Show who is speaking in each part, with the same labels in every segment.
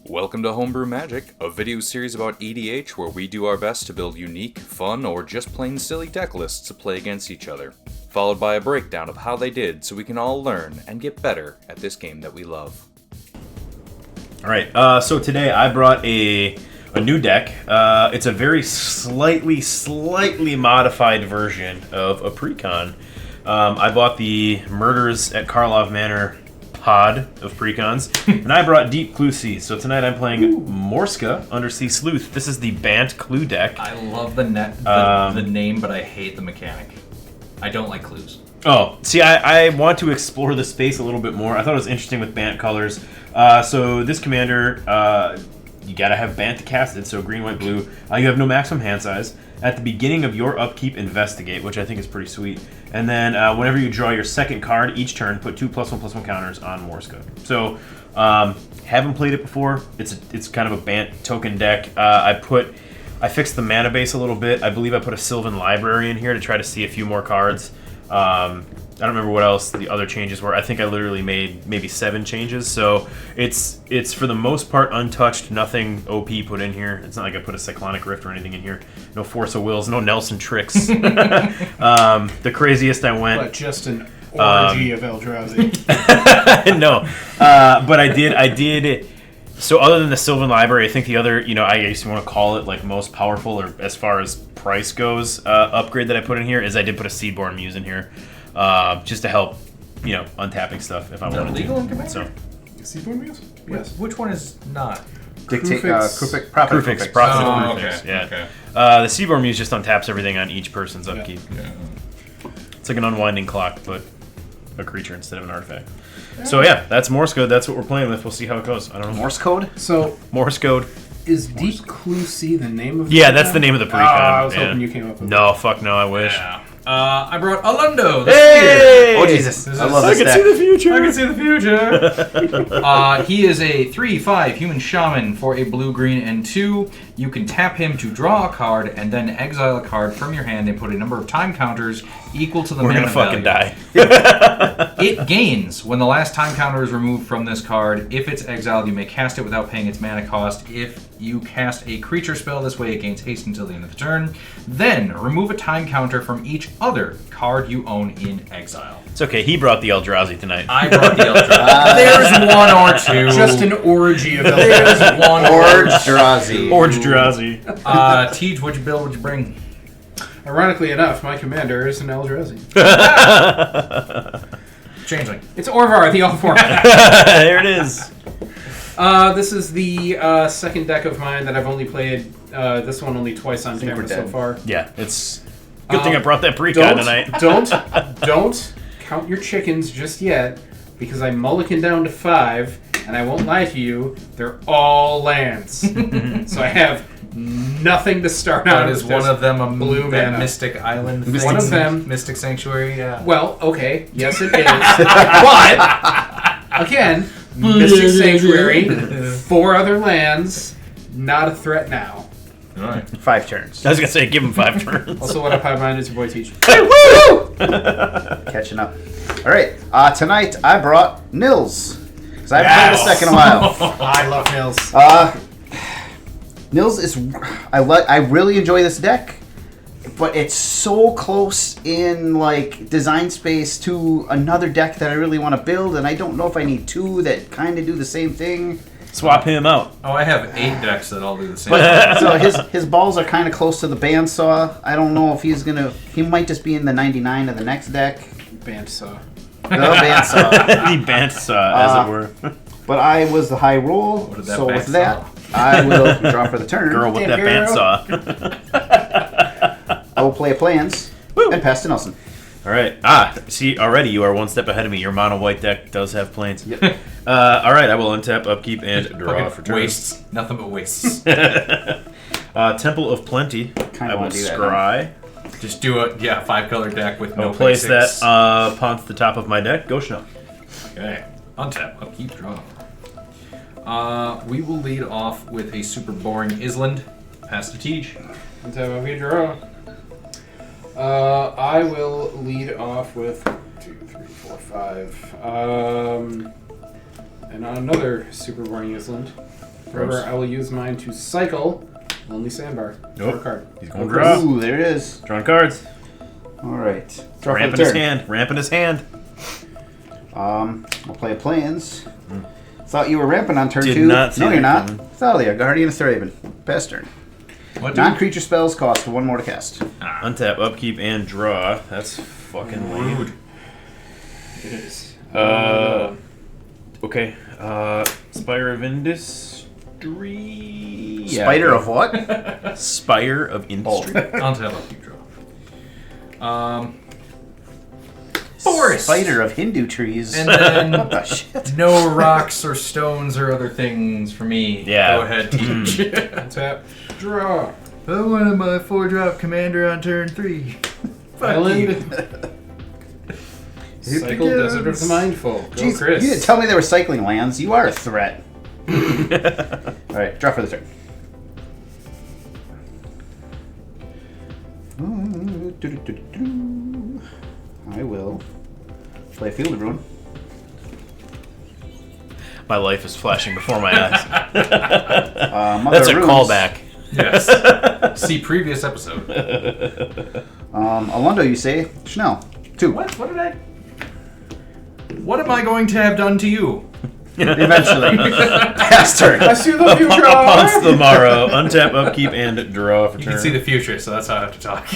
Speaker 1: Welcome to Homebrew Magic, a video series about EDH where we do our best to build unique, fun, or just plain silly deck lists to play against each other, followed by a breakdown of how they did so we can all learn and get better at this game that we love.
Speaker 2: Alright, so today I brought a new deck. It's a very slightly modified version of a Precon. I bought the Murders at Karlov Manor pod of Precons, and I brought Deep Clue Sea. So tonight I'm playing Morska, Undersea Sleuth. This is the Bant Clue deck.
Speaker 3: I love the name, but I hate the mechanic. I don't like clues.
Speaker 2: Oh, see, I want to explore the space a little bit more. I thought it was interesting with Bant colors. So this commander, you gotta have Bant to cast it, so green, white, blue. You have no maximum hand size. At the beginning of your upkeep, investigate, which I think is pretty sweet. And then whenever you draw your second card each turn, put 2+1/+1 counters on Morska. So, haven't played it before. It's kind of a Bant token deck. I fixed the mana base a little bit. I believe I put a Sylvan Library in here to try to see a few more cards. I don't remember what else the other changes were. I think I literally made maybe 7 changes. So it's for the most part untouched. Nothing OP put in here. It's not like I put a Cyclonic Rift or anything in here. No Force of Wills. No Nelson Tricks. The craziest I went.
Speaker 4: But just an orgy of Eldrazi.
Speaker 2: No, but I did. So other than the Sylvan Library, I think the other, I guess you want to call it like most powerful or as far as price goes, upgrade that I put in here is I did put a Seedborn Muse in here, just to help, untapping stuff if I wanted to.
Speaker 3: Legal in Commander?
Speaker 2: So,
Speaker 4: Seedborn Muse? Yes.
Speaker 3: Which one is not?
Speaker 4: Dictate
Speaker 2: Profix.
Speaker 3: Oh, okay.
Speaker 2: Yeah.
Speaker 3: Okay.
Speaker 2: The Seedborn Muse just untaps everything on each person's upkeep.
Speaker 3: Yeah.
Speaker 2: It's like an unwinding clock, but a creature instead of an artifact. So yeah, that's Morse code. That's what we're playing with. We'll see how it goes. I don't know.
Speaker 5: Morse code?
Speaker 4: So,
Speaker 2: Morse code.
Speaker 4: is Deep Clue Sea the name of the
Speaker 2: Yeah, that's the name of the Precon.
Speaker 4: I was
Speaker 2: yeah.
Speaker 4: hoping you came up with
Speaker 2: No, fuck no, I wish.
Speaker 3: Yeah. I brought Alaundo.
Speaker 2: Hey!
Speaker 5: Oh, Jesus. I love
Speaker 2: I
Speaker 5: this
Speaker 2: can
Speaker 5: deck.
Speaker 2: see the future.
Speaker 3: I can see the future. He is a 3/5 human shaman for a blue-green and 2. You can tap him to draw a card and then exile a card from your hand and put a number of time counters equal to the
Speaker 2: We're
Speaker 3: mana
Speaker 2: gonna fucking
Speaker 3: value.
Speaker 2: die.
Speaker 3: It gains when the last time counter is removed from this card. If it's exiled, you may cast it without paying its mana cost. If you cast a creature spell this way, it gains haste until the end of the turn. Then, remove a time counter from each other card you own in exile.
Speaker 2: It's okay. He brought the Eldrazi tonight.
Speaker 3: I brought the Eldrazi. There's one or two.
Speaker 4: Just an orgy of
Speaker 3: There's
Speaker 4: Eldrazi.
Speaker 3: one
Speaker 5: Ordrazi.
Speaker 2: Eldrazi.
Speaker 3: Tej, what'd you build? What'd you bring?
Speaker 4: Ironically enough, my commander is an Eldrazi.
Speaker 3: Changeling.
Speaker 4: It's Orvar, the All-Format.
Speaker 2: There it is.
Speaker 4: This is the second deck of mine that I've only played this one only twice on
Speaker 5: think
Speaker 4: camera
Speaker 5: we're
Speaker 4: so
Speaker 5: dead.
Speaker 4: far.
Speaker 2: Yeah, it's good thing I brought that Precon tonight.
Speaker 4: Don't count your chickens just yet, because I mulligan down to 5, and I won't lie to you, they're all lands. So I have nothing to start out
Speaker 3: That
Speaker 4: with.
Speaker 3: is one of them a
Speaker 4: blue
Speaker 3: that
Speaker 4: mana.
Speaker 3: Mystic Island thing.
Speaker 4: One of them.
Speaker 3: Mystic Sanctuary, yeah.
Speaker 4: Well, okay, yes it is. But, again, Mystic Sanctuary, 4 other lands, not a threat now.
Speaker 3: Alright.
Speaker 5: 5 turns.
Speaker 2: I was gonna say, give him 5 turns.
Speaker 4: Also, what up, High Mind? It's your boy Teach.
Speaker 5: Catching up. All right. Tonight I brought Nils. Because I haven't played this deck in a while.
Speaker 4: I love Nils.
Speaker 5: Nils is... I really enjoy this deck. But it's so close in like design space to another deck that I really want to build. And I don't know if I need 2 that kind of do the same thing.
Speaker 2: Swap him out.
Speaker 3: Oh, I have 8 decks that all do the same thing.
Speaker 5: So his balls are kind of close to the bandsaw. I don't know if he's going to... He might just be in the 99 of the next deck.
Speaker 4: Bandsaw.
Speaker 5: The bandsaw.
Speaker 2: The Bantsaw, as it were.
Speaker 5: But I was the high roll,
Speaker 3: What did that
Speaker 5: so with
Speaker 3: bandsaw?
Speaker 5: that, I will draw for the turn.
Speaker 2: Girl with
Speaker 4: Damn,
Speaker 2: that
Speaker 4: girl.
Speaker 2: Bandsaw.
Speaker 5: I will play a plans and pass to Nelson.
Speaker 2: All right. See, already you are one step ahead of me. Your mono white deck does have planes.
Speaker 5: Yep.
Speaker 2: All right, I will untap, upkeep, and draw
Speaker 3: Fucking
Speaker 2: for turn.
Speaker 3: wastes. Nothing but wastes.
Speaker 2: Temple of Plenty.
Speaker 5: Kinda
Speaker 2: I will
Speaker 5: wanna do that,
Speaker 2: scry.
Speaker 3: Just do a 5-color deck with no
Speaker 2: I'll place
Speaker 3: basics.
Speaker 2: that upon the top of my deck. Go Schnell.
Speaker 3: Okay. Untap, upkeep, draw. We will lead off with a super boring Island. Pass to Tej.
Speaker 4: Until we draw. I will lead off with 2, 3, 4, 5. And on another super warning island. However, I will use mine to cycle only sandbar. Draw a card.
Speaker 2: He's going to draw.
Speaker 5: Ooh, there it is.
Speaker 2: Drawing cards.
Speaker 5: All right. Draw for
Speaker 2: Ramp
Speaker 5: the
Speaker 2: in his
Speaker 5: turn.
Speaker 2: hand. Ramp in his hand.
Speaker 5: I'll play Plains. Thought you were ramping on turn
Speaker 2: Did
Speaker 5: 2.
Speaker 2: not see
Speaker 5: No,
Speaker 2: that
Speaker 5: you're not.
Speaker 2: coming.
Speaker 5: Thalia, Guardian of Thraben. Pass turn.
Speaker 3: What?
Speaker 5: Non-creature spells cost 1 more to cast.
Speaker 2: Untap, upkeep, and draw. That's fucking lame.
Speaker 3: Rude.
Speaker 4: It is.
Speaker 2: Okay. Spire of Industry.
Speaker 5: Spider of what?
Speaker 2: Spire of Industry.
Speaker 3: Untap, upkeep, draw. Forest.
Speaker 5: Spider of Hindu trees.
Speaker 3: And then
Speaker 5: What the shit?
Speaker 3: no rocks or stones or other things for me.
Speaker 2: Yeah.
Speaker 3: Go ahead, teach.
Speaker 4: Tap. Draw.
Speaker 3: I wanted my 4-drop commander on turn 3.
Speaker 4: Island. Cycle Desert of the Mindful. Go,
Speaker 5: Jeez,
Speaker 4: Chris.
Speaker 5: you didn't tell me they were cycling lands. You are a threat. Alright, draw for the turn. I will play Field of Ruin.
Speaker 2: My life is flashing before my eyes.
Speaker 5: Mother
Speaker 2: That's a
Speaker 5: of Runes.
Speaker 2: callback.
Speaker 3: Yes. See previous episode.
Speaker 5: Alaundo, you say? Schnell. 2.
Speaker 3: What did I... What am I going to have done to you?
Speaker 5: Eventually. Pass turn.
Speaker 4: I see the
Speaker 2: Ponce
Speaker 4: future.
Speaker 2: the Morrow. Untap, upkeep, and draw for
Speaker 3: You
Speaker 2: turn.
Speaker 3: can see the future, so that's how I have to talk.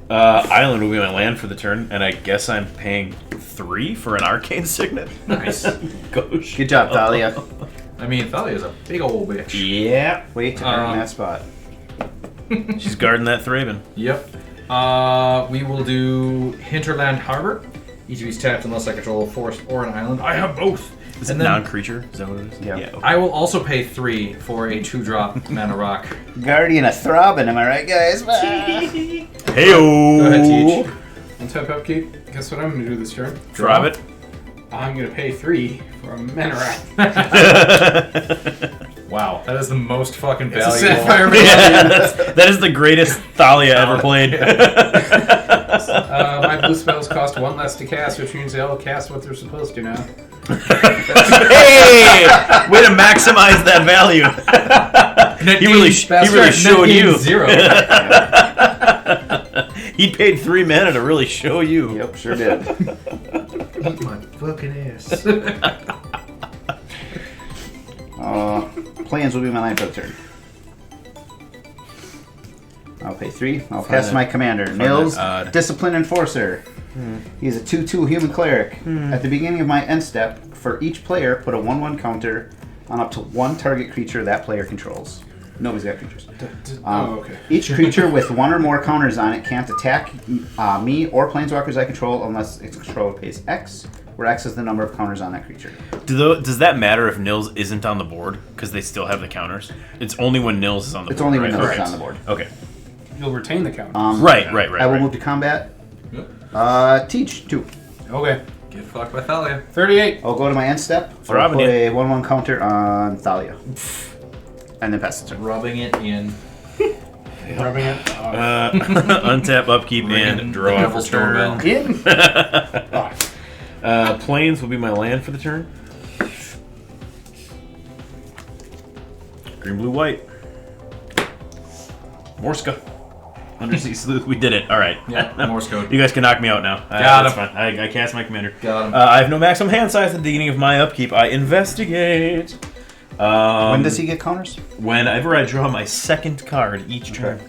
Speaker 2: Island will be my land for the turn, and I guess I'm paying 3 for an Arcane Signet.
Speaker 3: Nice.
Speaker 2: Gosh.
Speaker 5: Good job, Thalia.
Speaker 3: I mean, Thalia's a big old bitch.
Speaker 2: Yeah.
Speaker 5: Wait to earn that spot.
Speaker 2: She's guarding that Thraben.
Speaker 3: Yep. We will do Hinterland Harbor. Each of these tapped unless I control a forest or an island. I have both.
Speaker 2: Is
Speaker 3: And
Speaker 2: it
Speaker 3: then
Speaker 2: non-creature? Is that what it is?
Speaker 5: Yeah.
Speaker 2: okay.
Speaker 3: I will also pay 3 for a 2-drop mana rock.
Speaker 5: Guardian of Thraben, am I right, guys?
Speaker 2: Hey-o!
Speaker 3: Go ahead, Teach.
Speaker 4: Untap upkeep. Guess what I'm going to do this turn?
Speaker 2: Drop it.
Speaker 4: I'm going to pay 3 for a mana rack.
Speaker 3: Wow, that is the most fucking
Speaker 4: It's a
Speaker 3: valuable.
Speaker 4: sapphire
Speaker 2: Yeah, that is the greatest Thalia ever played.
Speaker 4: My blue spells cost 1 less to cast, which means they'll cast what they're supposed to now.
Speaker 2: Hey! Way to maximize that value. He really showed you.
Speaker 3: 0.
Speaker 2: He paid 3 mana to really show you.
Speaker 5: Yep, sure did.
Speaker 3: Eat my fucking ass.
Speaker 5: Plans will be my line for the turn. I'll pay 3. I'll cast my commander. Nils,
Speaker 2: that odd.
Speaker 5: Discipline Enforcer. He's a 2/2 human cleric. At the beginning of my end step, for each player, put a 1/1 counter on up to 1 target creature that player controls. Nobody's got creatures.
Speaker 4: Okay.
Speaker 5: Each creature with 1 or more counters on it can't attack me or planeswalkers I control unless its controller pays X, where X is the number of counters on that creature.
Speaker 2: Does that matter if Nils isn't on the board? Because they still have the counters? It's only when Nils is on the
Speaker 5: It's
Speaker 2: board,
Speaker 5: only when
Speaker 2: right?
Speaker 5: Nils is
Speaker 2: Okay.
Speaker 5: on the board.
Speaker 2: Okay.
Speaker 4: You'll retain the count.
Speaker 2: Right.
Speaker 5: I will move to combat. Teach 2.
Speaker 4: Okay.
Speaker 3: Get fucked by Thalia.
Speaker 4: 38.
Speaker 5: I'll go to my end step. I'll
Speaker 2: Throbbing
Speaker 5: put
Speaker 2: it.
Speaker 5: a 1/1 counter on Thalia. And then pass the turn.
Speaker 3: Rubbing it in.
Speaker 4: Rubbing it.
Speaker 2: Untap, upkeep, and draw for
Speaker 3: Devil's Doorbell.
Speaker 2: turn.
Speaker 4: In.
Speaker 2: Plains will be my land for the turn. Green, blue, white. Morska. Undersea Sleuth. We did it. All right.
Speaker 3: Yeah, Morse code.
Speaker 2: You guys can knock me out now.
Speaker 3: Got
Speaker 2: That's
Speaker 3: him.
Speaker 2: fine. I cast my commander.
Speaker 3: Got him.
Speaker 2: I have no maximum hand size at the beginning of my upkeep. I investigate.
Speaker 5: When does he get counters?
Speaker 2: Whenever I draw my second card each turn.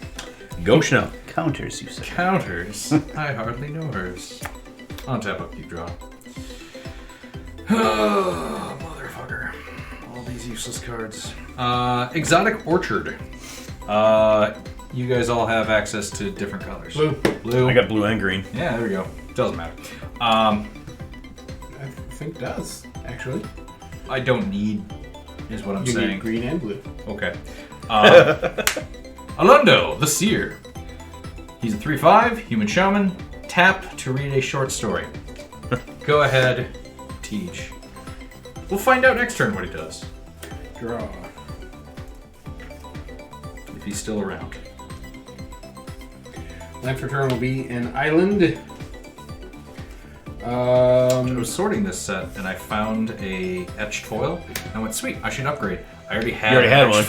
Speaker 2: Go Schnell.
Speaker 5: Counters, you said.
Speaker 3: Counters. I hardly know hers. Untap, upkeep, draw. Oh, motherfucker. All these useless cards. Exotic Orchard. You guys all have access to different colors. Blue.
Speaker 2: I got blue and green.
Speaker 3: Yeah, there we go. Doesn't matter.
Speaker 4: I think it does, actually.
Speaker 3: I don't need, is what I'm
Speaker 4: You
Speaker 3: saying.
Speaker 4: need green and blue.
Speaker 3: Okay. Alaundo, the Seer. He's a 3/5, human shaman. Tap to read a short story. Go ahead, teach. We'll find out next turn what he does.
Speaker 4: Draw.
Speaker 3: If he's still around.
Speaker 4: Land for turn will be an island.
Speaker 3: I was sorting this set and I found a etched foil. And I went, sweet, I should upgrade. I already had.
Speaker 2: You already had one.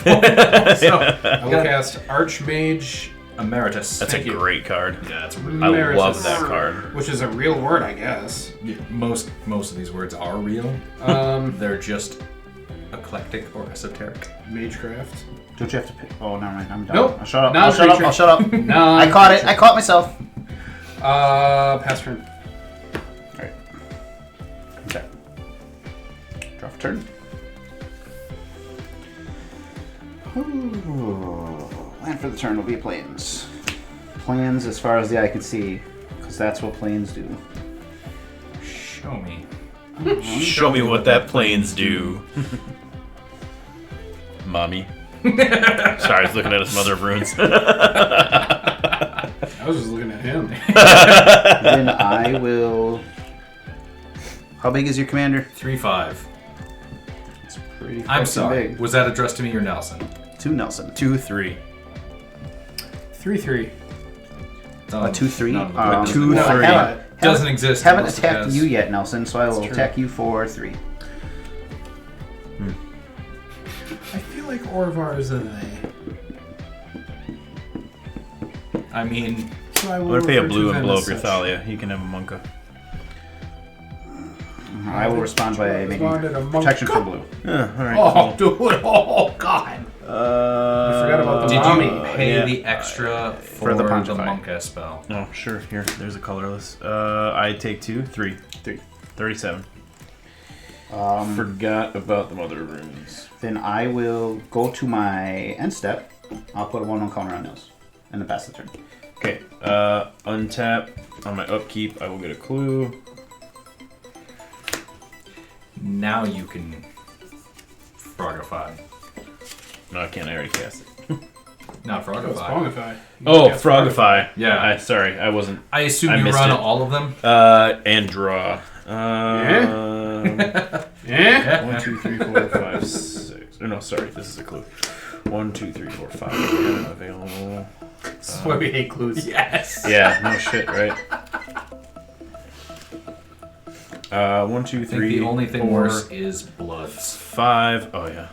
Speaker 3: So
Speaker 4: I will cast Archmage
Speaker 3: Emeritus.
Speaker 2: That's a great card.
Speaker 3: Yeah, it's
Speaker 2: I
Speaker 4: Emeritus,
Speaker 2: love that card.
Speaker 4: which is a real word, I guess.
Speaker 3: most of these words are real. They're just eclectic or esoteric.
Speaker 4: Magecraft.
Speaker 5: Don't you have to pick? Oh, never mind. I'm done.
Speaker 4: Nope.
Speaker 5: I'll shut up.
Speaker 4: Non-creature.
Speaker 5: I'll shut up.
Speaker 4: No.
Speaker 5: I caught it. I caught myself.
Speaker 4: Pass turn.
Speaker 5: Alright. Okay. Draw for turn. Ooh. Land for the turn will be plains. Plains as far as the eye can see, because that's what plains do.
Speaker 3: Show me.
Speaker 2: Show me what that planes do. Mommy. Sorry, I was looking at his Mother of Runes.
Speaker 4: I was just looking at him.
Speaker 5: Then I will. How big is your commander?
Speaker 3: 3/5.
Speaker 5: It's pretty
Speaker 3: I'm
Speaker 5: fucking
Speaker 3: sorry.
Speaker 5: big.
Speaker 3: Was that addressed to me or Nelson?
Speaker 5: To Nelson.
Speaker 2: 2/3.
Speaker 4: 3/3.
Speaker 5: A 2/3.
Speaker 3: None of the
Speaker 2: A
Speaker 3: words.
Speaker 2: 2/3.
Speaker 3: Doesn't exist.
Speaker 5: Haven't
Speaker 3: unless it
Speaker 5: attacked
Speaker 3: has-
Speaker 5: you yet, Nelson. So I will
Speaker 4: true.
Speaker 5: attack you for 3.
Speaker 4: I feel like Orvar is a they.
Speaker 3: I mean,
Speaker 4: So I
Speaker 2: I'm
Speaker 4: will
Speaker 2: gonna pay a
Speaker 4: refer
Speaker 2: blue
Speaker 4: to
Speaker 2: and
Speaker 4: them
Speaker 2: blow
Speaker 4: as
Speaker 2: up your
Speaker 4: such.
Speaker 2: Thalia. You can have a Monka.
Speaker 5: I will respond by making
Speaker 4: Responded a monk.
Speaker 5: protection for blue.
Speaker 2: Yeah, alright.
Speaker 4: Oh, dude! Oh, God! I forgot about the
Speaker 3: did
Speaker 4: mommy.
Speaker 3: you pay
Speaker 2: yeah.
Speaker 3: the extra for
Speaker 5: the
Speaker 3: the
Speaker 5: Pontify.
Speaker 3: Monka spell?
Speaker 2: Oh, sure. Here, there's a colorless. I take 2, 3. 37. Forgot about the Mother of Runes.
Speaker 5: Then I will go to my end step. I'll put a 1/1 counter on Nils, and then pass the turn.
Speaker 2: Okay, untap. On my upkeep, I will get a clue.
Speaker 3: Now you can Frogify.
Speaker 2: No, I can't. I already cast it.
Speaker 3: Not
Speaker 4: Oh, it's
Speaker 3: Frogify.
Speaker 4: Frogify.
Speaker 2: Oh,
Speaker 4: Yeah,
Speaker 2: Frogify.
Speaker 3: Yeah.
Speaker 2: Sorry, I wasn't.
Speaker 3: I assume
Speaker 2: I
Speaker 3: you
Speaker 2: missed
Speaker 3: run
Speaker 2: it.
Speaker 3: all of them.
Speaker 2: And draw.
Speaker 4: Yeah?
Speaker 2: 1, 2, 3, 4, 5, 6. Oh, no, sorry. This is a clue. 1, 2, 3, 4, 5. Available.
Speaker 4: This is why we hate clues.
Speaker 3: Yes.
Speaker 2: Yeah, no shit, right? 1, 2,
Speaker 3: I think
Speaker 2: 3.
Speaker 3: the only thing
Speaker 2: 4,
Speaker 3: worse is Bloods.
Speaker 2: 5. Oh, yeah.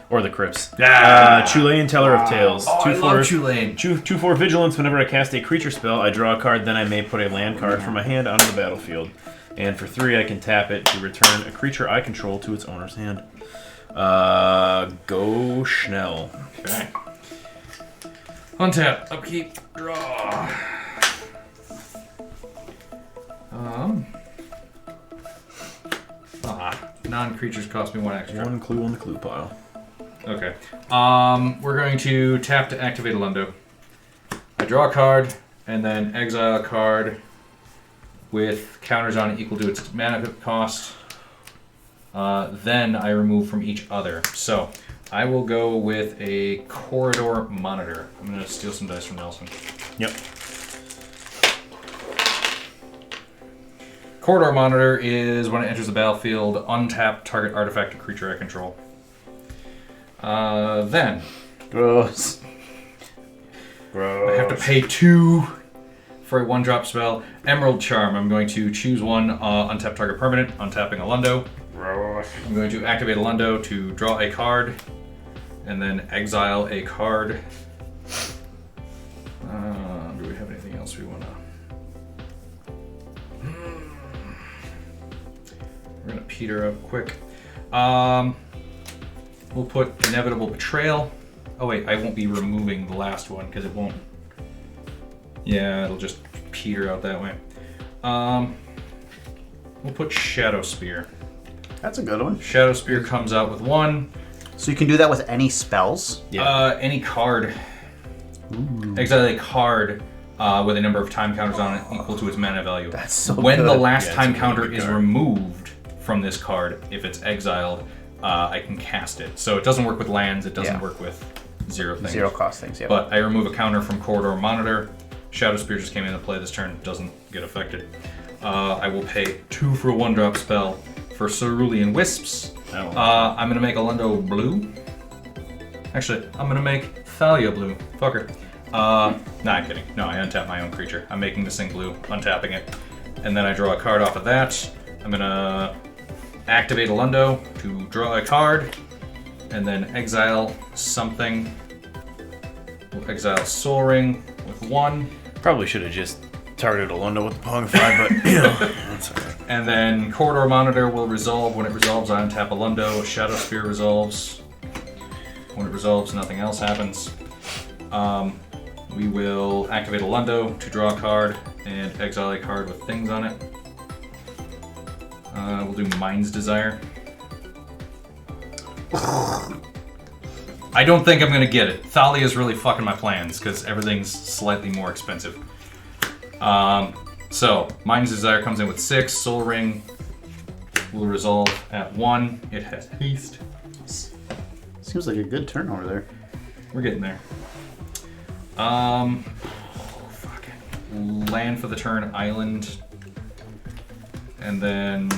Speaker 2: Or the Crypts.
Speaker 3: Yeah.
Speaker 2: Chulainn Teller of Tales.
Speaker 3: Oh, I love Chulainn.
Speaker 2: 2/4 Vigilance. Whenever I cast a creature spell, I draw a card, then I may put a land card from my hand onto the battlefield. And for 3, I can tap it to return a creature I control to its owner's hand. Go Schnell.
Speaker 3: Okay. Untap, upkeep, draw. Non-creatures cost me 1 extra.
Speaker 2: 1 clue on the clue pile.
Speaker 3: Okay. We're going to tap to activate Alaundo. I draw a card, and then exile a card with counters on it equal to its mana cost. Then I remove from each other. So I will go with a Corridor Monitor. I'm going to steal some dice from Nelson.
Speaker 2: Yep.
Speaker 3: Corridor Monitor is when it enters the battlefield, untap target artifact or creature I control. Then
Speaker 5: Gross.
Speaker 2: Gross.
Speaker 3: I have to pay 2 for a 1-drop spell. Emerald Charm. I'm going to choose one, untap target permanent, untapping Alaundo. I'm going to activate Alaundo to draw a card, and then exile a card. Do we have anything else we want to... We're going to peter up quick. We'll put Inevitable Betrayal. Oh wait, I won't be removing the last one because it won't... Yeah, it'll just peter out that way. We'll put Shadow Spear.
Speaker 5: That's a good one.
Speaker 3: Shadow Spear comes out with 1.
Speaker 5: So you can do that with any spells?
Speaker 3: Any card. Exile a card with a number of time counters on it equal to its mana value.
Speaker 5: That's so
Speaker 3: When
Speaker 5: good.
Speaker 3: the last
Speaker 2: Yeah,
Speaker 3: time
Speaker 2: it's a really
Speaker 3: counter
Speaker 2: good
Speaker 3: is
Speaker 2: card.
Speaker 3: removed from this card, if it's exiled, I can cast it. So it doesn't work with lands, it doesn't
Speaker 5: Yeah.
Speaker 3: work with 0 things.
Speaker 5: 0 cost things, yeah.
Speaker 3: But I remove a counter from Corridor Monitor. Shadow Spear just came into play this turn, doesn't get affected. I will pay 2 for a 1-drop spell for Cerulean Wisps. I'm gonna make Alaundo blue. Actually, I'm gonna make Thalia blue. Fucker. Nah, I'm kidding. No, I untap my own creature. I'm making this thing blue, untapping it. and then I draw a card off of that. I'm gonna activate Alaundo to draw a card, and then exile something. We'll exile Soul Ring with 1.
Speaker 2: Probably should have just targeted Alaundo with the Pong 5, but you know, that's alright.
Speaker 3: And then Corridor Monitor will resolve. When it resolves, I untap Alaundo. Shadow Sphere resolves. When it resolves, nothing else happens. We will activate Alaundo to draw a card and exile a card with things on it. We'll do Mind's Desire. I don't think I'm gonna get it. Thalia's really fucking my plans because everything's slightly more expensive. So Mind's Desire comes in with 6. Soul Ring will resolve at 1. It has haste.
Speaker 5: Seems like a good turn over there.
Speaker 3: We're getting there. Fuck it. Land for the turn, island, and then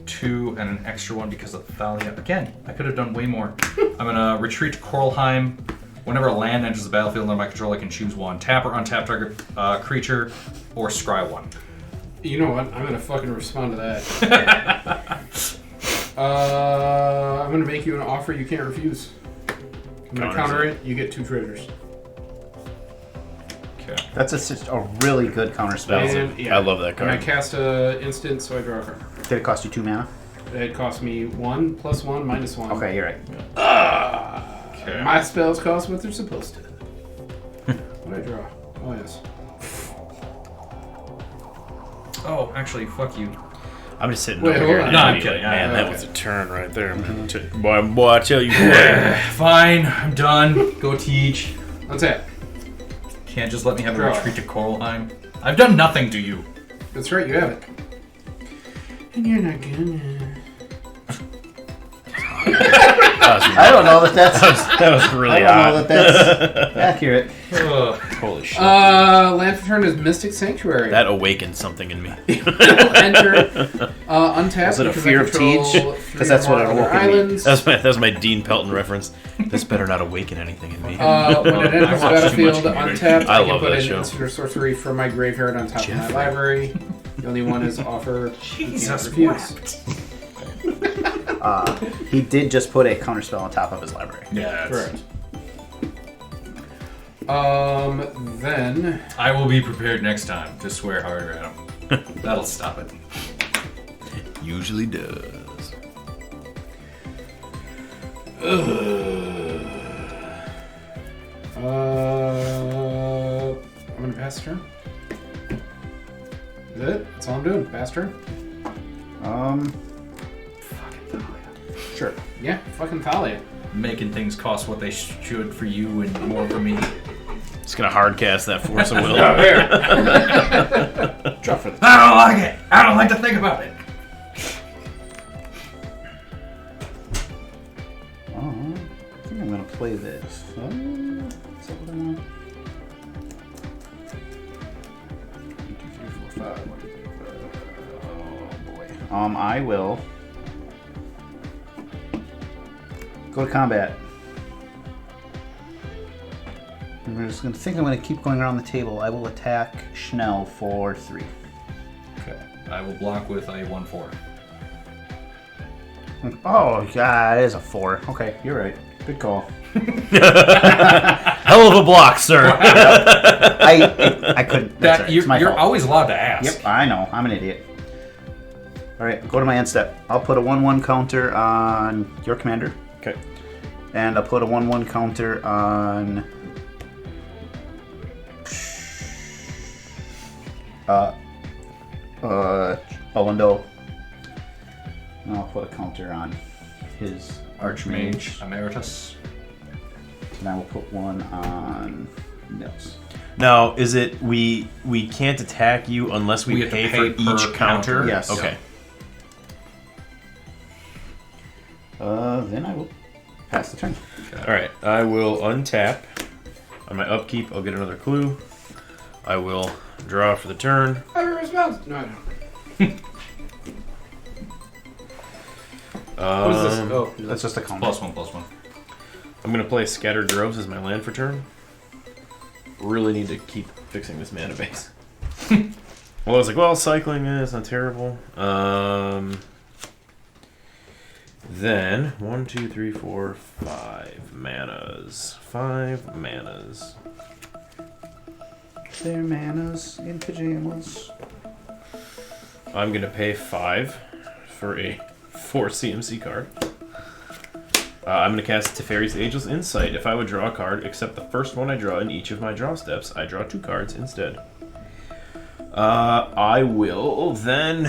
Speaker 3: 2 and an extra 1 because of Thalia. Again, I could have done way more. I'm gonna retreat to Coralheim. Whenever a land enters the battlefield under my control, I can choose 1. Tap or untap target creature, or scry 1.
Speaker 4: You know what? I'm gonna fucking respond to that. I'm gonna make you an offer you can't refuse. I'm gonna counter it. You get 2 traders.
Speaker 3: Okay.
Speaker 5: That's just a really good counter spell.
Speaker 4: And, yeah,
Speaker 2: I love that card.
Speaker 4: And I cast a instant, so I draw a card.
Speaker 5: Did it cost you 2 mana?
Speaker 4: It cost me 1 + 1 - 1.
Speaker 5: Okay, you're right.
Speaker 3: Okay.
Speaker 4: My spells cost what they're supposed to. What did I draw? Oh yes.
Speaker 3: Oh, actually, fuck you.
Speaker 2: I'm just sitting
Speaker 4: Wait,
Speaker 2: over
Speaker 4: hold
Speaker 2: here.
Speaker 4: on.
Speaker 3: No, I'm
Speaker 2: Like,
Speaker 3: kidding.
Speaker 2: Man,
Speaker 4: Okay.
Speaker 2: that was a turn right there. Man. Boy, I tell you what.
Speaker 3: Fine, I'm done. Go teach.
Speaker 4: Untap.
Speaker 3: Can't just let me have a
Speaker 4: Draw.
Speaker 3: retreat to Coralheim. I've done nothing to you.
Speaker 4: That's right, you have it. And you're not gonna.
Speaker 5: I don't know that that's.
Speaker 2: That was really
Speaker 5: I don't know
Speaker 2: odd.
Speaker 5: that that's accurate.
Speaker 3: Ugh.
Speaker 2: Holy shit.
Speaker 4: Land for turn is Mystic Sanctuary.
Speaker 2: That awakened something in me.
Speaker 4: Enter. Untapped.
Speaker 5: Was it a
Speaker 4: because
Speaker 5: fear
Speaker 4: I
Speaker 5: of
Speaker 4: control
Speaker 5: Teach?
Speaker 4: 3
Speaker 5: 'Cause that's
Speaker 4: or
Speaker 5: what
Speaker 4: more
Speaker 5: it
Speaker 4: other
Speaker 5: awoke in me.
Speaker 4: islands.
Speaker 2: That was my Dean Pelton reference. This better not awaken anything in me.
Speaker 4: When it enters the
Speaker 3: I watch too much
Speaker 4: battlefield,
Speaker 3: Community.
Speaker 4: untapped,
Speaker 2: I
Speaker 4: I can
Speaker 2: love
Speaker 4: put
Speaker 2: that
Speaker 4: an
Speaker 2: show.
Speaker 4: instant or sorcery from my graveyard on top of my library. The only one is offer.
Speaker 3: Jesus
Speaker 4: refuse.
Speaker 5: He did just put a counter spell on top of his library.
Speaker 3: Yeah,
Speaker 4: Correct. Then
Speaker 3: I will be prepared next time to swear harder at him. That'll stop it.
Speaker 2: Usually does.
Speaker 4: I'm gonna pass turn. Is it? That's all I'm doing. Pass turn.
Speaker 5: Sure.
Speaker 4: Yeah, fucking Thalia.
Speaker 3: Making things cost what they should for you and more for me.
Speaker 2: Just gonna hardcast that Force of Will.
Speaker 5: Draw for the.
Speaker 3: I don't like it. I don't like to think about it.
Speaker 5: I think I'm gonna play this. Is that what I want? 1, 2, 3, 4, 5. Oh boy. I will go to combat. I'm just gonna think I'm gonna keep going around the table. I will attack Schnell for 3.
Speaker 3: Okay. I will block with a 1/4.
Speaker 5: Oh god, it is a 4. Okay, you're right. Good call.
Speaker 2: Hell of a block, sir.
Speaker 5: I couldn't. That's right. It's my
Speaker 3: You're
Speaker 5: fault.
Speaker 3: always allowed to ask.
Speaker 5: Yep, I know. I'm an idiot. All right, go to my end step. I'll put a 1/1 counter on your commander,
Speaker 2: Okay.
Speaker 5: and I'll put a 1/1 counter on. Alaundo. And I'll put a counter on his Archmage.
Speaker 3: Emeritus.
Speaker 5: And I will put one on Nils.
Speaker 2: Now, is it we can't attack you unless we
Speaker 3: have to
Speaker 2: pay
Speaker 3: pay
Speaker 2: for
Speaker 3: per
Speaker 2: each counter?
Speaker 3: counter.
Speaker 5: Yes.
Speaker 2: Okay.
Speaker 5: Then I will pass the turn.
Speaker 2: All right. I will untap. On my upkeep, I'll get another clue. I will draw for the turn.
Speaker 4: I have a response. No, I don't. What is this? Oh,
Speaker 5: That's just a counter.
Speaker 3: +1/+1.
Speaker 2: I'm gonna play Scattered Droves as my land for turn. Really need to keep fixing this mana base. Well, I was like, well, cycling is not terrible. Then 1, 2, 3, 4, 5 manas. 5 manas.
Speaker 5: They're manas in pajamas.
Speaker 2: I'm gonna pay 5 for a 4 CMC card. I'm gonna cast Teferi's Ageless Insight. If I would draw a card, except the first one I draw in each of my draw steps, I draw 2 cards instead. I will then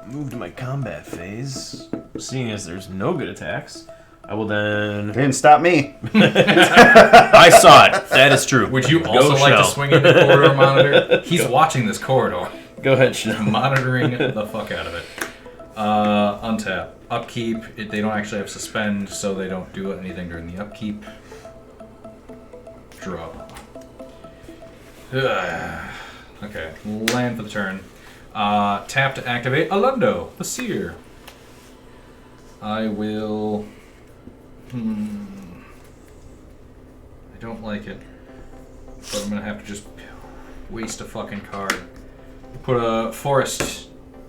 Speaker 2: move to my combat phase. Seeing as there's no good attacks, I will then...
Speaker 5: Didn't stop me.
Speaker 2: I saw it. That is true.
Speaker 3: Would you also like to swing in the corridor monitor? He's watching this corridor.
Speaker 2: Go ahead, Chanel.
Speaker 3: Monitoring the fuck out of it. Untap. Upkeep. They don't actually have suspend, so they don't do anything during the upkeep. Draw. Okay. Land for the turn. Tap to activate Alaundo, the Seer. I will... I don't like it. But I'm going to have to just waste a fucking card. Put a Forest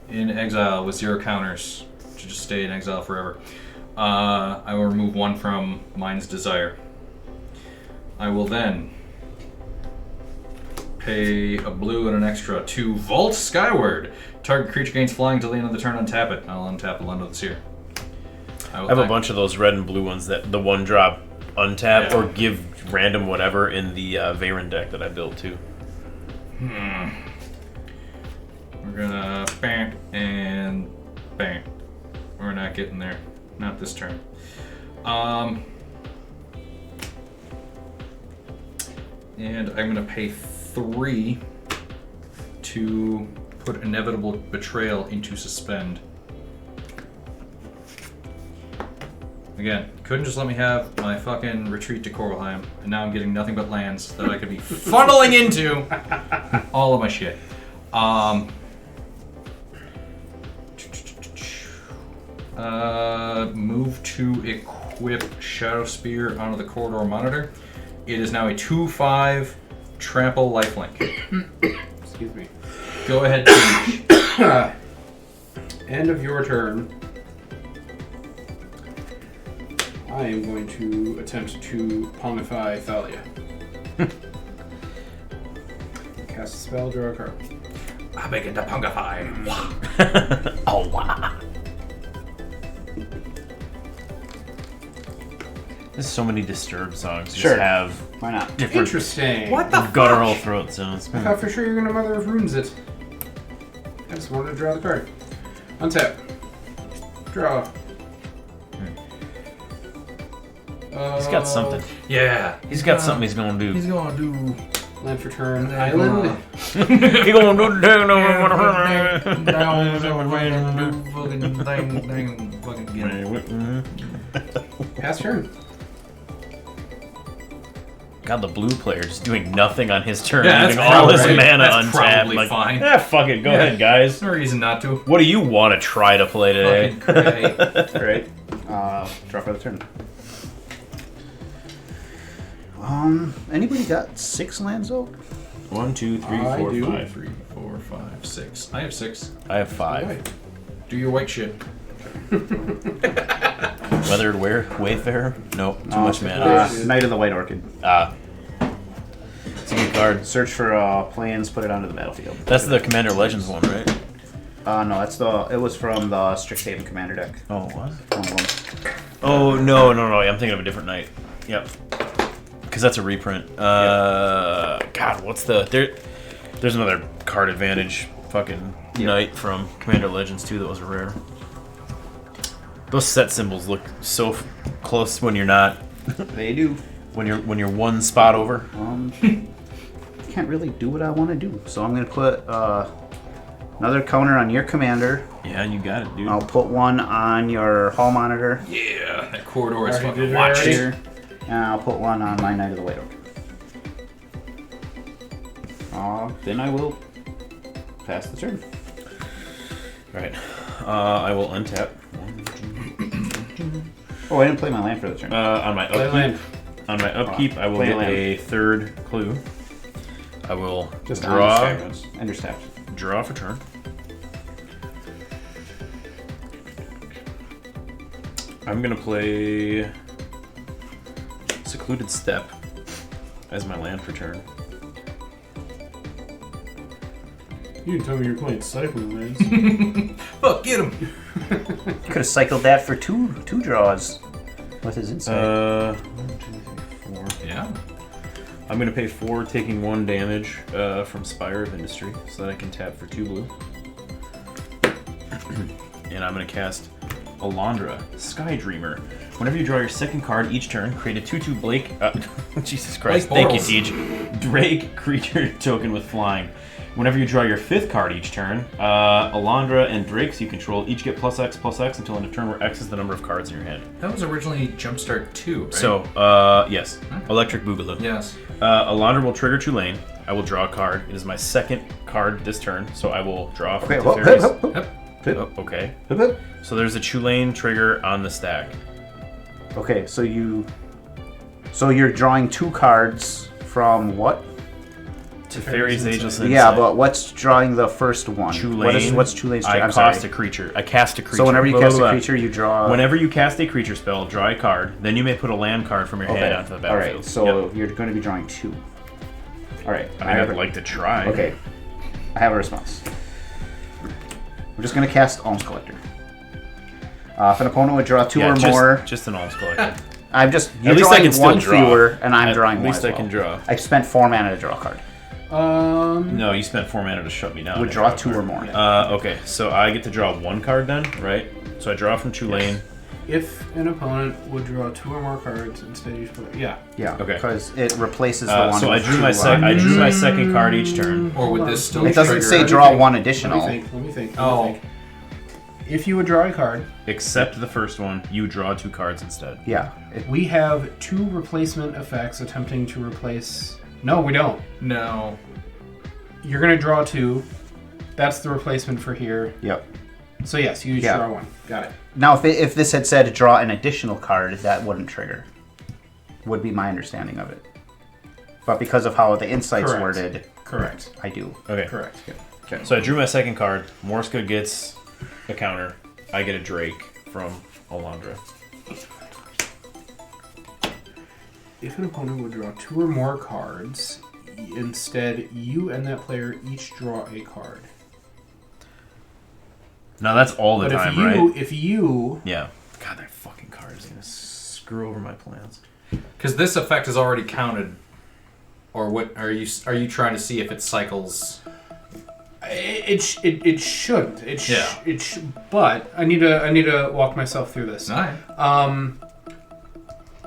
Speaker 3: in exile with 0 counters to just stay in exile forever. I will remove 1 from Mind's Desire. I will then pay a blue and an extra to Vault Skyward. Target creature gains flying till the end of the turn, untap it. I'll untap Alaundo the Seer.
Speaker 2: I have a bunch of those red and blue ones that the 1-drop untap or give random whatever in the Veyron deck that I built too.
Speaker 3: We're gonna bang and bang. We're not getting there. Not this turn. And I'm gonna pay 3 to put Inevitable Betrayal into suspend. Again, couldn't just let me have my fucking retreat to Korvalheim, and now I'm getting nothing but lands that I could be funneling into all of my shit. Move to equip Shadow Spear onto the Corridor Monitor. It is now a 2/5 trample lifelink.
Speaker 4: Excuse me.
Speaker 3: Go ahead, Teach.
Speaker 4: End of your turn. I am going to attempt to Pongify Thalia. Cast a spell, draw a card.
Speaker 3: I begin to pungify.
Speaker 2: Oh, wow. There's so many Disturbed songs.
Speaker 5: Sure.
Speaker 2: Just have
Speaker 5: Why not?
Speaker 2: different
Speaker 4: Interesting.
Speaker 3: What the
Speaker 2: guttural throat sounds.
Speaker 4: I thought for sure you were going to Mother of Runes it. I just wanted to draw the card. Untap. Draw.
Speaker 2: He's got something.
Speaker 3: Yeah.
Speaker 2: He's got something he's gonna do.
Speaker 3: He's gonna do.
Speaker 4: Land for turn.
Speaker 3: He's
Speaker 4: Island.
Speaker 2: He gonna do
Speaker 3: Down, fucking get it.
Speaker 4: Pass turn.
Speaker 2: God, the blue player just doing nothing on his turn,
Speaker 3: Yeah,
Speaker 2: leaving
Speaker 3: that's
Speaker 2: all his
Speaker 3: probably-
Speaker 2: mana
Speaker 3: that's
Speaker 2: untapped.
Speaker 3: probably
Speaker 2: Like,
Speaker 3: fine.
Speaker 2: yeah, fuck it. Go ahead, guys.
Speaker 3: There's no reason not to.
Speaker 2: What do you want to try to play today?
Speaker 3: Fucking great.
Speaker 5: Right. Draw for the turn. Anybody got 6 lands though?
Speaker 2: 1, 2, 3,
Speaker 4: I
Speaker 2: 4,
Speaker 4: do.
Speaker 2: 5.
Speaker 3: 3, 4, 5, 6. I have 6.
Speaker 2: I have 5.
Speaker 4: Alright.
Speaker 3: Do your white shit.
Speaker 2: Weathered Wayfarer? Nope, too much mana.
Speaker 5: Knight of the White Orchid.
Speaker 2: It's a good card.
Speaker 5: Search for plans, put it onto the battlefield.
Speaker 2: That's the Commander Legends one, right?
Speaker 5: No, that's it was from the Strixhaven Commander deck.
Speaker 2: Oh, what?
Speaker 5: One of them.
Speaker 2: Oh, no. I'm thinking of a different knight. Yep. Because that's a reprint. God, what's the... There's another card advantage fucking knight from Commander Legends, too, that was rare. Those set symbols look so close when you're not.
Speaker 5: They do.
Speaker 2: When you're one spot over.
Speaker 5: Can't really do what I want to do, so I'm gonna put another counter on your commander.
Speaker 2: Yeah, you got it, dude.
Speaker 5: I'll put one on your hall monitor
Speaker 3: Yeah, that corridor is
Speaker 4: Already
Speaker 3: fucking
Speaker 4: did it
Speaker 3: watched.
Speaker 4: already.
Speaker 5: here, and I'll put one on my Knight of the White Orchid. Then I will pass the turn.
Speaker 2: Right. I will untap.
Speaker 5: Oh, I didn't play my land for the turn.
Speaker 2: On my
Speaker 4: Play land.
Speaker 2: upkeep, I will
Speaker 5: Play
Speaker 2: get
Speaker 5: land.
Speaker 2: a third clue. I will
Speaker 5: Just
Speaker 2: draw.
Speaker 5: understaffed.
Speaker 2: Draw for turn. I'm gonna play Secluded Steppe as my land for turn.
Speaker 4: You didn't tell me you were playing Cycling Lands.
Speaker 3: Fuck, get him!
Speaker 5: Could have cycled that for two draws with his insight.
Speaker 2: 1, 2, 3, 4.
Speaker 3: Yeah.
Speaker 2: I'm gonna pay 4, taking 1 damage from Spire of Industry, so that I can tap for 2 blue. And I'm gonna cast Alaundo, Sky Dreamer. Whenever you draw your second card each turn, create a 2/2 Blake. Jesus Christ!
Speaker 3: Blake
Speaker 2: Thank you,
Speaker 3: Bortles.
Speaker 2: Teach. Drake creature token with flying. Whenever you draw your 5th card each turn, Alaundo and Drakes you control each get +X until end of turn, where X is the number of cards in your hand.
Speaker 3: That was originally Jumpstart 2, right?
Speaker 2: So, yes, Electric Boogaloo.
Speaker 3: Yes.
Speaker 2: Alaundo will trigger Tulane. I will draw a card. It is my second card this turn, so I will draw from
Speaker 5: Okay,
Speaker 2: the
Speaker 5: whoop,
Speaker 2: Teferi's.
Speaker 5: whoop, whoop,
Speaker 3: Yep.
Speaker 2: Oh, okay.
Speaker 5: whoop, whoop.
Speaker 2: So there's a Tulane trigger on the stack.
Speaker 5: Okay, so you're drawing 2 cards from what?
Speaker 2: Teferi's Ageless Insight.
Speaker 5: Yeah, but what's drawing the first one?
Speaker 2: Tulane.
Speaker 5: What's Tulane's?
Speaker 2: I
Speaker 5: I'm
Speaker 2: cast
Speaker 5: sorry.
Speaker 2: a creature. I cast a creature.
Speaker 5: So whenever you
Speaker 2: Blah,
Speaker 5: cast
Speaker 2: blah,
Speaker 5: a
Speaker 2: blah.
Speaker 5: creature, you draw.
Speaker 2: Whenever you cast a creature spell, draw a card. Then you may put a land card from your hand onto the
Speaker 5: All
Speaker 2: battlefield.
Speaker 5: right, so
Speaker 2: Yep.
Speaker 5: you're going to be drawing 2. All right.
Speaker 2: I mean, I'd like to try.
Speaker 5: Okay. I have a response. We're just going to cast Alms Collector. If an opponent would draw 2
Speaker 2: Yeah,
Speaker 5: or
Speaker 2: just,
Speaker 5: more,
Speaker 2: just an Alms Collector.
Speaker 5: I'm just. You're
Speaker 2: At least I
Speaker 5: drawing
Speaker 2: can still
Speaker 5: 1
Speaker 2: draw.
Speaker 5: fewer, and I'm drawing 1.
Speaker 2: At least
Speaker 5: as
Speaker 2: I can
Speaker 5: well.
Speaker 2: draw.
Speaker 5: I spent 4 mana to draw a card.
Speaker 2: No, you spent 4 mana to shut me down.
Speaker 5: Would draw 2 or more.
Speaker 2: Okay, so I get to draw 1 card then, right? So I draw from Tulane.
Speaker 4: If an opponent would draw 2 or more cards, instead you play. Yeah.
Speaker 5: Yeah.
Speaker 2: Okay.
Speaker 5: Because it replaces the one.
Speaker 2: So I
Speaker 5: with
Speaker 2: drew
Speaker 5: 2
Speaker 2: my
Speaker 5: on.
Speaker 2: drew my second card each turn.
Speaker 3: Or would this still
Speaker 5: It doesn't
Speaker 3: trigger?
Speaker 5: say
Speaker 4: Let me
Speaker 5: draw
Speaker 4: think.
Speaker 5: 1
Speaker 4: Let
Speaker 5: additional.
Speaker 4: me think.
Speaker 3: Oh.
Speaker 4: If you would draw a card,
Speaker 2: Except the first one, you draw 2 cards instead.
Speaker 5: Yeah.
Speaker 4: we have 2 replacement effects attempting to replace. No, we don't.
Speaker 3: No.
Speaker 4: You're going to draw 2. That's the replacement for here.
Speaker 5: Yep.
Speaker 4: So yes, you each
Speaker 5: Yeah.
Speaker 4: draw 1. Got it.
Speaker 5: Now, if this had said draw an additional card, that wouldn't trigger. Would be my understanding of it. But because of how the insight's
Speaker 4: Correct.
Speaker 5: worded,
Speaker 4: Correct.
Speaker 5: I do.
Speaker 2: Okay.
Speaker 4: Correct.
Speaker 5: Okay.
Speaker 2: So I drew my second card. Morska gets a counter. I get a Drake from Alaundo.
Speaker 4: If an opponent would draw 2 or more cards, instead you and that player each draw a card.
Speaker 2: Now that's all the
Speaker 4: But
Speaker 2: time,
Speaker 4: if you
Speaker 2: right? Yeah. God, that fucking card is gonna screw over my plans.
Speaker 3: Because this effect is already counted. Or what are you trying to see if it cycles?
Speaker 4: it shouldn't.
Speaker 3: Yeah.
Speaker 4: But I need to walk myself through this.
Speaker 3: Nine.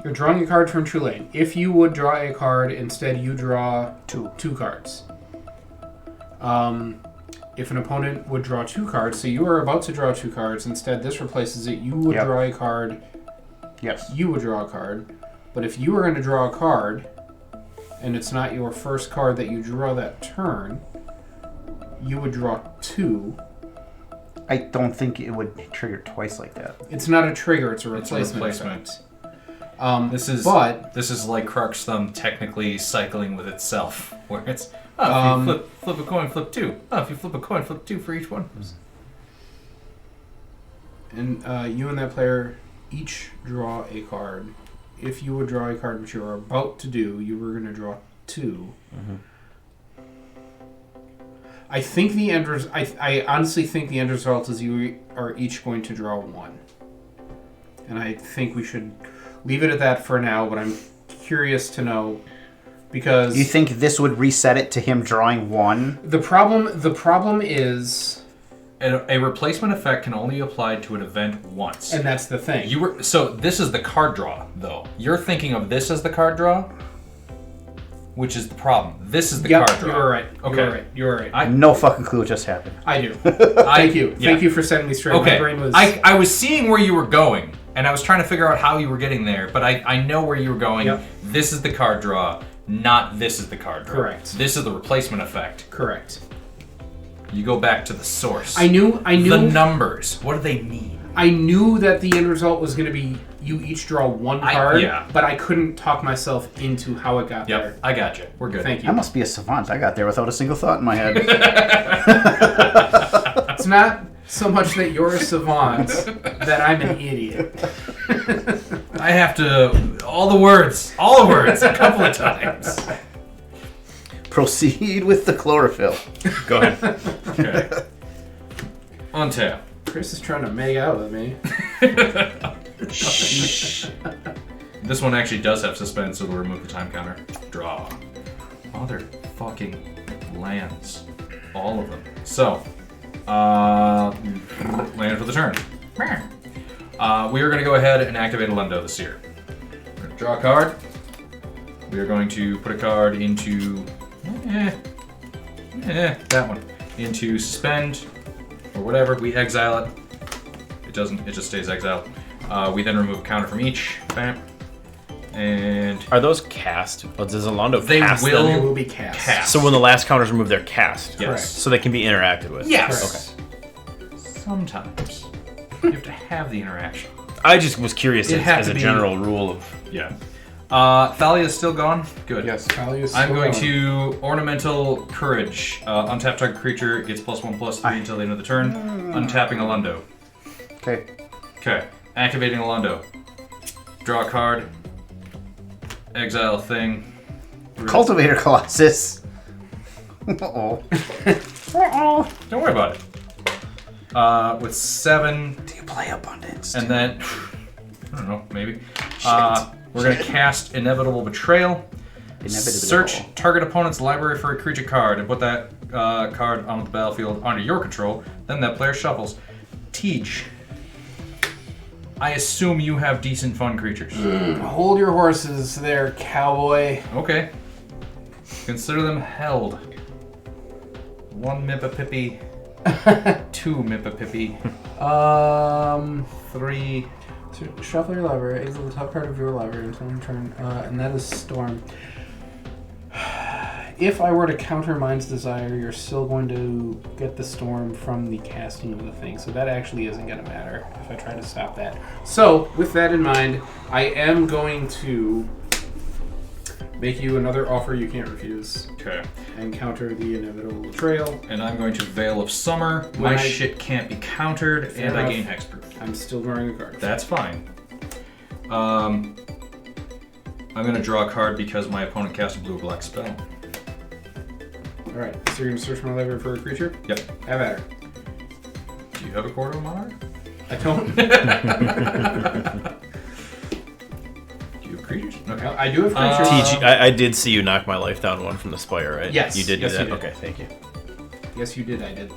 Speaker 4: You're drawing a card from Tulane. If you would draw a card, instead you draw
Speaker 5: 2.
Speaker 4: 2 cards. If an opponent would draw 2 cards, so you are about to draw 2 cards, instead this replaces it. You would
Speaker 5: Yep.
Speaker 4: draw a card.
Speaker 5: Yes.
Speaker 4: You would draw a card. But if you were going to draw a card, and it's not your first card that you draw that turn, you would draw 2.
Speaker 5: I don't think it would trigger twice like that.
Speaker 4: It's not a trigger; it's a
Speaker 3: It's a
Speaker 4: replacement.
Speaker 3: replacement.
Speaker 4: effect.
Speaker 3: This is like Kruk's thumb technically cycling with itself, where it's if you flip a coin, flip 2. Oh, if you flip a coin, flip 2 for each one.
Speaker 4: And you and that player each draw a card. If you would draw a card, which you are about to do, you were going to draw 2.
Speaker 2: Mm-hmm.
Speaker 4: I think the end. I honestly think the end result is you are each going to draw 1. And I think we should leave it at that for now. But I'm curious to know because
Speaker 5: You think this would reset it to him drawing 1?
Speaker 4: the problem is,
Speaker 3: A replacement effect can only be applied to an event once.
Speaker 4: and that's the thing.
Speaker 3: So this is the card draw, though. You're thinking of this as the card draw, which is the problem. This is the
Speaker 4: Yep,
Speaker 3: card draw.
Speaker 4: you're right.
Speaker 3: Okay.
Speaker 4: You're right.
Speaker 5: I no fucking clue what just happened.
Speaker 4: I do. Thank you.
Speaker 3: Yeah.
Speaker 4: Thank you for setting me straight.
Speaker 3: Okay.
Speaker 4: My brain was.
Speaker 3: I was seeing where you were going, and I was trying to figure out how you were getting there, but I know where you were going.
Speaker 4: Yep.
Speaker 3: This is the card draw, not this is the card draw.
Speaker 4: Correct.
Speaker 3: This is the replacement effect.
Speaker 4: Correct.
Speaker 3: You go back to the source.
Speaker 4: I knew.
Speaker 3: The numbers. What do they mean?
Speaker 4: I knew that the end result was going to be you each draw one card,
Speaker 3: yeah.
Speaker 4: but I couldn't talk myself into how it got there.
Speaker 3: Yep, I got you. We're good.
Speaker 4: Thank
Speaker 5: I
Speaker 4: you.
Speaker 5: must be a savant. I got there without a single thought in my head.
Speaker 4: It's not so much that you're a savant, that I'm an idiot.
Speaker 3: I have to all the words, a couple of times.
Speaker 5: Proceed with the chlorophyll.
Speaker 2: Go ahead.
Speaker 3: Okay. Untap.
Speaker 4: Chris is trying to make out with me.
Speaker 3: This one actually does have suspend, so it'll remove the time counter. Draw. Motherfucking lands. All of them. So, land for the turn. We are going to go ahead and activate Alaundo this year. We're going to draw a card. We are going to put a card into... that one. Into suspend, or whatever. We exile it. It doesn't, it just stays exiled. We then remove a counter from each. Bam. And
Speaker 2: Are those cast? Well, does Alaundo
Speaker 3: they
Speaker 2: cast
Speaker 3: will,
Speaker 2: them?
Speaker 4: It will be cast.
Speaker 2: So when the last counters remove, they're cast.
Speaker 3: Yes.
Speaker 2: So they can be interacted with.
Speaker 3: Yes. Okay. Sometimes you have to have the interaction.
Speaker 2: I just was curious
Speaker 3: It had
Speaker 2: as
Speaker 3: to
Speaker 2: a
Speaker 3: be-
Speaker 2: general rule of.
Speaker 3: Yeah. Thalia is still gone. Good.
Speaker 4: Yes, Kali is
Speaker 3: I'm
Speaker 4: still
Speaker 3: going
Speaker 4: on.
Speaker 3: to Ornamental Courage. Untap target creature gets +1/+3 until the end of the turn. Untapping Alaundo.
Speaker 5: Okay.
Speaker 3: Okay. Activating Alaundo. Draw a card. Exile a thing.
Speaker 5: Cultivator Colossus. Uh-oh.
Speaker 3: Don't worry about it. With 7,
Speaker 5: Do you play Abundance?
Speaker 3: and then I don't know, maybe. We're gonna cast Inevitable Betrayal. Search target opponent's library for a creature card and put that card on the battlefield under your control. Then that player shuffles. Teach. I assume you have decent fun creatures.
Speaker 4: Hold your horses there, cowboy.
Speaker 3: Okay. Consider them held. 1 Mippa-Pippi. 2 Mippa-Pippi. 3.
Speaker 4: So shuffle your library, exile the top card of your library until end turn, and that is Storm. If I were to counter Mind's Desire, you're still going to get the Storm from the casting of the thing, so that actually isn't going to matter if I try to stop that. So, with that in mind, I am going to make you another offer you can't refuse,
Speaker 3: Okay.
Speaker 4: and counter the Inevitable Betrayal.
Speaker 3: And I'm going to Veil of Summer.
Speaker 4: When
Speaker 3: My
Speaker 4: I-
Speaker 3: shit can't be countered,
Speaker 4: Fair
Speaker 3: and I
Speaker 4: enough.
Speaker 3: gain hexproof.
Speaker 4: I'm still drawing a card.
Speaker 3: That's fine. I'm going to draw a card because my opponent cast a blue or black spell.
Speaker 4: Alright, so you're going to search my library for a creature?
Speaker 3: Yep.
Speaker 4: Have at her.
Speaker 3: Do you have a Corridor Monarch?
Speaker 4: I don't.
Speaker 3: Do you have creatures? Okay.
Speaker 4: I do have creatures.
Speaker 2: Teach. I did see you knock my life down one from the Spire, right?
Speaker 4: Yes.
Speaker 2: You did
Speaker 4: Yes,
Speaker 2: do
Speaker 4: you
Speaker 2: that?
Speaker 4: did.
Speaker 2: Okay, thank you.
Speaker 4: Yes, you did. I did.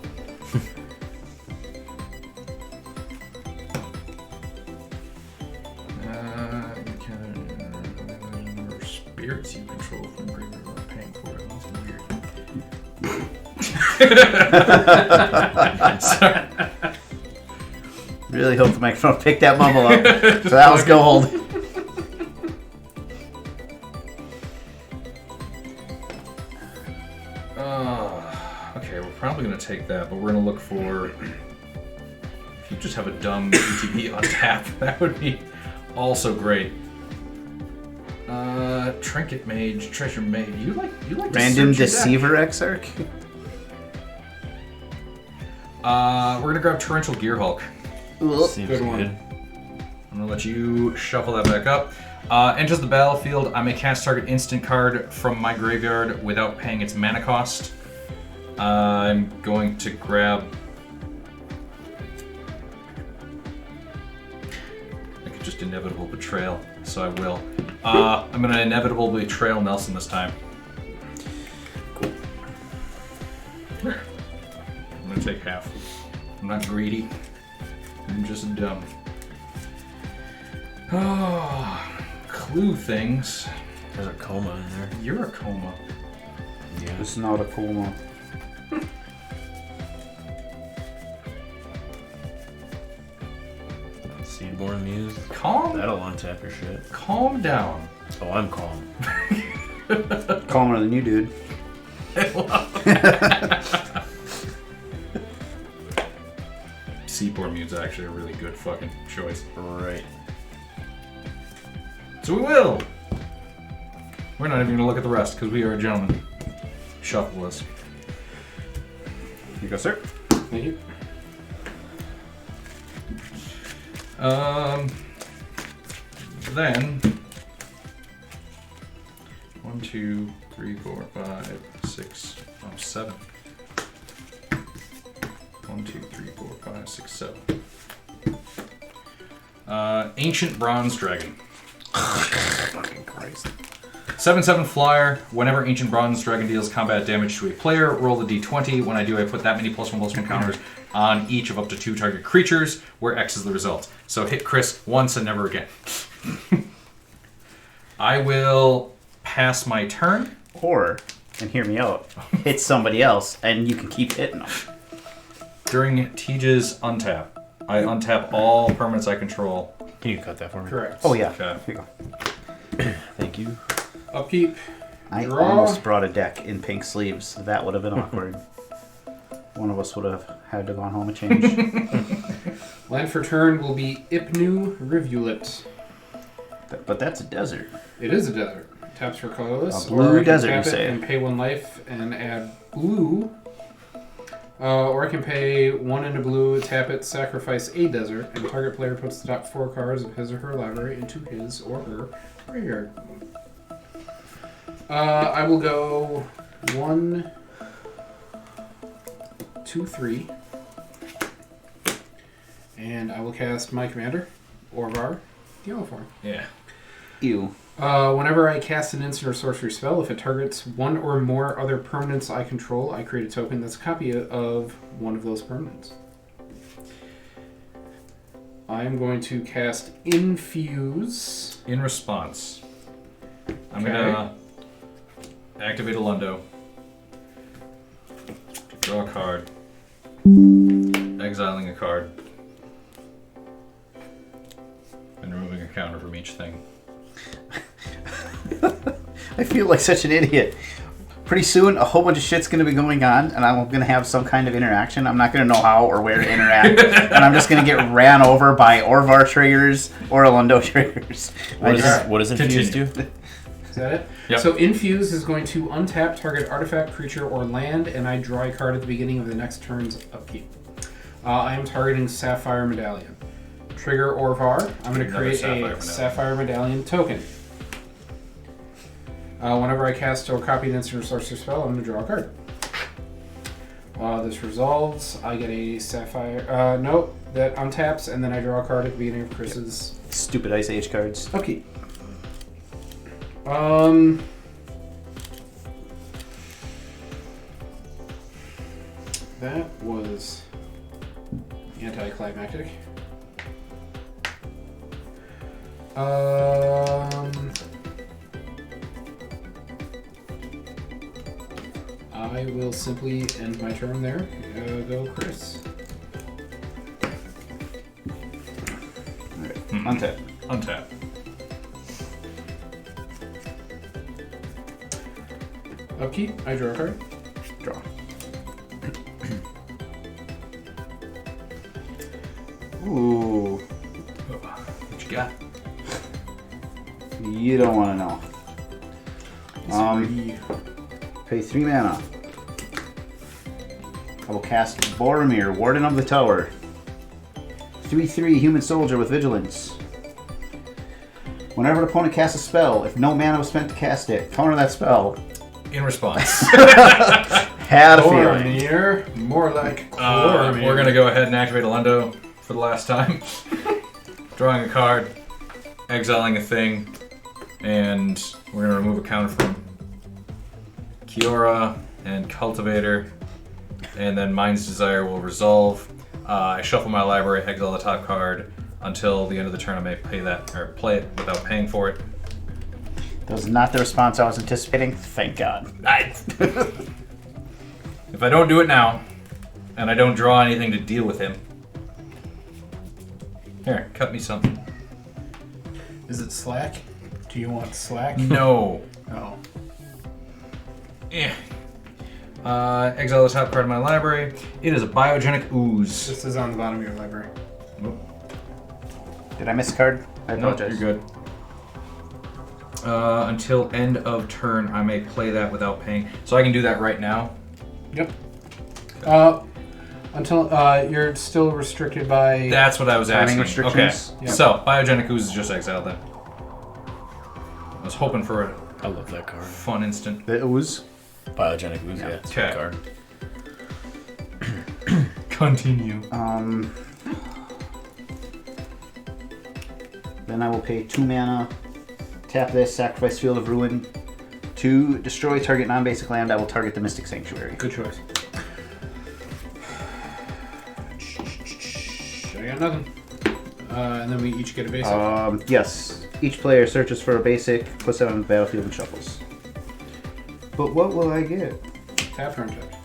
Speaker 3: You can spirits you control from graveyard without paying for it. That's weird.
Speaker 5: Really hope the microphone picked that mumble up. So that was gold.
Speaker 3: Okay, we're probably going to take that, but we're going to look for... If you just have a dumb ETB on tap, that would be also great. Trinket Mage, Treasure Mage. You like to
Speaker 5: Random
Speaker 3: search your deck.
Speaker 5: Deceiver Exarch.
Speaker 3: We're going to grab Torrential Gearhulk.
Speaker 2: Seems
Speaker 4: Good one.
Speaker 3: I'm going to let you shuffle that back up. Enters the battlefield. I may cast target instant card from my graveyard without paying its mana cost. I'm going to grab... I could just Inevitable Betrayal, so I will. I'm going to Inevitable Betrayal Nelson this time.
Speaker 5: Cool.
Speaker 3: I'm going to take half. I'm not greedy. I'm just dumb. Oh, clue things.
Speaker 2: There's a coma in there.
Speaker 3: You're a coma.
Speaker 2: Yeah.
Speaker 5: It's not a coma.
Speaker 2: Seedborn Muse.
Speaker 3: Calm.
Speaker 2: That'll untap your shit.
Speaker 3: Calm down.
Speaker 2: Oh, I'm calm.
Speaker 5: Calmer than you, dude.
Speaker 3: Seaboard Mute's actually a really good fucking choice.
Speaker 2: Right.
Speaker 3: So we will. We're not even going to look at the rest because we are gentlemen. Shuffle this.
Speaker 5: Here you go, sir.
Speaker 4: Thank you.
Speaker 3: Then 1, 2, 3, 4, 5, 6, 7. 1, 2, 3, 4, 5, 6, 7. Ancient Bronze Dragon.
Speaker 5: Fucking Christ.
Speaker 3: 7/7 flyer. Whenever Ancient Bronze Dragon deals combat damage to a player, roll the d20. When I do, I put that many +1/+1 counters on each of up to 2 target creatures, where X is the result. So hit Chris once and never again. I will pass my turn.
Speaker 5: Or, and hear me out, hit somebody else, and you can keep hitting them.
Speaker 3: During Tiege's untap, I untap all permanents I control.
Speaker 2: Can you cut that for me?
Speaker 4: Correct.
Speaker 5: Oh, yeah.
Speaker 3: Okay.
Speaker 5: Here you go.
Speaker 2: Thank you.
Speaker 4: Upkeep.
Speaker 5: I
Speaker 4: Draw.
Speaker 5: almost brought a deck in pink sleeves. That would have been awkward. One of us would have had to go home and change.
Speaker 4: Land for turn will be Ipnu Rivulet.
Speaker 5: But that's a desert.
Speaker 4: It is a desert. Taps for colorless.
Speaker 5: A blue
Speaker 4: or I can
Speaker 5: desert,
Speaker 4: tap
Speaker 5: you
Speaker 4: it
Speaker 5: say?
Speaker 4: and pay 1 life and add blue. Or I can pay 1 into blue, tap it, sacrifice a desert, and target player puts the top 4 cards of his or her library into his or her graveyard. I will go 1, 2, 3. And I will cast my commander, Orvar, the yellow form.
Speaker 3: Yeah.
Speaker 5: Ew.
Speaker 4: Whenever I cast an instant or sorcery spell, if it targets 1 or more other permanents I control, I create a token that's a copy of one of those permanents. I am going to cast Infuse.
Speaker 3: In response, I'm
Speaker 4: Okay.
Speaker 3: gonna activate Alaundo. Draw a card. Exiling a card. And removing a counter from each thing.
Speaker 5: I feel like such an idiot. Pretty soon, a whole bunch of shit's going to be going on, and I'm going to have some kind of interaction. I'm not going to know how or where to interact, and I'm just going to get ran over by Orvar triggers or Alaundo triggers.
Speaker 2: What does Infuse do?
Speaker 4: Is that it?
Speaker 3: Yep.
Speaker 4: So Infuse is going to untap target artifact, creature, or land, and I draw a card at the beginning of the next turn's upkeep. I am targeting Sapphire Medallion. Trigger Orvar. I'm going to create a Sapphire Medallion token. Whenever I cast or copy an instant or sorcery spell, I'm going to draw a card. This resolves. I get a Sapphire... nope. That untaps, and then I draw a card at the beginning of Chris's...
Speaker 5: Stupid Ice Age cards.
Speaker 4: upkeep. That was anticlimactic. I will simply end my turn there. Go, Chris.
Speaker 5: Untap.
Speaker 3: Untap.
Speaker 4: Upkeep. I draw a card.
Speaker 5: Draw. Ooh.
Speaker 3: What you got?
Speaker 5: You don't want to know. Pay 3 mana. I will cast Boromir, Warden of the Tower. 3/3 human soldier with vigilance. Whenever an opponent casts a spell, if no mana was spent to cast it, counter that spell.
Speaker 3: In response.
Speaker 5: Had a feeling.
Speaker 4: Boromir. More like Boromir.
Speaker 3: We're going to go ahead and activate Alaundo for the last time. Drawing a card, exiling a thing, and we're going to remove a counter from Kiora and Cultivator, and then Mind's Desire will resolve. I shuffle my library, exile the top card. Until the end of the turn, I may pay that or play it without paying for it.
Speaker 5: That was not the response I was anticipating. Thank God.
Speaker 3: If I don't do it now, and I don't draw anything to deal with him, here, cut me something.
Speaker 4: Is it slack? Do you want slack?
Speaker 3: No.
Speaker 4: Oh.
Speaker 3: Yeah. Exile the top card of my library. It is a biogenic ooze.
Speaker 4: This is on the bottom of your library.
Speaker 5: Did I miss a card? I
Speaker 3: No,
Speaker 5: apologize.
Speaker 3: you're good. Until end of turn, I may play that without paying. So I can do that right now.
Speaker 4: Yep. Until you're still restricted by.
Speaker 3: That's what I was
Speaker 5: Timing
Speaker 3: asking.
Speaker 5: restrictions?
Speaker 3: Okay.
Speaker 4: Yep.
Speaker 3: So Biogenic Ooze is just exiled then. I was hoping for a
Speaker 2: I love that card.
Speaker 3: fun instant.
Speaker 5: The ooze.
Speaker 2: Biogenic Ooze, yeah. It's a good
Speaker 3: Okay.
Speaker 2: card.
Speaker 3: Continue.
Speaker 5: Then I will pay 2 mana, tap this, sacrifice Field of Ruin. To destroy target non-basic land, I will target the Mystic Sanctuary.
Speaker 4: Good choice. I got nothing. And then we each get a basic.
Speaker 5: Yes. Each player searches for a basic, puts it on the battlefield, and shuffles. But what will I get?
Speaker 4: Tap or untapped?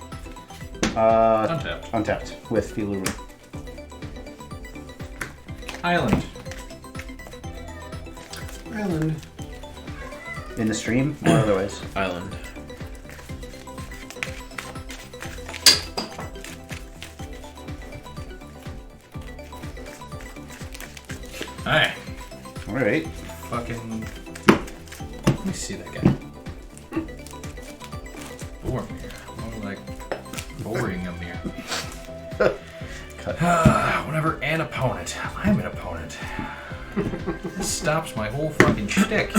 Speaker 3: Untapped.
Speaker 5: Untapped with Field of Ruin.
Speaker 3: Island.
Speaker 4: Island.
Speaker 5: In the stream or otherwise?
Speaker 2: Island.
Speaker 3: Alright.
Speaker 5: Alright.
Speaker 3: Fucking. Let me see that guy. Boromir. More like Boromir. Whenever an opponent, I'm an opponent. This stops my whole fucking shtick.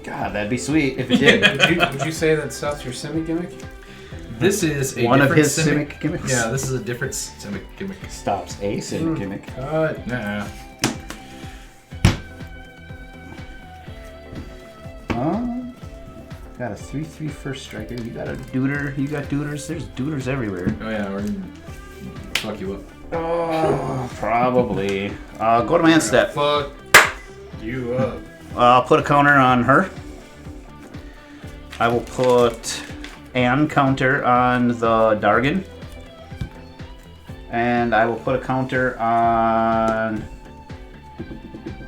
Speaker 5: God, that'd be sweet if it did.
Speaker 4: Would you say that stops your Simic gimmick?
Speaker 3: This is a
Speaker 5: One of
Speaker 3: different
Speaker 5: his Simic gimmicks?
Speaker 3: Yeah, this is a different Simic gimmick.
Speaker 5: Stops a Simic gimmick.
Speaker 3: Nah.
Speaker 5: Got a 3/3 first striker. You got a Duder. You got Duders. There's Duders everywhere.
Speaker 3: Oh yeah, we're gonna fuck you up.
Speaker 5: Oh, probably. Go to my end step.
Speaker 3: Fuck you up.
Speaker 5: I'll put a counter on her. I will put an counter on the Dargon. And I will put a counter on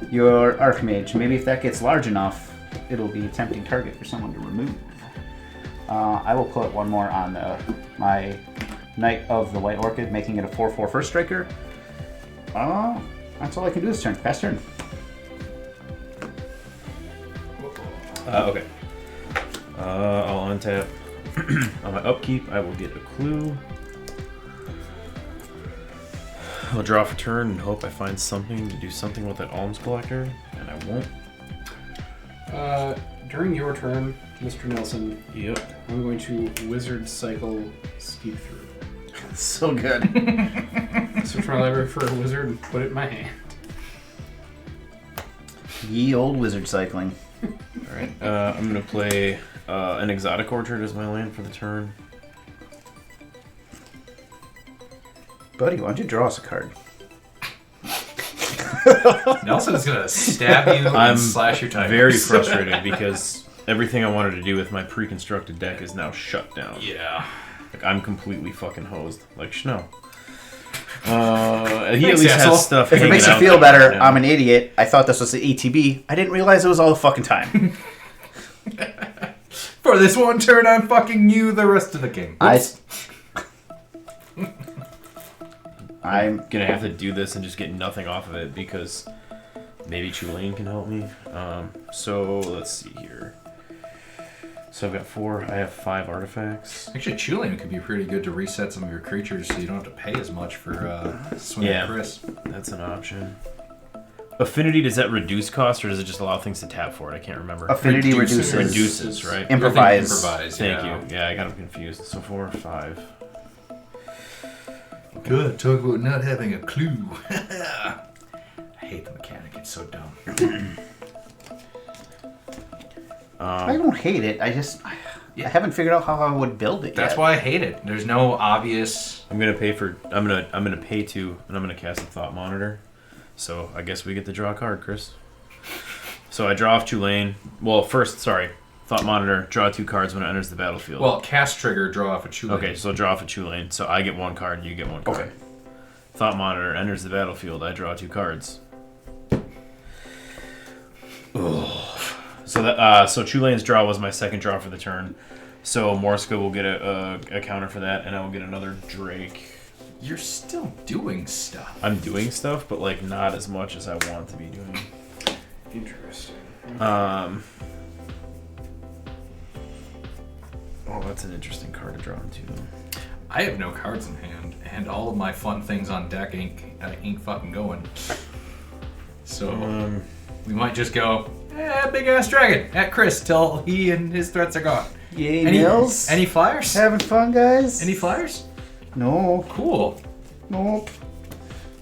Speaker 5: your Archmage. Maybe if that gets large enough, it'll be a tempting target for someone to remove. I will put one more on my Knight of the White Orchid, making it a 4/4 first striker. That's all I can do this turn. Pass turn.
Speaker 2: Okay. I'll untap. On my upkeep, I will get a clue. I'll draw for turn and hope I find something to do something with that Alms Collector, and I won't.
Speaker 4: During your turn, Mr. Nelson,
Speaker 2: Yep.
Speaker 4: I'm going to Wizard Cycle Steep Through.
Speaker 5: So good.
Speaker 4: Search my library for a wizard and put it in my hand.
Speaker 5: Ye old wizard cycling.
Speaker 2: Alright. I'm going to play an Exotic Orchard as my land for the turn.
Speaker 5: Buddy, why don't you draw us a card?
Speaker 3: Nelson's gonna stab you
Speaker 2: I'm
Speaker 3: and slash your tires.
Speaker 2: very frustrated because everything I wanted to do with my pre-constructed deck is now shut down.
Speaker 3: Yeah.
Speaker 2: Like, I'm completely fucking hosed. Like, Schno. He at
Speaker 3: Thanks,
Speaker 2: least
Speaker 3: asshole.
Speaker 2: has stuff
Speaker 5: If it
Speaker 2: hanging
Speaker 5: makes you
Speaker 2: out
Speaker 5: feel
Speaker 2: there
Speaker 5: better,
Speaker 2: right now.
Speaker 5: I'm an idiot. I thought this was the ETB. I didn't realize it was all the fucking time.
Speaker 3: For this one turn, I'm fucking you the rest of the game.
Speaker 5: I'm
Speaker 2: gonna have to do this and just get nothing off of it because maybe Chulane can help me. So let's see here. So I've got 4. I have 5 artifacts.
Speaker 3: Actually, Chulane could be pretty good to reset some of your creatures so you don't have to pay as much for swinging
Speaker 2: Yeah.
Speaker 3: Chris.
Speaker 2: That's an option. Affinity, does that reduce cost or does it just allow things to tap for it? I can't remember.
Speaker 5: Affinity
Speaker 3: Reduces.
Speaker 2: Reduces, right?
Speaker 5: Improvise.
Speaker 3: Improvise.
Speaker 2: Thank
Speaker 3: yeah.
Speaker 2: you. Yeah, I got them confused. So 4 or 5.
Speaker 3: Good. Talk about not having a clue. I hate the mechanic. It's so dumb.
Speaker 5: I don't hate it. I haven't figured out how I would build it
Speaker 3: That's
Speaker 5: yet.
Speaker 3: why I hate it. There's no obvious.
Speaker 2: I'm gonna pay 2 and I'm gonna cast a Thought Monitor. So I guess we get to draw a card, Chris. So I draw off Chulane. Well, first, Thought Monitor, draw 2 cards when it enters the battlefield.
Speaker 3: Well, cast trigger, draw off a Chulane.
Speaker 2: Okay, so draw off a Chulane. So I get 1 card, you get 1 card.
Speaker 5: Okay.
Speaker 2: Thought Monitor enters the battlefield. I draw 2 cards. Ugh. So that so Chulane's draw was my second draw for the turn. So Morska will get a counter for that, and I will get another Drake.
Speaker 3: You're still doing stuff.
Speaker 2: I'm doing stuff, but like not as much as I want to be doing. Oh, that's an interesting card to draw into.
Speaker 3: I have no cards in hand, and all of my fun things on deck ain't fucking going. So we might just go, big ass dragon at Chris till he and his threats are gone.
Speaker 5: Yay, Nils.
Speaker 3: Any flyers?
Speaker 5: Having fun, guys?
Speaker 3: Any flyers?
Speaker 5: No.
Speaker 3: Cool.
Speaker 5: Nope.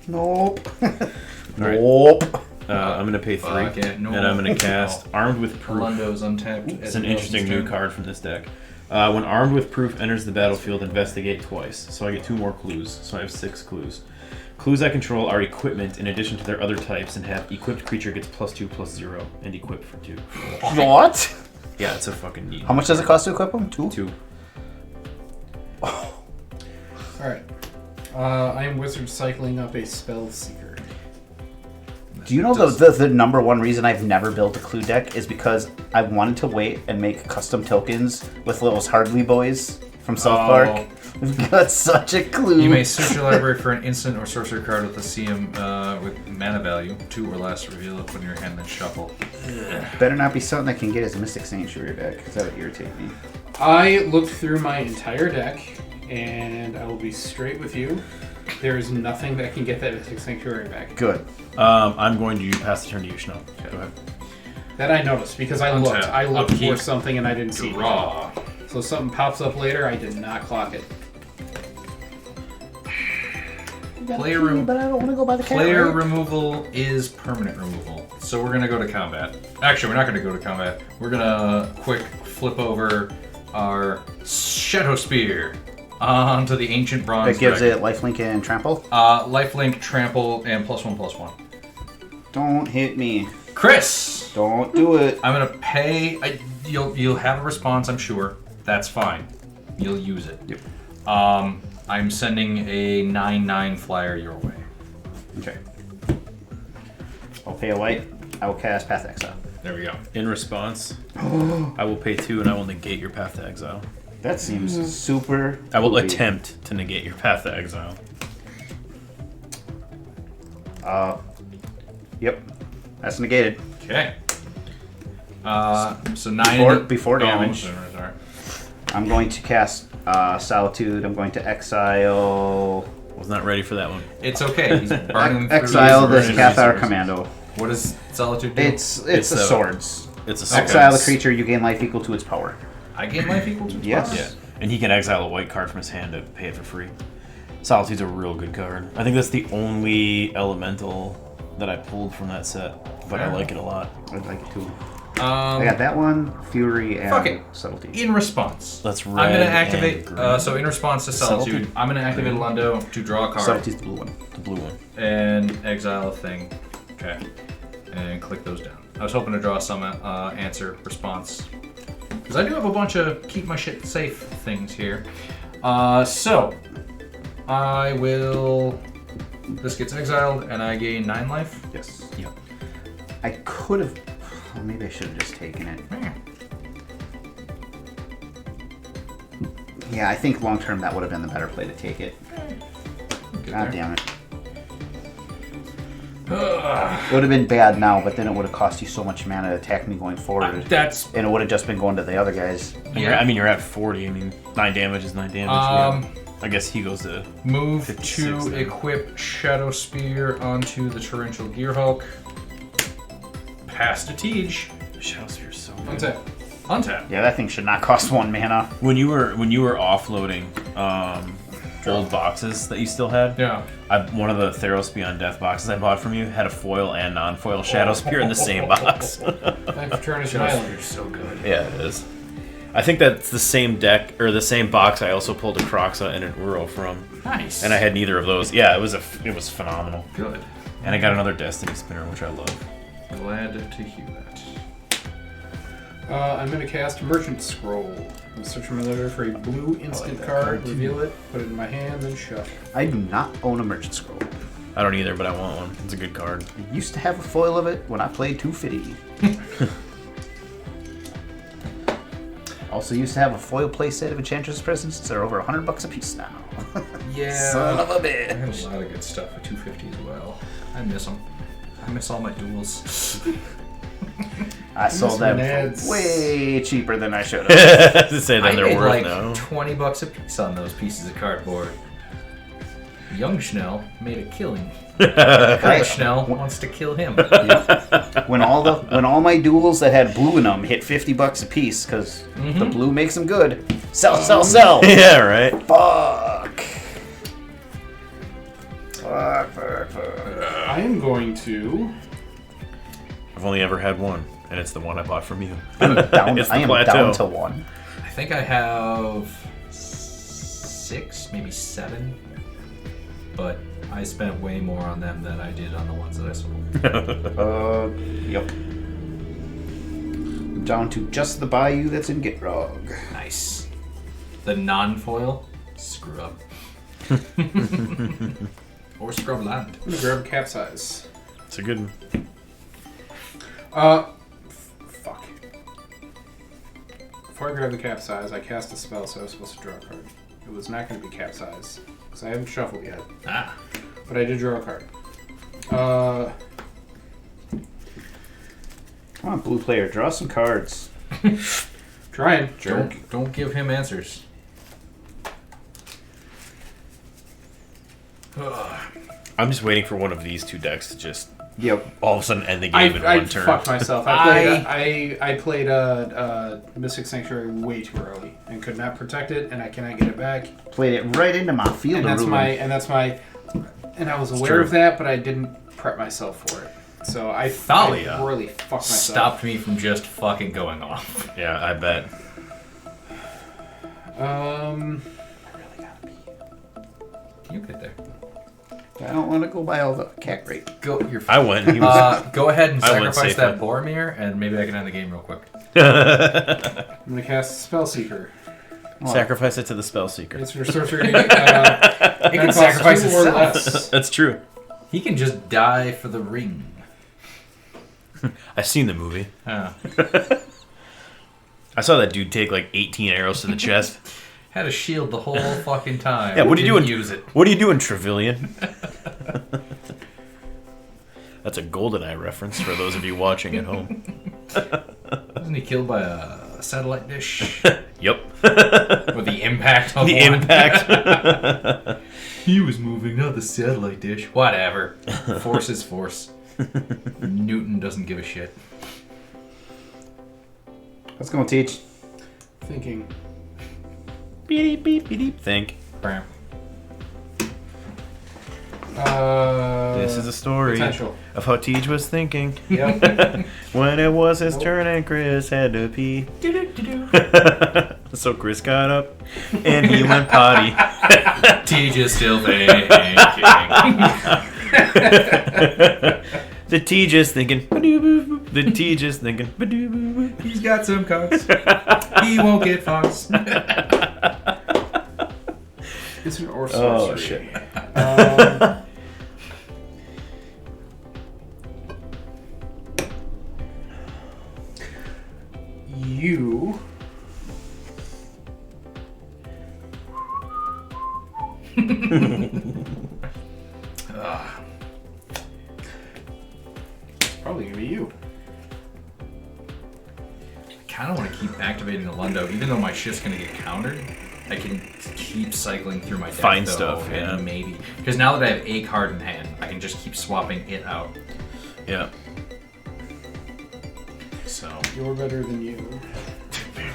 Speaker 5: Nope.
Speaker 2: right.
Speaker 5: Nope.
Speaker 2: I'm going to pay 3,
Speaker 3: no.
Speaker 2: and I'm going to cast Armed with Proof.
Speaker 3: Alaundo's untapped.
Speaker 2: It's an interesting new card from this deck. When Armed with Proof enters the battlefield, investigate twice. So I get 2 more clues. So I have 6 clues. Clues I control are equipment in addition to their other types and have equipped creature gets +2/+0 and equip for 2.
Speaker 5: What?
Speaker 2: Yeah, it's a fucking neat.
Speaker 5: How much does it cost to equip them? 2?
Speaker 2: 2.
Speaker 4: Alright. I am wizard cycling up a spell seeker.
Speaker 5: Do you know the number one reason I've never built a clue deck is because I wanted to wait and make custom tokens with those Hardly boys from South Park. We've got such a clue.
Speaker 3: You may search your library for an instant or sorcerer card with a CM with mana value 2 or less. Reveal it when your hand, then shuffle.
Speaker 5: Better not be something that can get his Mystic Sanctuary back, because that would irritate me.
Speaker 4: I looked through my entire deck, and I will be straight with you. There is nothing that can get that Mystic Sanctuary back.
Speaker 5: Good.
Speaker 2: I'm going to pass the turn to you, Schnell. Go ahead.
Speaker 4: That I noticed, because I looked.
Speaker 3: Untap.
Speaker 4: I looked
Speaker 3: Upkeep.
Speaker 4: for something and I didn't see it.
Speaker 3: Draw.
Speaker 4: So something pops up later, I did not clock it.
Speaker 3: Player
Speaker 5: But I don't want to go by the
Speaker 3: Player
Speaker 5: cat.
Speaker 3: removal is permanent removal. So we're going to go to combat. Actually, we're not going to go to combat. We're going to quick flip over our Shadow Spear onto the Ancient Bronze
Speaker 5: That gives
Speaker 3: Dragon.
Speaker 5: it lifelink and trample.
Speaker 3: Lifelink, trample, and +1/+1.
Speaker 5: Don't hit me.
Speaker 3: Chris!
Speaker 5: Don't do it.
Speaker 3: I'm going to pay... You'll have a response, I'm sure. That's fine. You'll use it.
Speaker 5: Yep.
Speaker 3: I'm sending a 9/9 flyer your way.
Speaker 5: Okay. I'll pay a white. I will cast Path Exile.
Speaker 3: There we go.
Speaker 2: In response, I will pay 2 and I will negate your Path to Exile.
Speaker 5: That seems super.
Speaker 2: I will
Speaker 5: goofy.
Speaker 2: attempt to negate your Path to Exile.
Speaker 5: Yep. That's negated.
Speaker 3: Okay. So 9...
Speaker 5: Before
Speaker 3: Oh,
Speaker 5: damage.
Speaker 3: sorry.
Speaker 5: I'm going to cast Solitude. I'm going to exile.
Speaker 2: Was not ready for that one.
Speaker 3: It's okay. He's burning through
Speaker 5: Exile
Speaker 3: his
Speaker 5: this
Speaker 3: resources.
Speaker 5: Cathar Commando.
Speaker 3: What does Solitude do?
Speaker 5: It's
Speaker 2: It's
Speaker 5: a
Speaker 2: a-
Speaker 5: swords.
Speaker 2: It's a sword.
Speaker 5: Exile the creature. You gain life equal to its power.
Speaker 3: I gain life equal to
Speaker 5: Yes.
Speaker 2: Yeah, and he can exile a white card from his hand to pay it for free. Solitude's a real good card. I think that's the only elemental that I pulled from that set, but I
Speaker 3: Fair.
Speaker 2: like it a lot.
Speaker 5: I'd like it too. I got that one, Fury, and
Speaker 3: Fuck it.
Speaker 5: Subtlety.
Speaker 3: In response,
Speaker 2: That's
Speaker 3: I'm going
Speaker 2: red
Speaker 3: to activate.
Speaker 2: and green.
Speaker 3: So in response to Solitude,
Speaker 2: Solitude.
Speaker 3: I'm going to activate Alaundo to draw a card
Speaker 5: Subtlety's the blue one.
Speaker 2: The blue one.
Speaker 3: and exile a thing. Okay, and click those down. I was hoping to draw some answer response because I do have a bunch of keep my shit safe things here. So I will. This gets exiled, and I gain 9 life.
Speaker 5: Yes.
Speaker 2: Yep.
Speaker 5: I could have. Well, maybe I should have just taken it. Yeah, I think long term that would have been the better play to take it. God damn it. It would have been bad now, but then it would have cost you so much mana to attack me going forward.
Speaker 3: That's
Speaker 5: And it would have just been going to the other guys.
Speaker 3: yeah.
Speaker 2: I mean, you're at 40. I mean, 9 damage is 9 damage. Yeah. I guess he goes to...
Speaker 3: Move
Speaker 2: 56
Speaker 3: to
Speaker 2: then.
Speaker 3: equip Shadow Spear onto the Torrential Gearhulk. Pass to Tej.
Speaker 2: Shadow Spear's so good.
Speaker 3: Untap. Untap.
Speaker 5: Yeah, that thing should not cost 1 mana.
Speaker 2: When you were offloading old boxes that you still had,
Speaker 3: Yeah.
Speaker 2: one of the Theros Beyond Death boxes I bought from you had a foil and non-foil Shadow Spear in the same box.
Speaker 4: Thanks for turning
Speaker 3: Shadow
Speaker 4: smiling.
Speaker 3: Spear's so good.
Speaker 2: Yeah, it is. I think that's the same deck or the same box I also pulled a Croxa and an Uro from,
Speaker 3: Nice.
Speaker 2: and I had neither of those. Yeah, it was phenomenal.
Speaker 3: Good.
Speaker 2: And I got another Destiny Spinner, which I love.
Speaker 3: Glad to hear that.
Speaker 4: I'm going to cast Merchant Scroll. I'm searching my library for a blue instant
Speaker 5: that
Speaker 4: card,
Speaker 5: card, too.
Speaker 4: reveal it, put it in my hand, then shuffle.
Speaker 5: I do not own a Merchant Scroll.
Speaker 2: I don't either, but I want one. It's a good card.
Speaker 5: I used to have a foil of it when I played 250. Also used to have a foil playset of Enchantress Presents. They're over $100 a piece now.
Speaker 3: Yeah.
Speaker 5: Son of a
Speaker 3: I had
Speaker 5: bitch.
Speaker 3: a lot of good stuff at 250 as well. I miss them. I miss all my duels.
Speaker 5: I sold them
Speaker 4: Ned's.
Speaker 5: way cheaper than I should have.
Speaker 2: To say that
Speaker 3: I
Speaker 2: they're
Speaker 3: made
Speaker 2: worth
Speaker 3: like
Speaker 2: now.
Speaker 3: $20 a piece on those pieces of cardboard. Young Schnell made a killing.
Speaker 5: Right.
Speaker 3: Schnell wants to kill him.
Speaker 5: When all my duels that had blue in them hit $50 a piece because the blue makes them good. Sell.
Speaker 2: Yeah, right.
Speaker 5: Fuck.
Speaker 4: I am going to.
Speaker 2: I've only ever had one, and it's the one I bought from you.
Speaker 5: I am
Speaker 2: plateau.
Speaker 5: down to one.
Speaker 3: I think I have 6, maybe 7. But I spent way more on them than I did on the ones that I sold.
Speaker 5: Yep. Down to just the bayou that's in Gitrog.
Speaker 3: Nice. The non-foil, screw up. Or scrub land.
Speaker 4: I'm gonna grab capsize.
Speaker 2: It's a good one.
Speaker 4: Fuck. Before I grab the capsize, I cast a spell, so I was supposed to draw a card. It was not going to be capsize, because I haven't shuffled yet.
Speaker 3: Ah.
Speaker 4: But I did draw a card.
Speaker 5: Come on, blue player, draw some cards.
Speaker 4: Trying.
Speaker 3: Don't give him answers.
Speaker 2: I'm just waiting for one of these two decks to just
Speaker 5: Yep.
Speaker 2: all of a sudden end the game in
Speaker 4: I
Speaker 2: one turn.
Speaker 4: fucked myself. I played Mystic Sanctuary way too early and could not protect it, and I cannot get it back.
Speaker 5: Played it right into my field
Speaker 4: And
Speaker 5: of
Speaker 4: that's
Speaker 5: ruin.
Speaker 4: and I was aware
Speaker 2: true.
Speaker 4: of that, but I didn't prep myself for it. So I
Speaker 3: Thalia
Speaker 4: really fucked myself.
Speaker 3: stopped me from just fucking going off.
Speaker 2: Yeah, I bet.
Speaker 3: You get there.
Speaker 5: I don't want to go by all the cat rate.
Speaker 3: Go. You're.
Speaker 2: I went. He was.
Speaker 3: Go ahead and
Speaker 2: I went
Speaker 3: sacrifice
Speaker 2: safely.
Speaker 3: that Boromir, and maybe I can end the game real quick.
Speaker 4: I'm gonna cast Spellseeker.
Speaker 2: Sacrifice it to the Spellseeker.
Speaker 4: It's your sorcery.
Speaker 3: It can sacrifice itself.
Speaker 2: That's true.
Speaker 3: He can just die for the ring.
Speaker 2: I've seen the movie.
Speaker 3: Ah.
Speaker 2: I saw that dude take like 18 arrows to the chest.
Speaker 3: Had a shield the whole fucking time.
Speaker 2: Yeah, what are you
Speaker 3: Didn't
Speaker 2: doing?
Speaker 3: Use it.
Speaker 2: What are you doing, Trevelyan? That's a GoldenEye reference for those of you watching at home.
Speaker 3: Wasn't he killed by a satellite dish?
Speaker 2: Yep.
Speaker 3: With the impact of
Speaker 2: The
Speaker 3: one?
Speaker 2: impact.
Speaker 3: He was moving, not the satellite dish. Whatever. Force is force. Newton doesn't give a shit.
Speaker 5: Let's go teach.
Speaker 4: Thinking.
Speaker 2: Beep, beep, beep, beep. Think.
Speaker 3: Bam.
Speaker 2: This is a story
Speaker 4: Potential.
Speaker 2: of how Tej was thinking
Speaker 4: Yep.
Speaker 2: when it was his turn and Chris had to pee. So Chris got up and he went potty.
Speaker 3: Tej is still thinking.
Speaker 2: The Tej is thinking. The Tej is thinking.
Speaker 3: He's got some cards. He won't get fox.
Speaker 4: It's an or sorcery.
Speaker 2: Oh shit.
Speaker 4: You. It's probably gonna be you.
Speaker 3: I kind of want to keep activating Alaundo, even though my shit's going to get countered. I can keep cycling through my deck,
Speaker 2: Find
Speaker 3: though,
Speaker 2: stuff,
Speaker 3: and
Speaker 2: yeah.
Speaker 3: maybe because now that I have a card in hand, I can just keep swapping it out.
Speaker 2: Yeah.
Speaker 3: So
Speaker 4: You're better than you.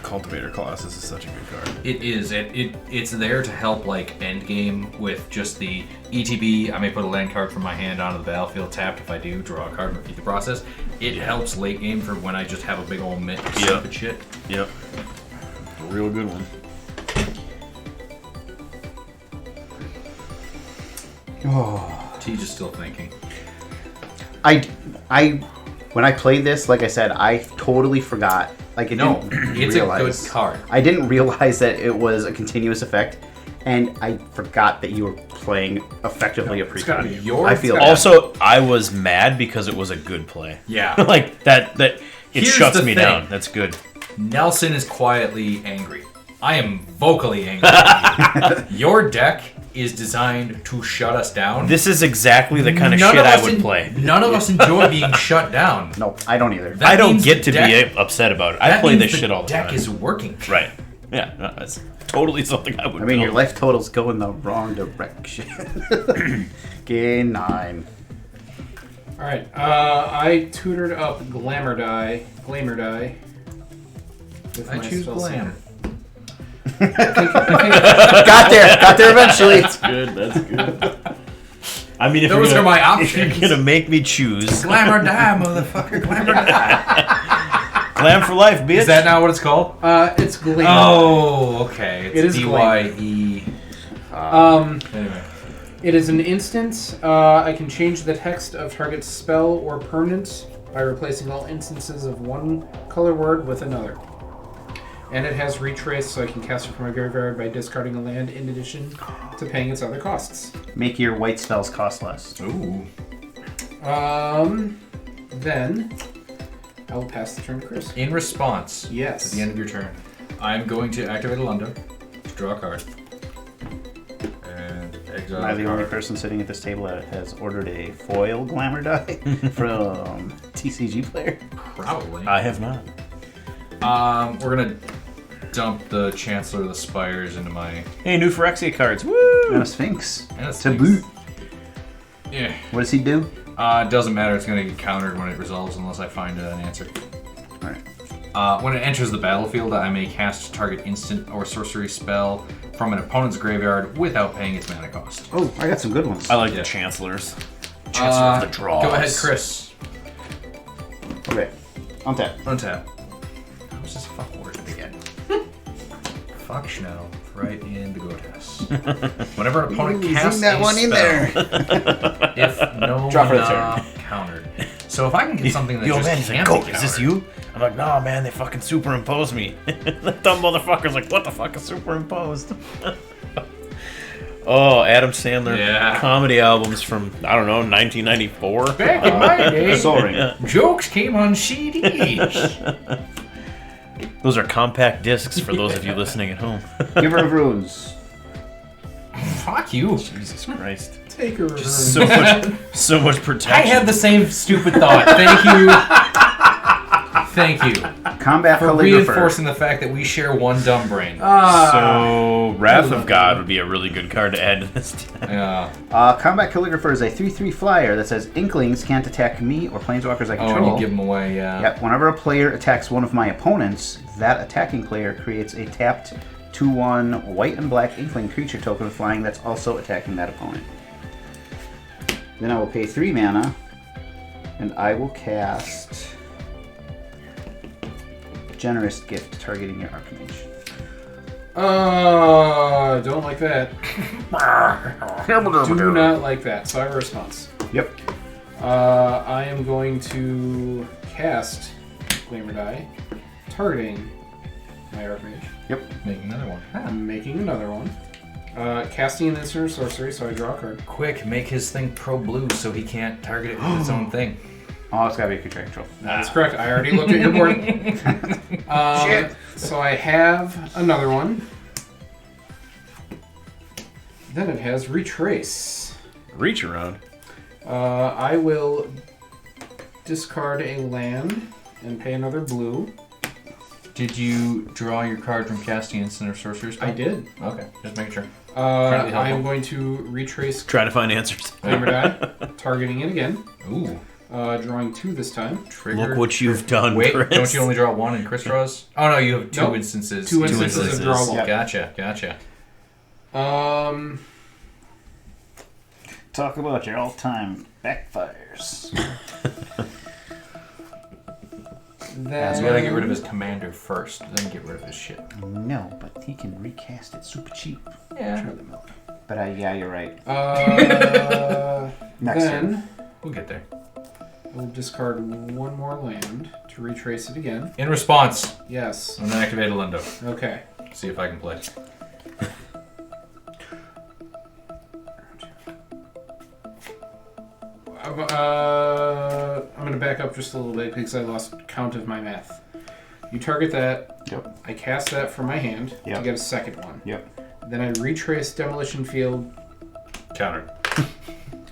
Speaker 2: Cultivator Colossus is such a good card.
Speaker 3: it is. It's there to help like end game with just the ETB. I may put a land card from my hand onto the battlefield tapped. If I do, draw a card and repeat the process. It helps late game for when I just have a big old mitt of stupid shit.
Speaker 2: Yep. A real good one.
Speaker 5: Oh.
Speaker 3: Tej is still thinking.
Speaker 5: When I played this, like I said, I totally forgot. Like I
Speaker 3: No,
Speaker 5: didn't
Speaker 3: it's
Speaker 5: realize.
Speaker 3: a good card.
Speaker 5: I didn't realize that it was a continuous effect, and I forgot that you were playing effectively a
Speaker 4: It's gotta be
Speaker 5: pre-card. I feel
Speaker 2: Also, I was mad because it was a good play.
Speaker 3: Yeah.
Speaker 2: Like that it
Speaker 3: Here's
Speaker 2: shuts
Speaker 3: the
Speaker 2: me
Speaker 3: thing.
Speaker 2: down. That's good.
Speaker 3: Nelson is quietly angry. I am vocally angry. Your deck is designed to shut us down.
Speaker 2: This is exactly the kind of shit I would play.
Speaker 3: None of us enjoy being shut down.
Speaker 5: No, I don't either.
Speaker 3: That
Speaker 2: I don't
Speaker 3: means
Speaker 2: get to
Speaker 3: deck-
Speaker 2: be upset about it. I play this shit all the
Speaker 3: deck
Speaker 2: time.
Speaker 3: is working.
Speaker 2: Right. Yeah, no, it's totally something I would
Speaker 5: I mean, your
Speaker 2: build.
Speaker 5: life total's going the wrong direction. Gain 9.
Speaker 4: All right. I tutored up Glamour Die. With
Speaker 3: I
Speaker 4: my
Speaker 3: choose
Speaker 4: spell
Speaker 3: Glam.
Speaker 4: saver.
Speaker 5: Got there eventually.
Speaker 2: That's good. I mean, if
Speaker 3: Those
Speaker 2: you're
Speaker 3: are my
Speaker 2: gonna, if
Speaker 3: options.
Speaker 2: you're gonna make me choose,
Speaker 3: Glamour die, motherfucker. Glamour die.
Speaker 2: glam for life, bitch.
Speaker 3: Is that not what it's called?
Speaker 4: It's Glamour.
Speaker 3: Oh, okay. It's
Speaker 4: It is
Speaker 3: D-Y-E. Anyway.
Speaker 4: It is an instance. I can change the text of target's spell or permanent by replacing all instances of one color word with another. And it has retrace, so I can cast it from my graveyard by discarding a land in addition to paying its other costs.
Speaker 5: Make your white spells cost less.
Speaker 3: Ooh.
Speaker 4: Then I will pass the turn to Chris.
Speaker 3: In response,
Speaker 4: Yes.
Speaker 3: at the end of your turn, I'm going to activate Alaundo, draw a card, and exile
Speaker 5: Am I the
Speaker 3: a
Speaker 5: only
Speaker 3: card.
Speaker 5: person sitting at this table that has ordered a foil glamour die from TCG player?
Speaker 3: Probably.
Speaker 2: I have not.
Speaker 3: We're gonna dump the Chancellor of the Spires into my...
Speaker 2: Hey, new Phyrexia cards. Woo!
Speaker 5: And a Sphinx.
Speaker 3: And a
Speaker 5: To
Speaker 3: Sphinx.
Speaker 5: boot.
Speaker 3: Yeah.
Speaker 5: What does he do?
Speaker 3: It doesn't matter. It's gonna get countered when it resolves unless I find an answer.
Speaker 5: Alright.
Speaker 3: When it enters the battlefield, I may cast target instant or sorcery spell from an opponent's graveyard without paying its mana cost.
Speaker 5: Oh, I got some good ones.
Speaker 2: I like
Speaker 3: Yeah.
Speaker 2: the Chancellors. Chancellor of the Draws.
Speaker 3: Go ahead, Chris.
Speaker 5: Okay. Untap.
Speaker 3: Untap. How's this fuck word again? Fuck Schnell. Right in the Gotas. Whenever an opponent casts
Speaker 5: that
Speaker 3: a
Speaker 5: one in
Speaker 3: spell,
Speaker 5: there.
Speaker 3: if no
Speaker 5: Draw for the
Speaker 3: mana countered. So if I can get something that
Speaker 2: Yo,
Speaker 3: just
Speaker 2: man, he's like,
Speaker 3: can't
Speaker 2: Goat,
Speaker 3: be
Speaker 2: is this
Speaker 3: countered-
Speaker 2: you? I'm like, nah, man, they fucking superimposed me. The dumb motherfucker's like, what the fuck is superimposed? Oh, Adam Sandler
Speaker 3: Yeah.
Speaker 2: comedy albums from, I don't know, 1994.
Speaker 3: Back in my day,
Speaker 5: Soul Ring.
Speaker 3: jokes came on CDs.
Speaker 2: Those are compact discs for those of you listening at home.
Speaker 5: Giver of Runes.
Speaker 3: Fuck you.
Speaker 2: Jesus Christ.
Speaker 4: Take her.
Speaker 2: So much protection.
Speaker 3: I had the same stupid thought. Thank you. Thank you
Speaker 5: Combat
Speaker 3: for
Speaker 5: Calligrapher.
Speaker 3: reinforcing the fact that we share one dumb brain.
Speaker 2: So, Wrath of God would be a really good card to add to this deck.
Speaker 3: Yeah.
Speaker 5: Combat Calligrapher is a 3/3 flyer that says Inklings can't attack me or planeswalkers I
Speaker 3: Oh,
Speaker 5: control.
Speaker 3: and you give them away, yeah.
Speaker 5: Yep, whenever a player attacks one of my opponents, that attacking player creates a tapped 2/1 white and black Inkling creature token with flying that's also attacking that opponent. Then I will pay 3 mana, and I will cast Generous Gift, targeting your Archmage.
Speaker 4: Don't like that. Do not like that. So I have a response.
Speaker 5: Yep.
Speaker 4: I am going to cast Glamour Die, targeting my Archmage.
Speaker 5: Yep.
Speaker 3: Make another one.
Speaker 4: I'm making another one. Casting an instant or sorcery, so I draw a card.
Speaker 3: Quick, make his thing pro blue so he can't target it with its own thing.
Speaker 5: Oh, it's gotta be a creature control.
Speaker 4: That's correct. I already looked at your board.
Speaker 5: Shit.
Speaker 4: So I have another one. Then it has Retrace.
Speaker 2: Reach around.
Speaker 4: I will discard a land and pay another blue.
Speaker 3: Did you draw your card from casting instant or sorcery spell?
Speaker 4: I did.
Speaker 3: Okay, just making sure.
Speaker 4: I
Speaker 3: helpful.
Speaker 4: am going to retrace
Speaker 2: Trying to find answers.
Speaker 4: Glamour Die, targeting it again.
Speaker 3: Ooh.
Speaker 4: Drawing 2 this time.
Speaker 3: Trigger.
Speaker 2: Look what you've done,
Speaker 3: Wait,
Speaker 2: Chris.
Speaker 3: don't you only draw 1 and Chris draws? Oh no, you have 2
Speaker 4: Nope.
Speaker 3: instances.
Speaker 4: 2 instances of draw 1.
Speaker 5: Yeah.
Speaker 3: Gotcha.
Speaker 5: Talk about your all-time backfires.
Speaker 4: Then
Speaker 3: So we gotta get rid of his commander first, then get rid of his shit.
Speaker 5: No, but he can recast it super cheap.
Speaker 3: Yeah.
Speaker 5: But yeah, you're right. Next turn.
Speaker 4: then
Speaker 3: We'll get there.
Speaker 4: we'll discard 1 more land to retrace it again.
Speaker 3: In response,
Speaker 4: Yes.
Speaker 3: I'm gonna activate Alaundo.
Speaker 4: Okay.
Speaker 3: See if I can play.
Speaker 4: I'm gonna back up just a little bit because I lost count of my math. You target that.
Speaker 5: Yep.
Speaker 4: I cast that from my hand to
Speaker 5: Yep.
Speaker 4: get a second one.
Speaker 5: Yep.
Speaker 4: Then I retrace Demolition Field
Speaker 3: Countered.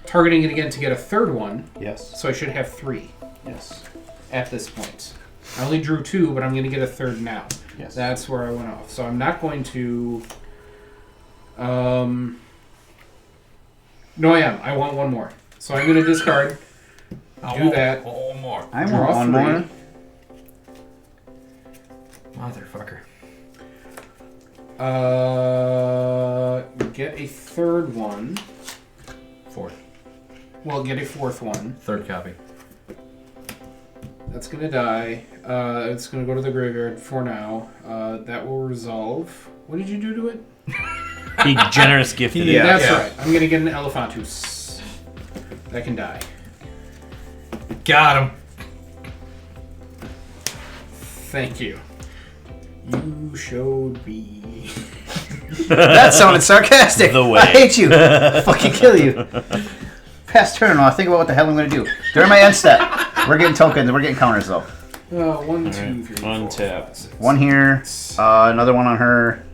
Speaker 4: Targeting it again to get a third one,
Speaker 2: Yes.
Speaker 4: so I should have 3
Speaker 2: Yes.
Speaker 4: at this point. I only drew 2, but I'm going to get a third now.
Speaker 2: Yes.
Speaker 4: That's where I went off. So I'm not going to... No, I am. I want 1 more. So I'm going to discard. Do that.
Speaker 3: One more.
Speaker 5: I
Speaker 4: Draw
Speaker 5: want 1 more.
Speaker 4: 3.
Speaker 3: Motherfucker.
Speaker 4: Get a third one.
Speaker 3: 4th.
Speaker 4: Well, get a 4th one.
Speaker 3: 3rd copy.
Speaker 4: That's going to die. It's going to go to the graveyard for now. That will resolve. What did you do to it?
Speaker 2: He generous gifted it.
Speaker 4: That's
Speaker 3: Yeah.
Speaker 4: right. I'm going to get an Elephantus. That can die.
Speaker 3: Got him.
Speaker 4: Thank you. You showed me.
Speaker 5: That sounded sarcastic.
Speaker 2: The way.
Speaker 5: I hate you. Fucking kill you. Pass turn while I think about what the hell I'm going to do. During my end step, we're getting tokens. We're getting counters, though.
Speaker 4: 1, 2, 3, 4,
Speaker 2: Untap.
Speaker 4: 5, 6.
Speaker 5: 1 here. Another one on her.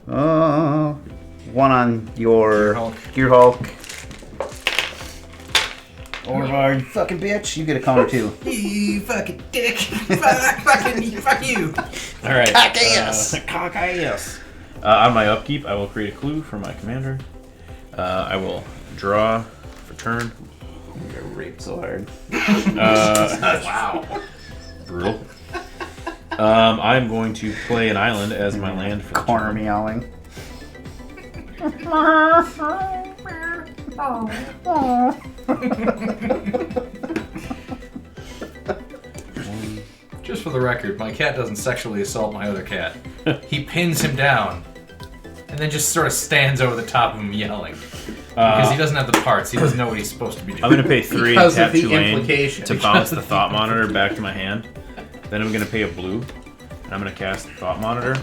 Speaker 5: 1 on your Gear Hulk. Orvar, you fucking bitch. You get a counter, too.
Speaker 3: You fucking dick. Fuck you.
Speaker 2: All right.
Speaker 5: Cock ass.
Speaker 2: Cock ass. On my upkeep, I will create a clue for my commander. I will draw for turn.
Speaker 5: I got raped so hard.
Speaker 3: Wow.
Speaker 2: Brutal. I'm going to play an island as my land for the
Speaker 5: Corner
Speaker 2: turn.
Speaker 5: meowing.
Speaker 3: Just for the record, my cat doesn't sexually assault my other cat. He pins him down and then just sort of stands over the top of him yelling. Because he doesn't have the parts. He doesn't know what he's supposed to be doing.
Speaker 2: I'm going to pay 3 and
Speaker 4: Because of
Speaker 2: tap
Speaker 4: the
Speaker 2: 2 lane
Speaker 4: implication.
Speaker 2: to bounce the Thought Monitor back to my hand. Then I'm going to pay a blue, and I'm going to cast Thought Monitor.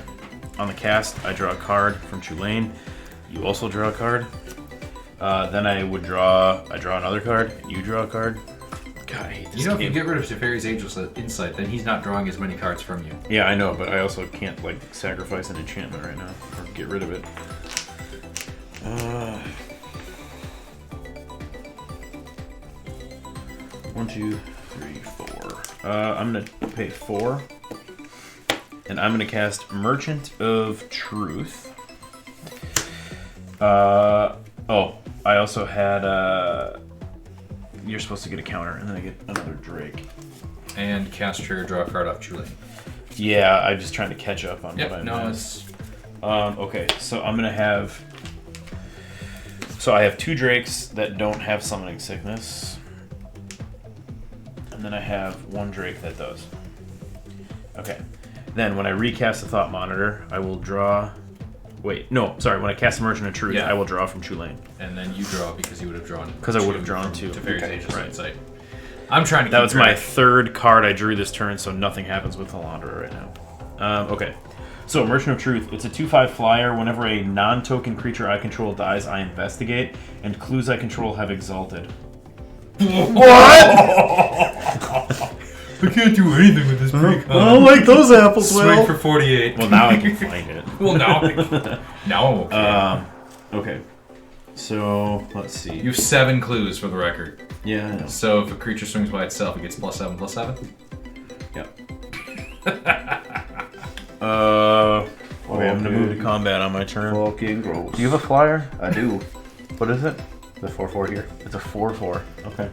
Speaker 2: On the cast, I draw a card from Tulane. You also draw a card. Then I draw another card. You draw a card. God, I hate this
Speaker 3: You know, if you
Speaker 2: game.
Speaker 3: get rid of Teferi's Ageless Insight, then he's not drawing as many cards from you.
Speaker 2: Yeah, I know, but I also can't like sacrifice an enchantment right now or get rid of it. 1, 2, 3, 4. I'm gonna pay 4, and I'm gonna cast Merchant of Truth. Oh, I also had you're supposed to get a counter, and then I get another Drake.
Speaker 3: And cast trigger, draw a card off Chule.
Speaker 2: Yeah, I'm just trying to catch up on what I
Speaker 3: Yep, no,
Speaker 2: missed.
Speaker 3: it's...
Speaker 2: Okay, so I'm gonna have. So I have 2 Drakes that don't have Summoning Sickness, and then I have 1 Drake that does. Okay, then when I recast the Thought Monitor, I will draw. Wait, no, sorry. When I cast Merchant of Truth,
Speaker 3: Yeah.
Speaker 2: I will draw from Tulane.
Speaker 3: And then you draw because you would have drawn...
Speaker 2: 'Cause I would have drawn
Speaker 3: from
Speaker 2: two.
Speaker 3: Teferi's
Speaker 2: Okay,
Speaker 3: Ageless
Speaker 2: right.
Speaker 3: Insight. I'm trying to
Speaker 2: That
Speaker 3: keep
Speaker 2: was my
Speaker 3: track.
Speaker 2: 3rd card I drew this turn, so nothing happens with Alaundo right now. Okay. So, Merchant of Truth. It's a 2/5 flyer. Whenever a non-token creature I control dies, I investigate, and clues I control have exalted.
Speaker 3: I can't do anything with this pre-con.
Speaker 2: I don't like those apples,
Speaker 3: Swing for 48.
Speaker 2: Well, now I can find it.
Speaker 3: Well, now I'm okay.
Speaker 2: Okay. So, let's see.
Speaker 3: You have 7 clues for the record.
Speaker 2: Yeah, I know.
Speaker 3: So if a creature swings by itself, it gets +7/+7?
Speaker 2: Yep. Okay, I'm gonna move to combat on my turn.
Speaker 5: Fucking gross.
Speaker 2: Do you have a flyer?
Speaker 5: I do.
Speaker 2: What is it?
Speaker 5: The 4/4 here.
Speaker 2: It's a 4/4. Okay.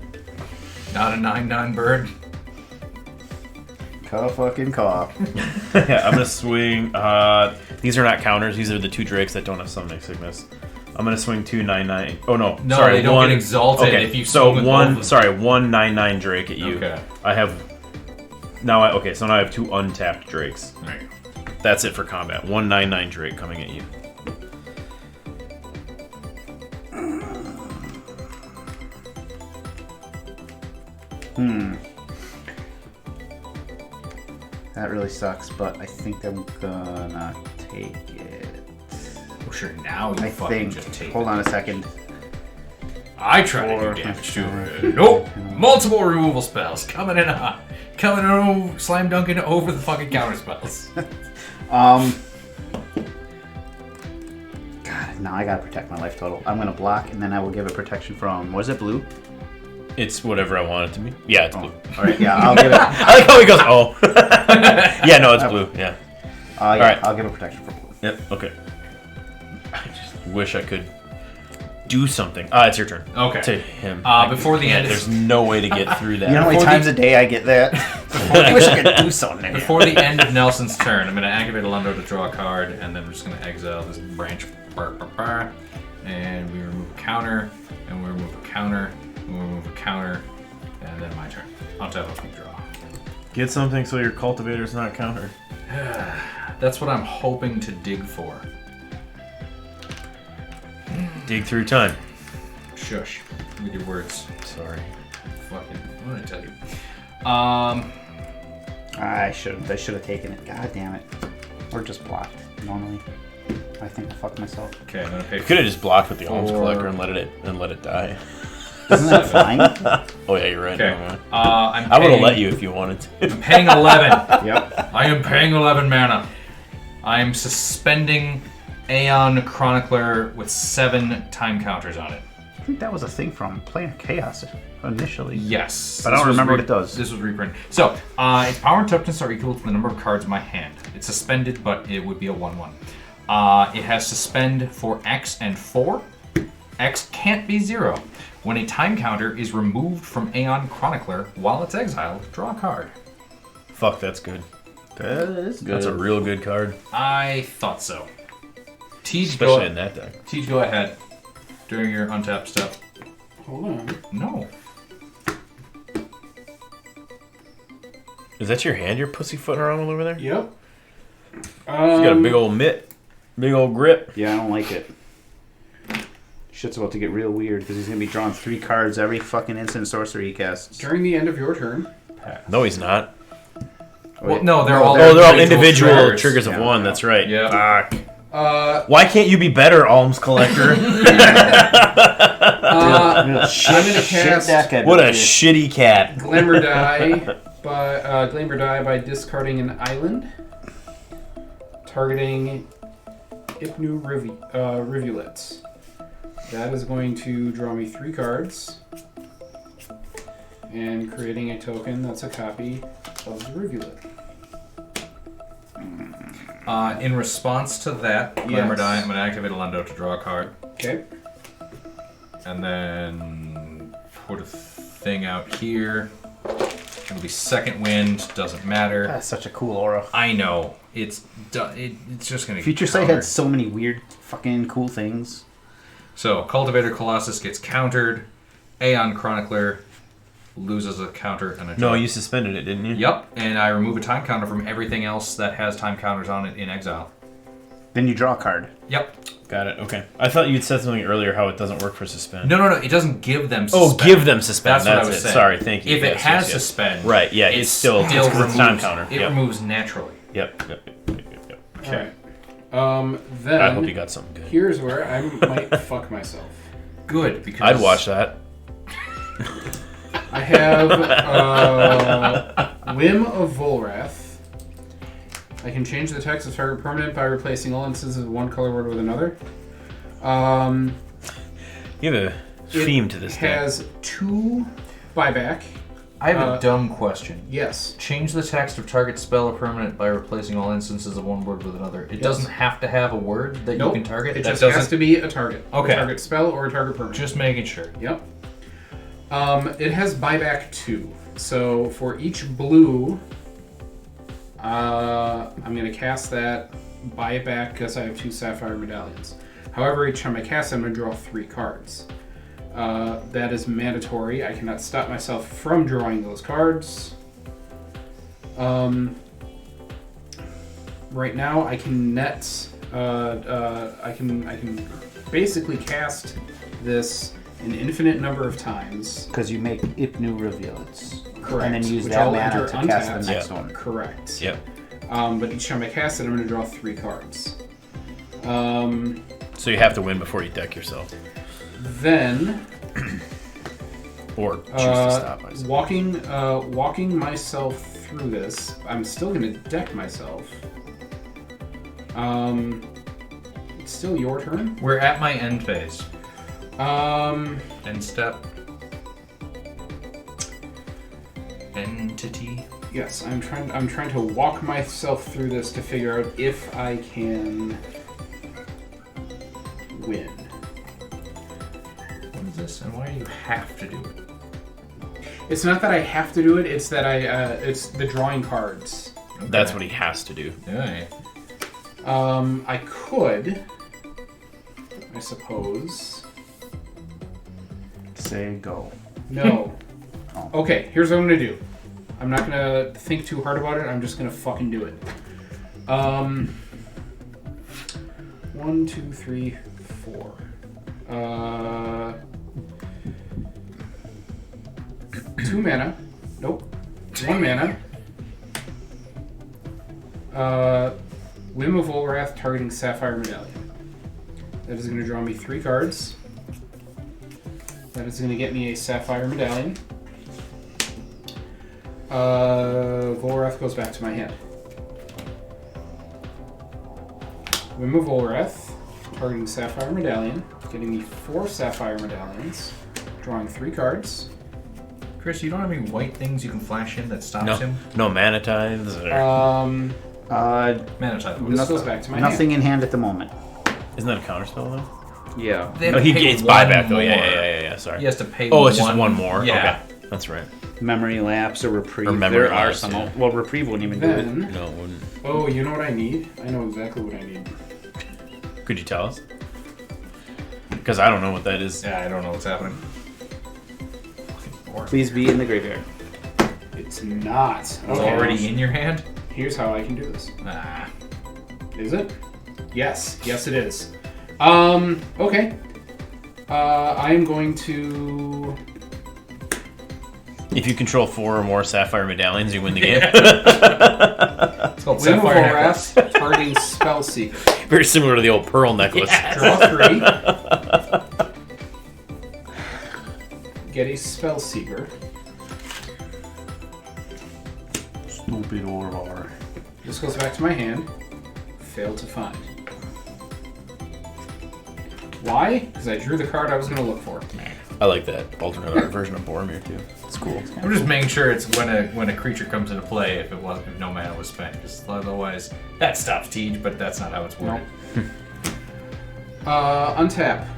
Speaker 3: Not a 9/9 bird.
Speaker 5: Fucking cough.
Speaker 2: Yeah, I'm gonna swing. These are not counters. These are the 2 Drakes that don't have Summoning Sickness. I'm gonna swing 2 9/9. Oh no,
Speaker 3: No,
Speaker 2: sorry,
Speaker 3: they don't
Speaker 2: one,
Speaker 3: get exalted
Speaker 2: okay,
Speaker 3: if you
Speaker 2: so
Speaker 3: swing with
Speaker 2: one.
Speaker 3: both of them.
Speaker 2: Sorry, 1 9/9 Drake at you.
Speaker 3: Okay.
Speaker 2: I have now. Okay, so now I have 2 untapped Drakes.
Speaker 3: Right.
Speaker 2: That's it for combat. 1 9/9 Drake coming at you.
Speaker 5: That really sucks, but I think I'm gonna take it.
Speaker 3: Well, sure, now you
Speaker 5: I
Speaker 3: fucking
Speaker 5: think.
Speaker 3: just take
Speaker 5: Hold
Speaker 3: it.
Speaker 5: on a second.
Speaker 3: I try to do damage to it. Nope. Multiple removal spells coming in hot. Coming in, slam dunking over the fucking counter spells.
Speaker 5: God, Now I gotta protect my life total. I'm gonna block, and then I will give it protection from. Was it blue?
Speaker 2: It's whatever I want it to be. Yeah, it's blue.
Speaker 5: All right. Yeah, I'll give it.
Speaker 2: I like how he goes, oh. Yeah, no, it's blue. Yeah.
Speaker 5: Yeah,
Speaker 2: All right.
Speaker 5: I'll give it protection from blue.
Speaker 2: Yep. Okay. I just wish I could do something. It's your turn.
Speaker 3: Okay.
Speaker 2: To him.
Speaker 3: Before the end,
Speaker 2: There's no way to get through that.
Speaker 5: You know how many
Speaker 3: Before
Speaker 5: times a day I get that? I wish I could do something.
Speaker 3: before the end of Nelson's turn, I'm going to activate Alaundo to draw a card, and then we're just going to exile this branch. And we remove a counter, and we remove a counter, and we remove a counter, and then my turn. On top of the draw.
Speaker 2: Get something so your cultivator's not countered.
Speaker 3: That's what I'm hoping to dig for.
Speaker 2: Dig through time.
Speaker 3: Shush. With your words.
Speaker 2: Sorry.
Speaker 3: Fucking. What did I tell you?
Speaker 5: I should have taken it. God damn it. Or just blocked. Normally, I think I fucked myself.
Speaker 3: Okay, I'm gonna pay.
Speaker 2: You could have just blocked with the alms
Speaker 3: Four.
Speaker 2: collector and let it die.
Speaker 5: Isn't that fine?
Speaker 2: Oh yeah, you're right.
Speaker 3: Okay.
Speaker 2: Never mind.
Speaker 3: I
Speaker 2: I would have let you if you wanted to.
Speaker 3: I'm paying 11.
Speaker 5: Yep.
Speaker 3: I am paying 11 mana. I am suspending Aeon Chronicler with 7 time counters on it.
Speaker 5: I think that was a thing from Planar Chaos initially.
Speaker 3: Yes.
Speaker 5: But I don't remember what it does.
Speaker 3: This was reprinted. So, its power and toughness are equal to the number of cards in my hand. It's suspended, but it would be a 1/1. It has suspend for X and 4. X can't be 0. When a time counter is removed from Aeon Chronicler while it's exiled, draw a card.
Speaker 2: Fuck, that's good.
Speaker 5: That is good.
Speaker 2: That's a real good card.
Speaker 3: I thought so. Tej,
Speaker 2: Especially in that deck.
Speaker 3: Tej, go ahead. During your untap step.
Speaker 4: Hold on.
Speaker 3: No.
Speaker 2: Is that your hand you're pussyfooting around all over there?
Speaker 4: Yep.
Speaker 2: He's got a big old mitt. Big old grip.
Speaker 5: Yeah, I don't like it. Shit's about to get real weird because he's going to be drawing 3 cards every fucking instant sorcery he casts.
Speaker 4: During the end of your turn,
Speaker 2: No, he's not.
Speaker 3: Well, no, they're all
Speaker 2: Oh, they're all individual triggers of
Speaker 5: Yeah.
Speaker 2: 1. That's right.
Speaker 3: Yeah.
Speaker 2: Fuck. Why can't you be better, alms collector?
Speaker 4: I'm gonna cast
Speaker 2: What a shitty cat.
Speaker 4: Glamour Die by discarding an island, targeting Ipnu Rivulets. That is going to draw me 3 cards, and creating a token that's a copy of the Rivulet.
Speaker 3: In response to that, Glamour
Speaker 4: Yes.
Speaker 3: Die, I'm going to activate Alaundo to draw a card.
Speaker 4: Okay.
Speaker 3: And then put a thing out here. It'll be second wind, doesn't matter.
Speaker 5: That's such a cool aura.
Speaker 3: I know. It's just going to
Speaker 5: Future Sight had so many weird fucking cool things.
Speaker 3: So, Cultivator Colossus gets countered. Aeon Chronicler loses a counter and a draw.
Speaker 2: No, you suspended it, didn't you?
Speaker 3: Yep, and I remove a time counter from everything else that has time counters on it in exile.
Speaker 5: Then you draw a card.
Speaker 3: Yep.
Speaker 2: Got it. Okay. I thought you'd said something earlier how it doesn't work for suspend.
Speaker 3: No, it doesn't give them
Speaker 2: Oh,
Speaker 3: suspend.
Speaker 2: give them suspend.
Speaker 3: That's what I was
Speaker 2: it.
Speaker 3: saying.
Speaker 2: Sorry, thank you.
Speaker 3: If it
Speaker 2: Yes,
Speaker 3: has
Speaker 2: yes, yes.
Speaker 3: suspend,
Speaker 2: Right, yeah, it's still it's 'cause it's time
Speaker 3: removes-
Speaker 2: counter.
Speaker 3: It
Speaker 2: Yep.
Speaker 3: removes naturally.
Speaker 2: Yep.
Speaker 3: Okay.
Speaker 4: Then
Speaker 2: I hope you got something good.
Speaker 4: here's where I might fuck myself.
Speaker 3: Good, because
Speaker 2: I'd watch that.
Speaker 4: I have Whim of Volrath. I can change the text of target permanent by replacing all instances of one color word with another.
Speaker 2: You have a theme to this
Speaker 4: It
Speaker 2: deck.
Speaker 4: has 2 buyback.
Speaker 3: I have a dumb question.
Speaker 4: Yes.
Speaker 3: Change the text of target spell or permanent by replacing all instances of one word with another. It doesn't have to have a word that
Speaker 4: Nope.
Speaker 3: you can target.
Speaker 4: It
Speaker 3: That
Speaker 4: just
Speaker 3: doesn't.
Speaker 4: has to be a target.
Speaker 3: Okay.
Speaker 4: A target spell or a target permanent.
Speaker 3: Just making sure.
Speaker 4: Yep. It has buyback 2. So for each blue, I'm going to cast that, buy it back because I have 2 sapphire medallions. However, each time I cast it, I'm going to draw 3 cards. That is mandatory. I cannot stop myself from drawing those cards. Right now, I can net. I can basically cast this an infinite number of times.
Speaker 5: Because you make Ipnu Rivulets.
Speaker 4: Correct.
Speaker 5: And then use
Speaker 4: Which
Speaker 5: that
Speaker 4: I'll
Speaker 5: mana
Speaker 4: enter
Speaker 5: to cast the
Speaker 4: untapped.
Speaker 5: next
Speaker 2: Yeah.
Speaker 5: one.
Speaker 4: Correct.
Speaker 2: Yep.
Speaker 4: But each time I cast it, I'm going to draw 3 cards.
Speaker 2: So you have to win before you deck yourself.
Speaker 4: Then,
Speaker 2: Or choose to stop myself.
Speaker 4: walking myself through this, I'm still going to deck myself. It's still your turn.
Speaker 3: We're at my end phase.
Speaker 4: End
Speaker 3: step. Entity.
Speaker 4: Yes, I'm trying to walk myself through this to figure out if I can win.
Speaker 3: What is this, and why do you have to do it?
Speaker 4: It's not that I have to do it. It's that it's the drawing cards.
Speaker 3: Okay.
Speaker 2: That's what he has to do.
Speaker 3: Yeah.
Speaker 4: I could, I suppose.
Speaker 5: Say go.
Speaker 4: No.
Speaker 5: Oh.
Speaker 4: Okay, here's what I'm gonna do. I'm not gonna think too hard about it. I'm just gonna fucking do it. 1, 2, 3, 4. 2 mana. Nope. 1 mana. Whim of Olrath targeting Sapphire Medallion. That is going to draw me 3 cards. That is going to get me a Sapphire Medallion. Volrath goes back to my hand. Whim of Olrath targeting Sapphire Medallion, getting me 4 Sapphire Medallions, drawing 3 cards.
Speaker 3: Chris, you don't have any white things you can flash in that stops him?
Speaker 2: No mana tithes. Or...
Speaker 3: Mana type.
Speaker 4: This goes back to my
Speaker 5: Nothing
Speaker 4: hand.
Speaker 5: in hand at the moment.
Speaker 2: Isn't that a counterspell though?
Speaker 5: Yeah.
Speaker 3: They have
Speaker 2: No,
Speaker 3: to
Speaker 2: he
Speaker 3: pay
Speaker 2: gains
Speaker 3: one
Speaker 2: buyback though.
Speaker 3: more.
Speaker 2: Yeah. Sorry.
Speaker 3: He has to pay
Speaker 2: Oh, it's just one more.
Speaker 3: Yeah.
Speaker 2: Okay, that's right.
Speaker 5: Memory lapse or reprieve.
Speaker 2: Or memory
Speaker 5: there are
Speaker 2: lapse,
Speaker 5: some.
Speaker 2: yeah.
Speaker 5: Well, reprieve wouldn't even do it.
Speaker 4: Then,
Speaker 2: No, it wouldn't.
Speaker 4: oh, you know what I need? I know exactly what I need.
Speaker 2: Could you tell us? Because I don't know what that is.
Speaker 3: Yeah, I don't know what's happening.
Speaker 5: Please be in the graveyard.
Speaker 4: It's not.
Speaker 3: It's
Speaker 4: Okay.
Speaker 3: already in your hand?
Speaker 4: Here's how I can do this.
Speaker 3: Ah.
Speaker 4: Is it? Yes. Yes, it is. Okay. I'm going to...
Speaker 2: If you control 4 or more Sapphire Medallions, you win the game.
Speaker 3: It's called
Speaker 4: Whim of
Speaker 3: Sapphire Necklace.
Speaker 4: Olrath targeting Spellseeker.
Speaker 2: Very similar to the old Pearl necklace.
Speaker 4: Draw 3. Get a Spellseeker.
Speaker 5: Stupid Orvar.
Speaker 4: This goes back to my hand. Fail to find. Why? Because I drew the card I was going to look for.
Speaker 2: I like that alternate art version of Boromir too. It's cool.
Speaker 3: I'm just making sure it's when a creature comes into play if no mana was spent, because otherwise that stops Tej, but that's not how it's worded.
Speaker 4: Untap.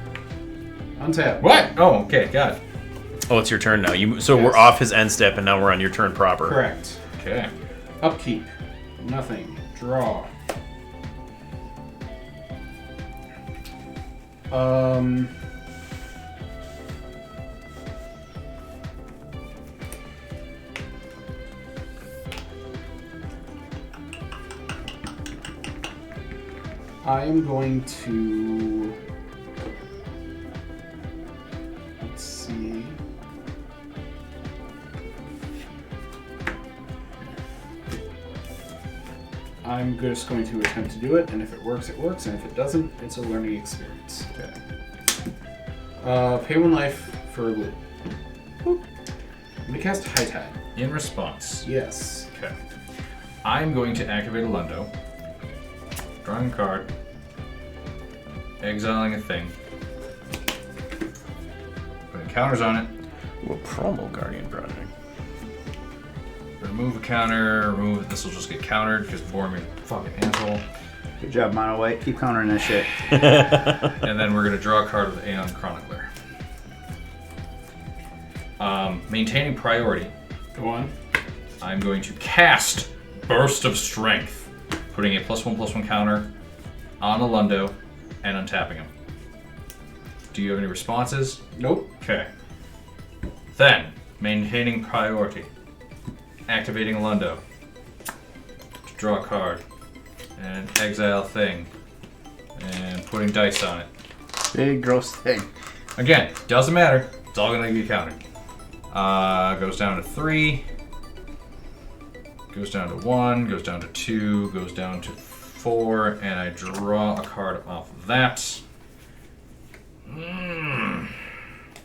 Speaker 4: Untap.
Speaker 3: What? Oh, okay, got it.
Speaker 2: Oh, it's your turn now. So
Speaker 4: Yes.
Speaker 2: we're off his end step, and now we're on your turn proper.
Speaker 4: Correct.
Speaker 3: Okay.
Speaker 4: Upkeep. Nothing. Draw. I am going to... Let's see... I'm just going to attempt to do it, and if it works, it works, and if it doesn't, it's a learning experience.
Speaker 3: Okay.
Speaker 4: Pay 1 life for a blue. Boop. I'm going to cast High Tide.
Speaker 3: In response.
Speaker 4: Yes.
Speaker 3: Okay. I'm going to activate Alaundo. Drawing a card. Exiling a thing. Putting counters on it.
Speaker 2: Ooh, a promo Guardian Project.
Speaker 3: Remove a counter. Remove it. This will just get countered because Boromir fucking asshole.
Speaker 5: Good job, Mono White. Keep countering that shit.
Speaker 3: And then we're going to draw a card with Aeon Chronicler. Maintaining priority.
Speaker 4: Go on.
Speaker 3: I'm going to cast Burst of Strength, putting a +1/+1 counter on Alaundo and untapping him. Do you have any responses?
Speaker 4: Nope.
Speaker 3: Okay. Then, maintaining priority. Activating Alaundo. To draw a card. And exile thing. And putting dice on it.
Speaker 5: Big gross thing.
Speaker 3: Again, doesn't matter. It's all going to be countered. Goes down to 3. Goes down to 1. Goes down to 2. Goes down to 4. And I draw a card off of that.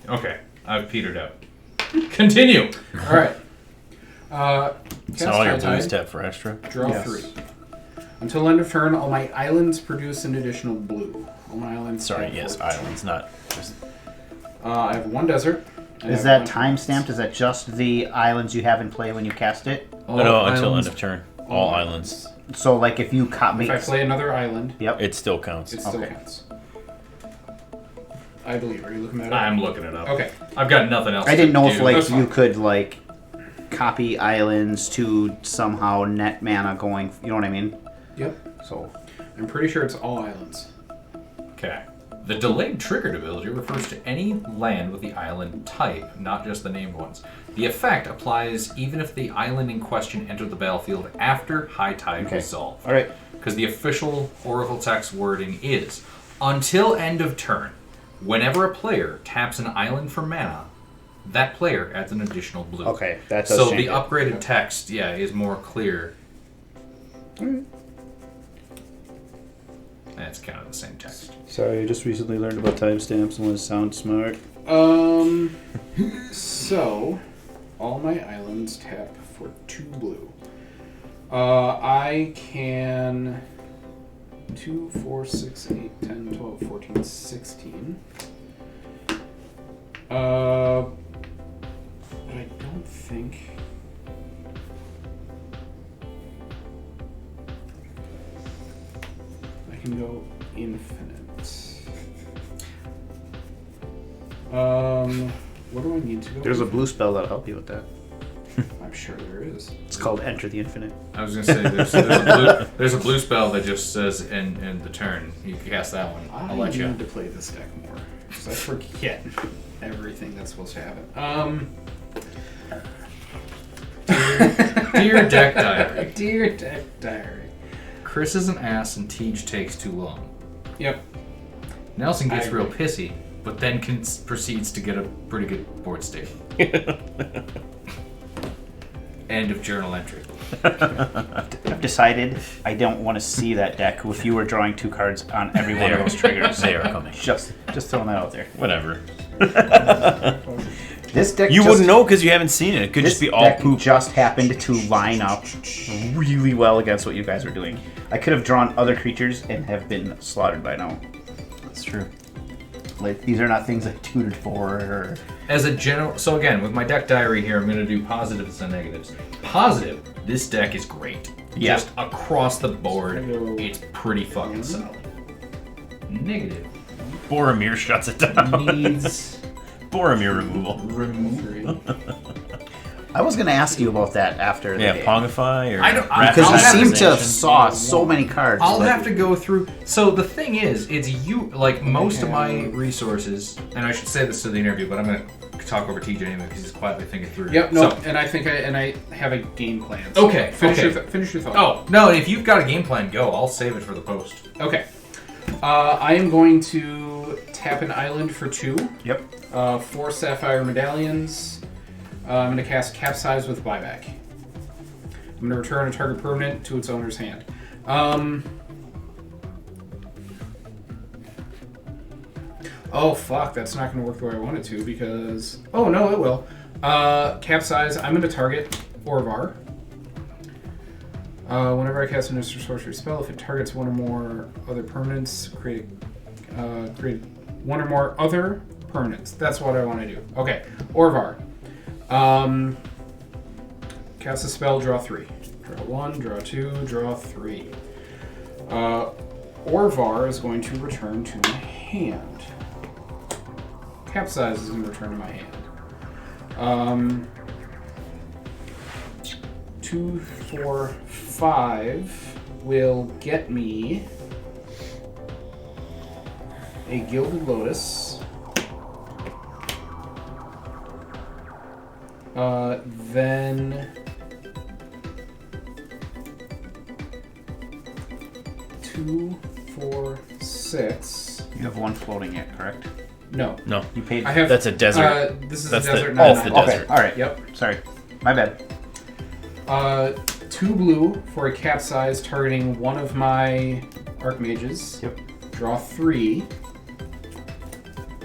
Speaker 3: Okay, I've petered out. Continue.
Speaker 4: All right.
Speaker 2: It's not all your
Speaker 4: High
Speaker 2: blues
Speaker 4: Tide.
Speaker 2: tap for extra.
Speaker 4: Draw
Speaker 5: Yes.
Speaker 4: 3. Until end of turn, all my islands produce an additional blue. All my islands.
Speaker 2: Sorry,
Speaker 4: have
Speaker 2: yes,
Speaker 4: 14.
Speaker 2: islands, not.
Speaker 4: I have one desert. and I
Speaker 5: Is
Speaker 4: have
Speaker 5: that
Speaker 4: one
Speaker 5: time stamped? Is that just the islands you have in play when you cast it?
Speaker 3: All
Speaker 2: No, until
Speaker 3: islands-
Speaker 2: end of turn. All islands.
Speaker 5: So, like, if you
Speaker 4: If I play another island,
Speaker 5: Yep.
Speaker 2: It still counts.
Speaker 4: it still
Speaker 5: Okay.
Speaker 4: counts. I believe. Are you looking at it?
Speaker 3: I'm looking it up.
Speaker 4: Okay.
Speaker 3: I've got nothing else.
Speaker 5: I didn't know if,
Speaker 3: do.
Speaker 5: like,
Speaker 4: That's fine.
Speaker 5: you could, like, copy islands to somehow net mana going. You know what I mean?
Speaker 4: Yep.
Speaker 5: So,
Speaker 4: I'm pretty sure it's all islands.
Speaker 3: Okay. The delayed triggered ability refers to any land with the island type, not just the named ones. The effect applies even if the island in question entered the battlefield after High Tide
Speaker 5: Okay.
Speaker 3: resolved.
Speaker 5: all right.
Speaker 3: Because the official Oracle text wording is, until end of turn, whenever a player taps an island for mana, that player adds an additional blue.
Speaker 5: Okay, that does
Speaker 3: So
Speaker 5: change
Speaker 3: the
Speaker 5: it.
Speaker 3: upgraded text, is more clear. It's kind of the same text.
Speaker 6: Sorry, I just recently learned about timestamps and want to sound smart.
Speaker 4: So, all my islands tap for 2 blue. I can 2, 4, 6, 8, 10, 12, 14, 16. But I don't think. I can go infinite. What do I need to go?
Speaker 5: There's a
Speaker 4: infinite?
Speaker 5: blue spell that'll help you with that.
Speaker 4: I'm sure there is.
Speaker 5: It's called Enter the Infinite.
Speaker 3: I was gonna say there's a blue spell that just says end the turn. You can cast that one.
Speaker 4: I
Speaker 3: I'll let you.
Speaker 4: need to play this deck more because I forget everything that's supposed to happen.
Speaker 3: Dear deck diary.
Speaker 4: Dear deck diary.
Speaker 3: Chris is an ass and Tej takes too long.
Speaker 4: Yep.
Speaker 3: Nelson gets
Speaker 4: I
Speaker 3: real
Speaker 4: agree.
Speaker 3: pissy, but then proceeds to get a pretty good board state. End of journal entry.
Speaker 5: I've decided I don't want to see that deck if you were drawing 2 cards on every one of those triggers.
Speaker 2: They are coming.
Speaker 5: Just throwing that out there.
Speaker 2: Whatever.
Speaker 5: This deck
Speaker 2: You
Speaker 5: just,
Speaker 2: wouldn't know because you haven't seen it. It could
Speaker 5: This
Speaker 2: just be all
Speaker 5: deck
Speaker 2: poop.
Speaker 5: just happened to line up really well against what you guys were doing. I could have drawn other creatures and have been slaughtered by now.
Speaker 2: That's true.
Speaker 5: Like, these are not things I tutored for. Or...
Speaker 3: As a general, so again, with my deck diary here, I'm going to do positives and negatives. Positive, this deck is great.
Speaker 5: Yeah.
Speaker 3: Just across the board, it's pretty fucking solid. Negative,
Speaker 2: Boromir shuts it down.
Speaker 3: needs
Speaker 2: Boromir removal.
Speaker 3: removal.
Speaker 5: I was going to ask you about that after the
Speaker 2: Yeah,
Speaker 5: game.
Speaker 2: Pongify or
Speaker 3: I don't-
Speaker 5: Because
Speaker 3: I'll
Speaker 5: you
Speaker 3: have
Speaker 5: seem to have
Speaker 2: Rationalization.
Speaker 5: saw so many cards.
Speaker 3: I'll
Speaker 5: but-
Speaker 3: have to go through. So the thing is, it's you. Like most of my resources, and I should say this to the interview, but I'm going to talk over TJ anyway because he's quietly thinking through.
Speaker 4: Yep. No.
Speaker 3: So,
Speaker 4: And I think I have a game plan. So
Speaker 3: Okay,
Speaker 4: Finish
Speaker 3: okay.
Speaker 4: Finish your thought.
Speaker 3: oh no! If you've got a game plan, go. I'll save it for the post.
Speaker 4: Okay. I am going to tap an island for 2.
Speaker 5: Yep.
Speaker 4: 4 sapphire medallions. I'm going to cast Capsize with buyback. I'm going to return a target permanent to its owner's hand. Oh fuck, that's not going to work the way I want it to because... Oh no, it will. Capsize, I'm going to target Orvar. Whenever I cast an instant sorcery spell, if it targets one or more other permanents, create one or more other permanents. That's what I want to do. Okay, Orvar. Cast a spell, draw 3. Draw 1, draw 2, draw 3. Orvar is going to return to my hand. Capsize is going to return to my hand. 2, 4, 5 will get me a Gilded Lotus. Then 2, 4, 6.
Speaker 5: You have 1 floating yet, correct?
Speaker 4: No,
Speaker 2: No,
Speaker 5: You paid...
Speaker 4: I have.
Speaker 2: that's a desert.
Speaker 4: This is
Speaker 2: That's
Speaker 4: a
Speaker 2: the-
Speaker 4: desert.
Speaker 2: that's the
Speaker 4: not-
Speaker 2: desert.
Speaker 5: Okay, alright.
Speaker 4: Yep.
Speaker 5: Sorry. My bad.
Speaker 4: 2 blue for a capsize targeting one of my Archmages.
Speaker 5: Yep.
Speaker 4: Draw 3.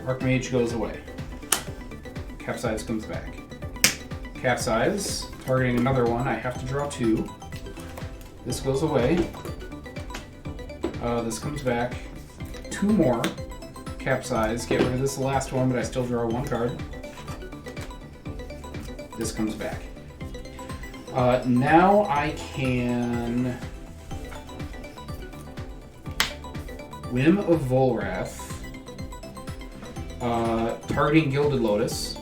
Speaker 4: Archmage goes away. Capsize comes back. Capsize, targeting another one, I have to draw 2. This goes away. This comes back. 2 more. Capsize. Get rid of this last one, but I still draw 1 card. This comes back. Now I can Whim of Volrath, targeting Gilded Lotus,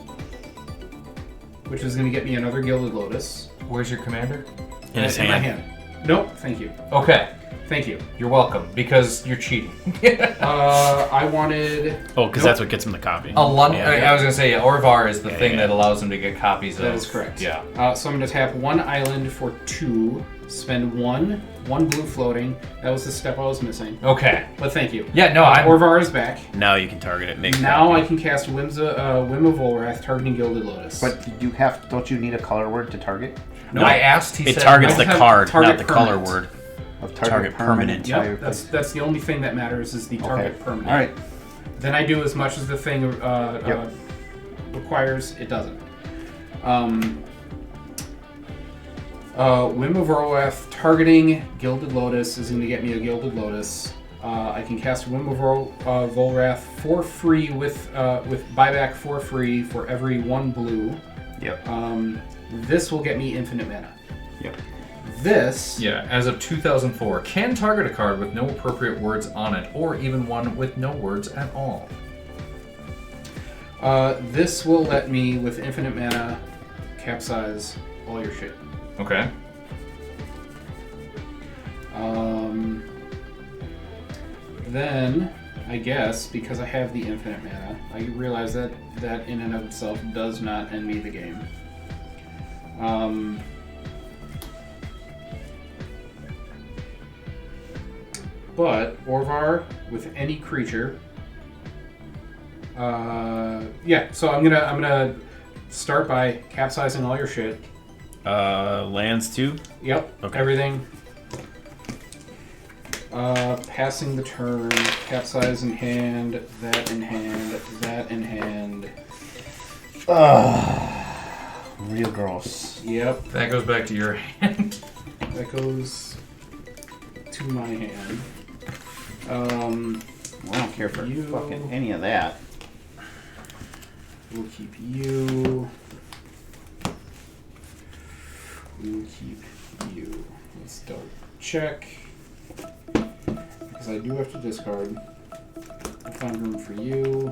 Speaker 4: which is going to get me another Gilded Lotus.
Speaker 3: Where's your commander?
Speaker 2: In his
Speaker 4: my
Speaker 2: hand.
Speaker 4: hand. Nope, thank you.
Speaker 3: Okay,
Speaker 4: Thank you.
Speaker 3: you're welcome, because you're cheating.
Speaker 4: I wanted...
Speaker 2: Oh, because
Speaker 4: Nope.
Speaker 2: that's what gets him the copy.
Speaker 3: I
Speaker 2: Yeah.
Speaker 3: was going to say, Orvar is the thing
Speaker 2: yeah.
Speaker 3: that allows him to get copies of...
Speaker 4: That is correct.
Speaker 3: Yeah.
Speaker 4: So I'm going to tap 1 island for 2, spend 1 blue floating. That was the step I was missing.
Speaker 3: Okay.
Speaker 4: But thank you.
Speaker 3: Yeah, no, I'm...
Speaker 4: Orvar is back.
Speaker 2: Now you can target it. Make
Speaker 4: Now
Speaker 2: copy.
Speaker 4: I can cast Whim of Volrath, targeting Gilded Lotus.
Speaker 5: But don't you need a color word to target?
Speaker 3: No, I asked, he
Speaker 2: It
Speaker 3: said...
Speaker 2: targets
Speaker 4: I
Speaker 2: the
Speaker 4: have
Speaker 2: card,
Speaker 4: target
Speaker 2: not the color
Speaker 4: permanent.
Speaker 2: word.
Speaker 5: Of
Speaker 2: Target permanent.
Speaker 4: Yep, that's the only thing that matters is the target
Speaker 5: Okay.
Speaker 4: permanent.
Speaker 5: All right.
Speaker 4: Then I do as much as the thing requires. It doesn't. Whim of Volrath, targeting Gilded Lotus is going to get me a Gilded Lotus. I can cast Whim of Volrath for free with buyback for free for every 1 blue.
Speaker 5: Yep.
Speaker 4: This will get me infinite mana.
Speaker 5: Yep.
Speaker 4: This
Speaker 3: Yeah, as of 2004, can target a card with no appropriate words on it, or even one with no words at all.
Speaker 4: this will let me with infinite mana capsize all your shit.
Speaker 3: Okay.
Speaker 4: Then I guess because I have the infinite mana, I realize that in and of itself does not end me the game. But Orvar with any creature. Yeah. So I'm gonna start by capsizing all your shit.
Speaker 2: Lands too.
Speaker 4: Yep.
Speaker 2: Okay.
Speaker 4: Everything. Passing the turn, capsize in hand, that in hand, that in hand.
Speaker 5: Real gross.
Speaker 4: Yep,
Speaker 3: That goes back to your hand.
Speaker 4: that goes to my hand.
Speaker 5: I don't care for
Speaker 4: You-
Speaker 5: fucking any of that.
Speaker 4: We'll keep you. We'll keep you. Let's double check. Because I do have to discard. We'll find room for you.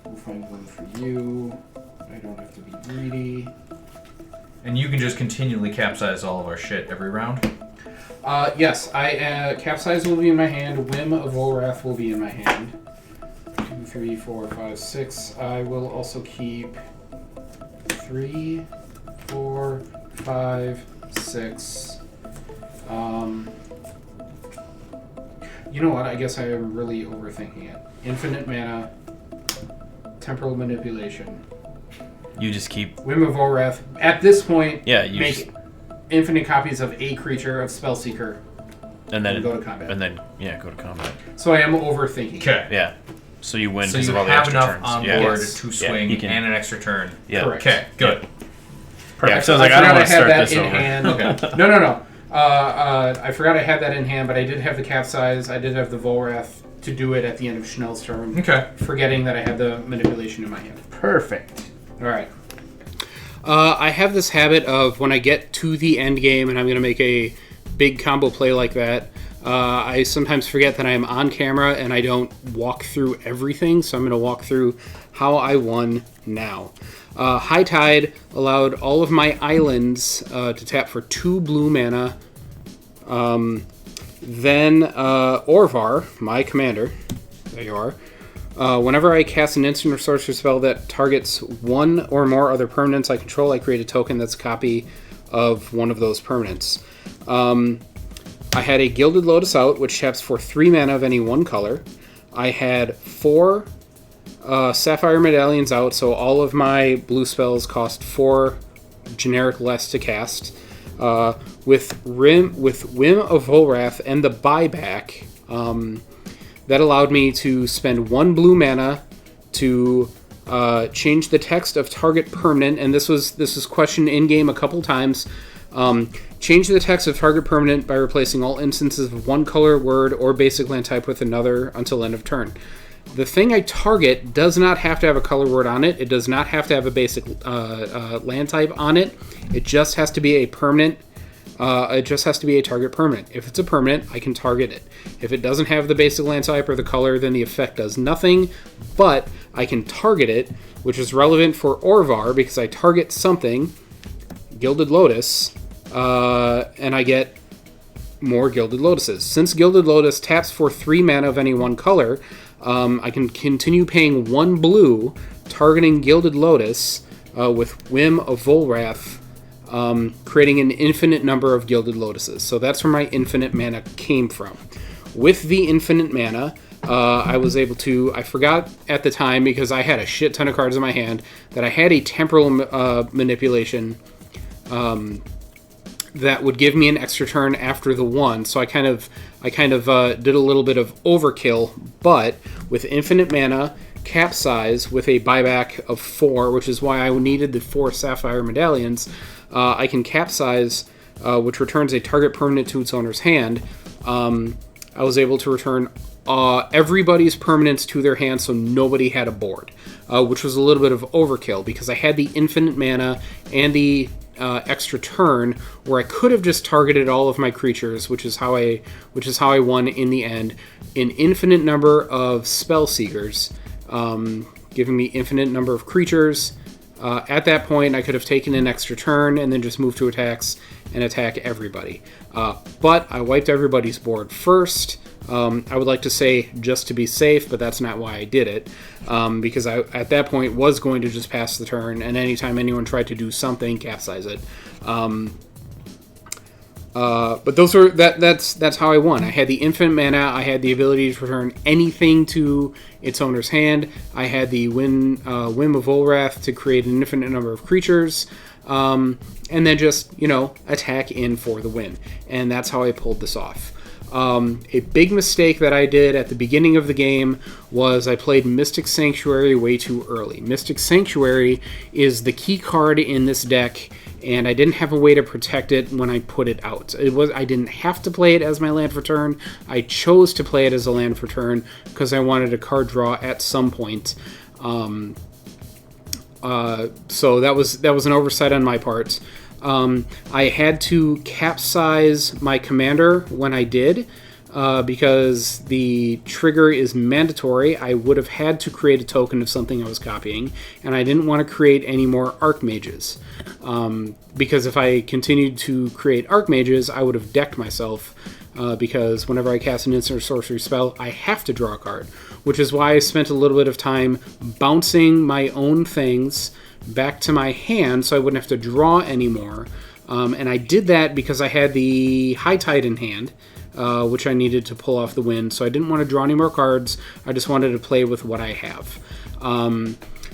Speaker 4: We'll find room for you. I don't have to be greedy.
Speaker 3: And you can just continually capsize all of our shit every round.
Speaker 4: Yes, capsize will be in my hand. Whim of Volrath will be in my hand. 2, 3, 4, 5, 6. I will also keep 3, 4, 5, 6. You know what? I guess I am really overthinking it. Infinite mana, temporal manipulation,
Speaker 2: You just keep.
Speaker 4: Whim of Volrath. At this point,
Speaker 2: Yeah, you
Speaker 4: make
Speaker 2: just,
Speaker 4: infinite copies of a creature of Spellseeker
Speaker 2: and then
Speaker 4: and go to combat.
Speaker 2: And then go to combat.
Speaker 4: So I am overthinking.
Speaker 3: Okay.
Speaker 2: Yeah. So you win
Speaker 3: So
Speaker 2: because
Speaker 3: you
Speaker 2: of all the
Speaker 3: have
Speaker 2: extra
Speaker 3: enough
Speaker 2: turns.
Speaker 3: on
Speaker 2: yeah.
Speaker 3: board
Speaker 4: Yes.
Speaker 3: to
Speaker 2: Yeah,
Speaker 3: swing
Speaker 2: you can-
Speaker 3: and an extra turn.
Speaker 2: Yeah.
Speaker 4: Correct.
Speaker 3: Okay, good.
Speaker 2: Perfect. So I was like, I don't want to start this
Speaker 4: in
Speaker 2: over.
Speaker 4: hand.
Speaker 3: Okay.
Speaker 4: No. I forgot I had that in hand, but I did have the capsize. I did have the Volrath to do it at the end of Schnell's turn.
Speaker 3: Okay.
Speaker 4: Forgetting that I had the manipulation in my hand.
Speaker 5: Perfect.
Speaker 4: All right. I have this habit of when I get to the end game and I'm going to make a big combo play like that, I sometimes forget that I am on camera and I don't walk through everything, so I'm going to walk through how I won now. High Tide allowed all of my islands to tap for 2 blue mana. Then Orvar, my commander, there you are. Whenever I cast an instant or sorcery spell that targets 1 or more other permanents I control, I create a token that's a copy of one of those permanents. I had a Gilded Lotus out, which taps for 3 mana of any one color. I had 4 Sapphire Medallions out, so all of my blue spells cost 4 generic less to cast. With Whim of Volrath and the buyback, that allowed me to spend 1 blue mana to change the text of target permanent, and this was questioned in game a couple times. Change the text of target permanent by replacing all instances of one color, word, or basic land type with another until end of turn. The thing I target does not have to have a color word on it. It does not have to have a basic land type on it. It just has to be a permanent. It just has to be a target permanent. If it's a permanent, I can target it. If it doesn't have the basic land type or the color, then the effect does nothing, but I can target it, which is relevant for Orvar because I target something, Gilded Lotus, and I get more Gilded Lotuses. Since Gilded Lotus taps for 3 mana of any one color, I can continue paying 1 blue, targeting Gilded Lotus with Whim of Volrath, creating an infinite number of Gilded Lotuses. So that's where my infinite mana came from. With the infinite mana, I was able to... I forgot at the time, because I had a shit ton of cards in my hand, that I had a temporal manipulation that would give me an extra turn after the 1. So I kind of did a little bit of overkill, but with infinite mana, capsize with a buyback of 4, which is why I needed the 4 sapphire medallions. I can capsize, which returns a target permanent to its owner's hand. I was able to return everybody's permanents to their hand, so nobody had a board, which was a little bit of overkill because I had the infinite mana and the extra turn where I could have just targeted all of my creatures, which is how I won in the end. An infinite number of spell seekers, giving me infinite number of creatures. At that point, I could have taken an extra turn and then just moved to attacks and attack everybody. But I wiped everybody's board first. I would like to say just to be safe, but that's not why I did it. Because I, at that point, was going to just pass the turn, and anytime anyone tried to do something, capsize it. But those were that's how I won. I had the infinite mana. I had the ability to return anything to its owner's hand. I had the Whim of Volrath to create an infinite number of creatures, and then just attack in for the win. And that's how I pulled this off. A big mistake that I did at the beginning of the game was I played Mystic Sanctuary way too early. Mystic Sanctuary is the key card in this deck, and I didn't have a way to protect it when I put it out. I didn't have to play it as my land for turn. I chose to play it as a land for turn because I wanted a card draw at some point. So that was an oversight on my part. I had to capsize my commander when I did, because the trigger is mandatory. I would have had to create a token of something I was copying, and I didn't want to create any more Archmages. Because if I continued to create Archmages, I would have decked myself, because whenever I cast an instant or sorcery spell, I have to draw a card, which is why I spent a little bit of time bouncing my own things back to my hand so I wouldn't have to draw anymore. And I did that because I had the High Tide in hand, which I needed to pull off the win, so I didn't want to draw any more cards. I just wanted to play with what I have.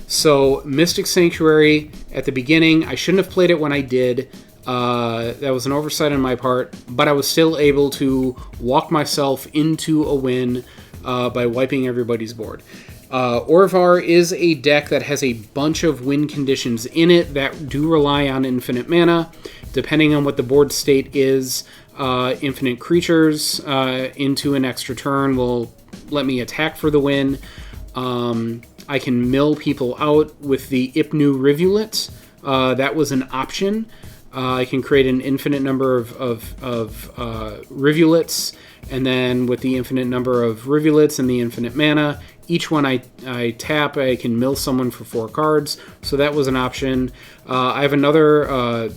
Speaker 4: So Mystic Sanctuary at the beginning, I shouldn't have played it when I did. That was an oversight on my part, but I was still able to walk myself into a win by wiping everybody's board. Orvar is a deck that has a bunch of win conditions in it that do rely on infinite mana. Depending on what the board state is, infinite creatures into an extra turn will let me attack for the win. I can mill people out with the Ipnu Rivulet. That was an option. I can create an infinite number of rivulets, and then with the infinite number of rivulets and the infinite mana, each one I tap, I can mill someone for 4 cards. So that was an option. I have another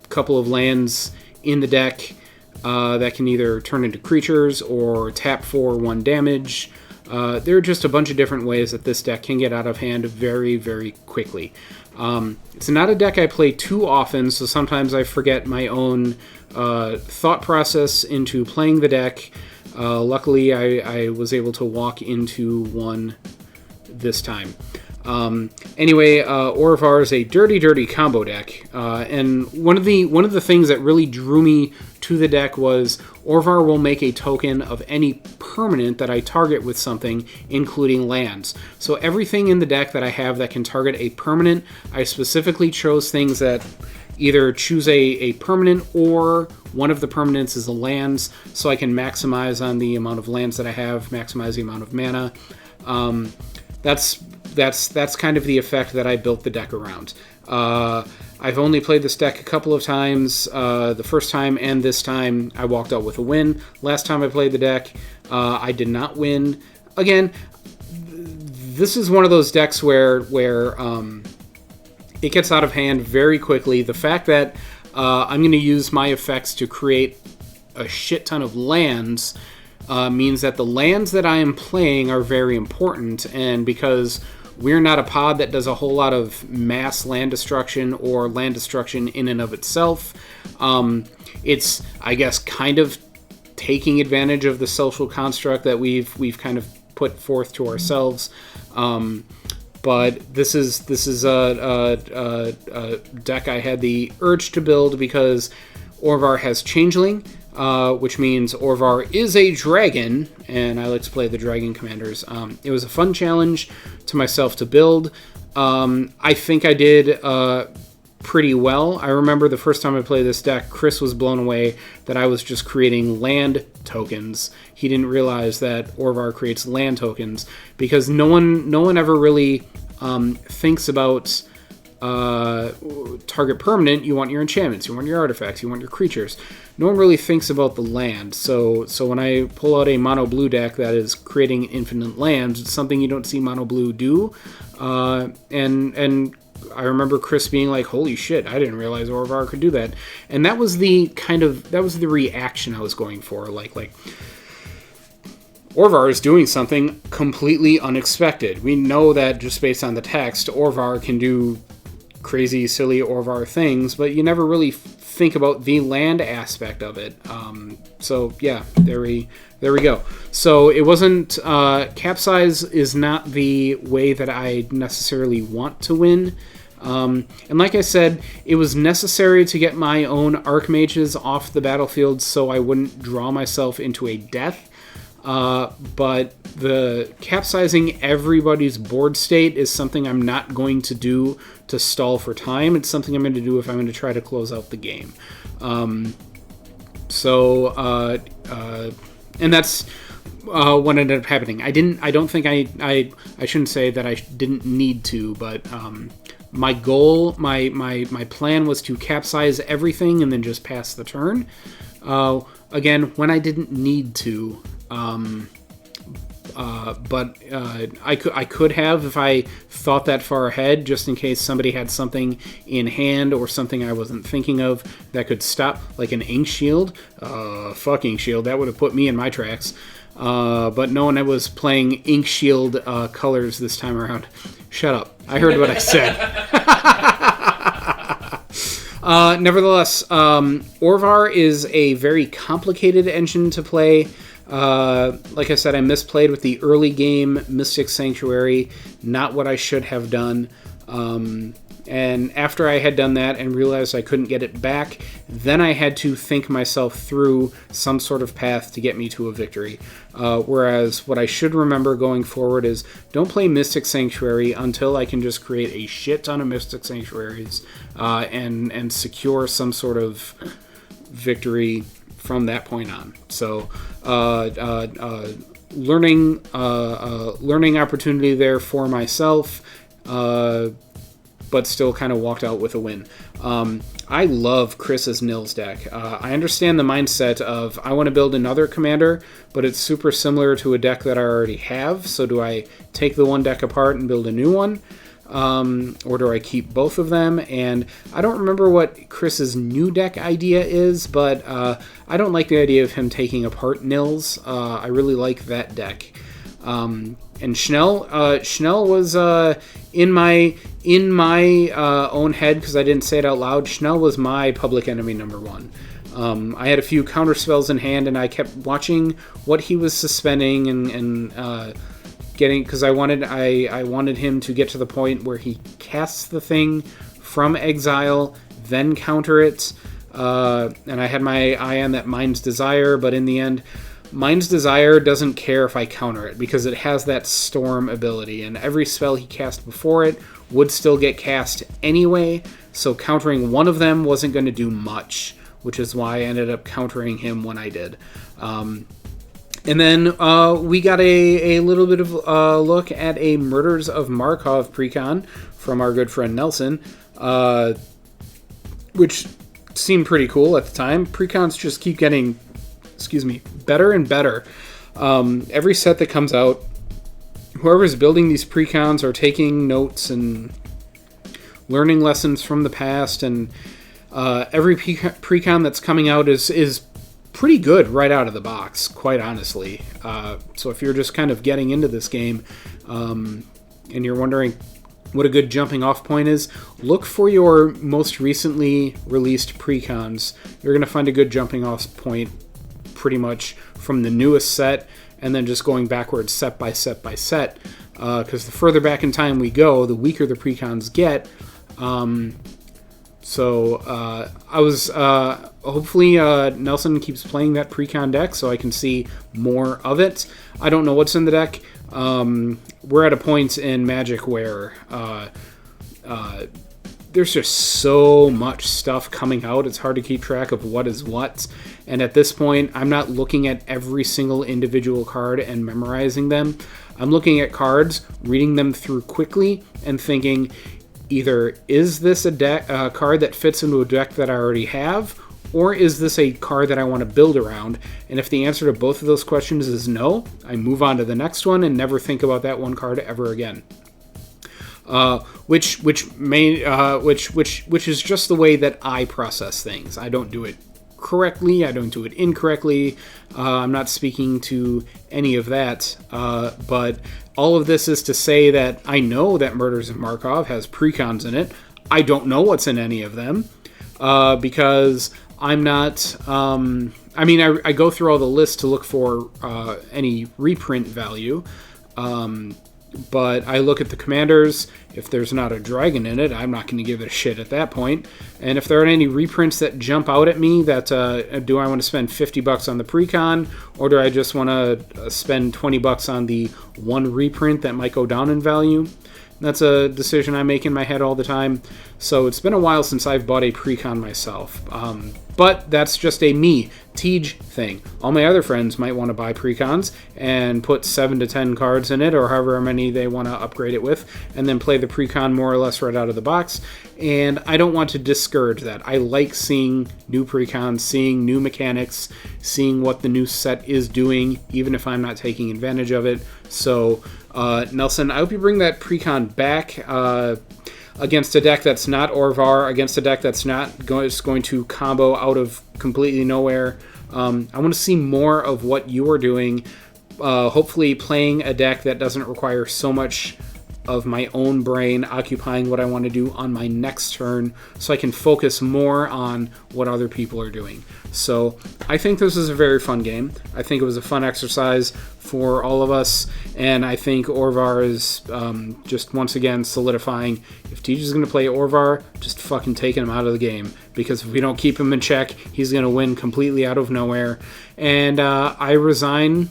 Speaker 4: couple of lands in the deck that can either turn into creatures or tap for 1 damage. There are just a bunch of different ways that this deck can get out of hand very, very quickly. It's not a deck I play too often, so sometimes I forget my own thought process into playing the deck. Luckily, I was able to walk into one this time. Anyway, Orvar is a dirty combo deck, and one of the things that really drew me to the deck was Orvar will make a token of any permanent that I target with something, including lands. So everything in the deck that I have that can target a permanent, I specifically chose things that
Speaker 7: either choose a permanent or one of the permanents is a lands, so I can maximize on the amount of lands that I have, maximize the amount of mana. That's kind of the effect that I built the deck around. I've only played this deck a couple of times. The first time and this time I walked out with a win. Last time I played the deck, I did not win. Again, this is one of those decks where it gets out of hand very quickly. The fact that I'm going to use my effects to create a shit ton of lands means that the lands that I am playing are very important, and because we're not a pod that does a whole lot of mass land destruction or land destruction in and of itself, it's, I guess, kind of taking advantage of the social construct that we've kind of put forth to ourselves. But this is a deck I had the urge to build because Orvar has Changeling, which means Orvar is a dragon, and I like to play the dragon commanders. It was a fun challenge to myself to build. I think I did pretty well. I remember the first time I played this deck, Chris was blown away that I was just creating land tokens. He didn't realize that Orvar creates land tokens because no one ever really thinks about target permanent. You want your enchantments, you want your artifacts, you want your creatures. No one really thinks about the land. So when I pull out a mono blue deck that is creating infinite lands, it's something you don't see mono blue do. And I remember Chris being like, "Holy shit! I didn't realize Orvar could do that." And that was the reaction I was going for. Like Orvar is doing something completely unexpected. We know that just based on the text, Orvar can do crazy, silly Orvar things, but you never really think about the land aspect of it. So yeah, there we go. So it wasn't capsize is not the way that I necessarily want to win. And like I said, it was necessary to get my own Archmages off the battlefield so I wouldn't draw myself into a death. But the capsizing everybody's board state is something I'm not going to do to stall for time. It's something I'm going to do if I'm going to try to close out the game. And that's what ended up happening. I shouldn't say that I didn't need to, but my goal, my plan was to capsize everything and then just pass the turn. Again, when I didn't need to. But I could have if I thought that far ahead, just in case somebody had something in hand or something I wasn't thinking of that could stop, like an ink shield. Fucking shield, that would have put me in my tracks. But no one was playing ink shield colors this time around. Shut up. I heard what I said. Nevertheless, Orvar is a very complicated engine to play. Like I said, I misplayed with the early game Mystic Sanctuary, not what I should have done. And after I had done that and realized I couldn't get it back, then I had to think myself through some sort of path to get me to a victory. Whereas what I should remember going forward is don't play Mystic Sanctuary until I can just create a shit ton of Mystic Sanctuaries and secure some sort of victory from that point on. So learning opportunity there for myself, but still kind of walked out with a win. I love Chris's Nils deck. I understand the mindset of I want to build another commander, but it's super similar to a deck that I already have. So do I take the one deck apart and build a new one? Or do I keep both of them? And I don't remember what Chris's new deck idea is, but I don't like the idea of him taking apart Nils. I really like that deck. And Schnell was in my own head, because I didn't say it out loud. Schnell was my public enemy number one. I had a few counter spells in hand, and I kept watching what he was suspending and getting, because I wanted him to get to the point where he casts the thing from exile, then counter it. And I had my eye on that Mind's Desire, but in the end, Mind's Desire doesn't care if I counter it because it has that Storm ability, and every spell he cast before it would still get cast anyway. so countering one of them wasn't going to do much, which is why I ended up countering him when I did. And then we got a little bit of look at a Murders of Markov precon from our good friend Nelson, which seemed pretty cool at the time. Precons just keep getting, better and better. Every set that comes out, whoever's building these precons are taking notes and learning lessons from the past, and every precon that's coming out is pretty good right out of the box, quite honestly. So if you're just kind of getting into this game and you're wondering what a good jumping off point is, look for your most recently released precons. You're going to find a good jumping off point pretty much from the newest set, and then just going backwards set by set by set, because the further back in time we go, the weaker the precons get. So I was hopefully Nelson keeps playing that precon deck so I can see more of it. I don't know what's in the deck. We're at a point in Magic where there's just so much stuff coming out. It's hard to keep track of what is what. And at this point, I'm not looking at every single individual card and memorizing them. I'm looking at cards, reading them through quickly, and thinking, either is this a card that fits into a deck that I already have, or is this a card that I want to build around? And if the answer to both of those questions is no, I move on to the next one and never think about that one card ever again. Which is just the way that I process things. I don't do it correctly. I don't do it incorrectly. I'm not speaking to any of that. But all of this is to say that I know that Murders of Markov has precons in it. I don't know what's in any of them because I'm not... I go through all the lists to look for any reprint value. But I look at the commanders. If there's not a dragon in it, I'm not going to give it a shit at that point. And if there aren't any reprints that jump out at me, that do I want to spend $50 on the precon, or do I just want to spend $20 on the one reprint that might go down in value? That's a decision I make in my head all the time. So it's been a while since I've bought a precon myself. But that's just a me, Tej thing. All my other friends might want to buy precons and put 7 to 10 cards in it, or however many they want to upgrade it with, and then play the precon more or less right out of the box. And I don't want to discourage that. I like seeing new precons, seeing new mechanics, seeing what the new set is doing, even if I'm not taking advantage of it. So, Nelson, I hope you bring that precon back. Against a deck that's not Orvar, against a deck that's not going to combo out of completely nowhere. I want to see more of what you are doing. Hopefully playing a deck that doesn't require so much of my own brain occupying what I want to do on my next turn, so I can focus more on what other people are doing. So I think this is a very fun game. I think it was a fun exercise for all of us, and I think Orvar is just once again solidifying, if Tej is going to play Orvar, just fucking taking him out of the game, because if we don't keep him in check, he's going to win completely out of nowhere. And I resign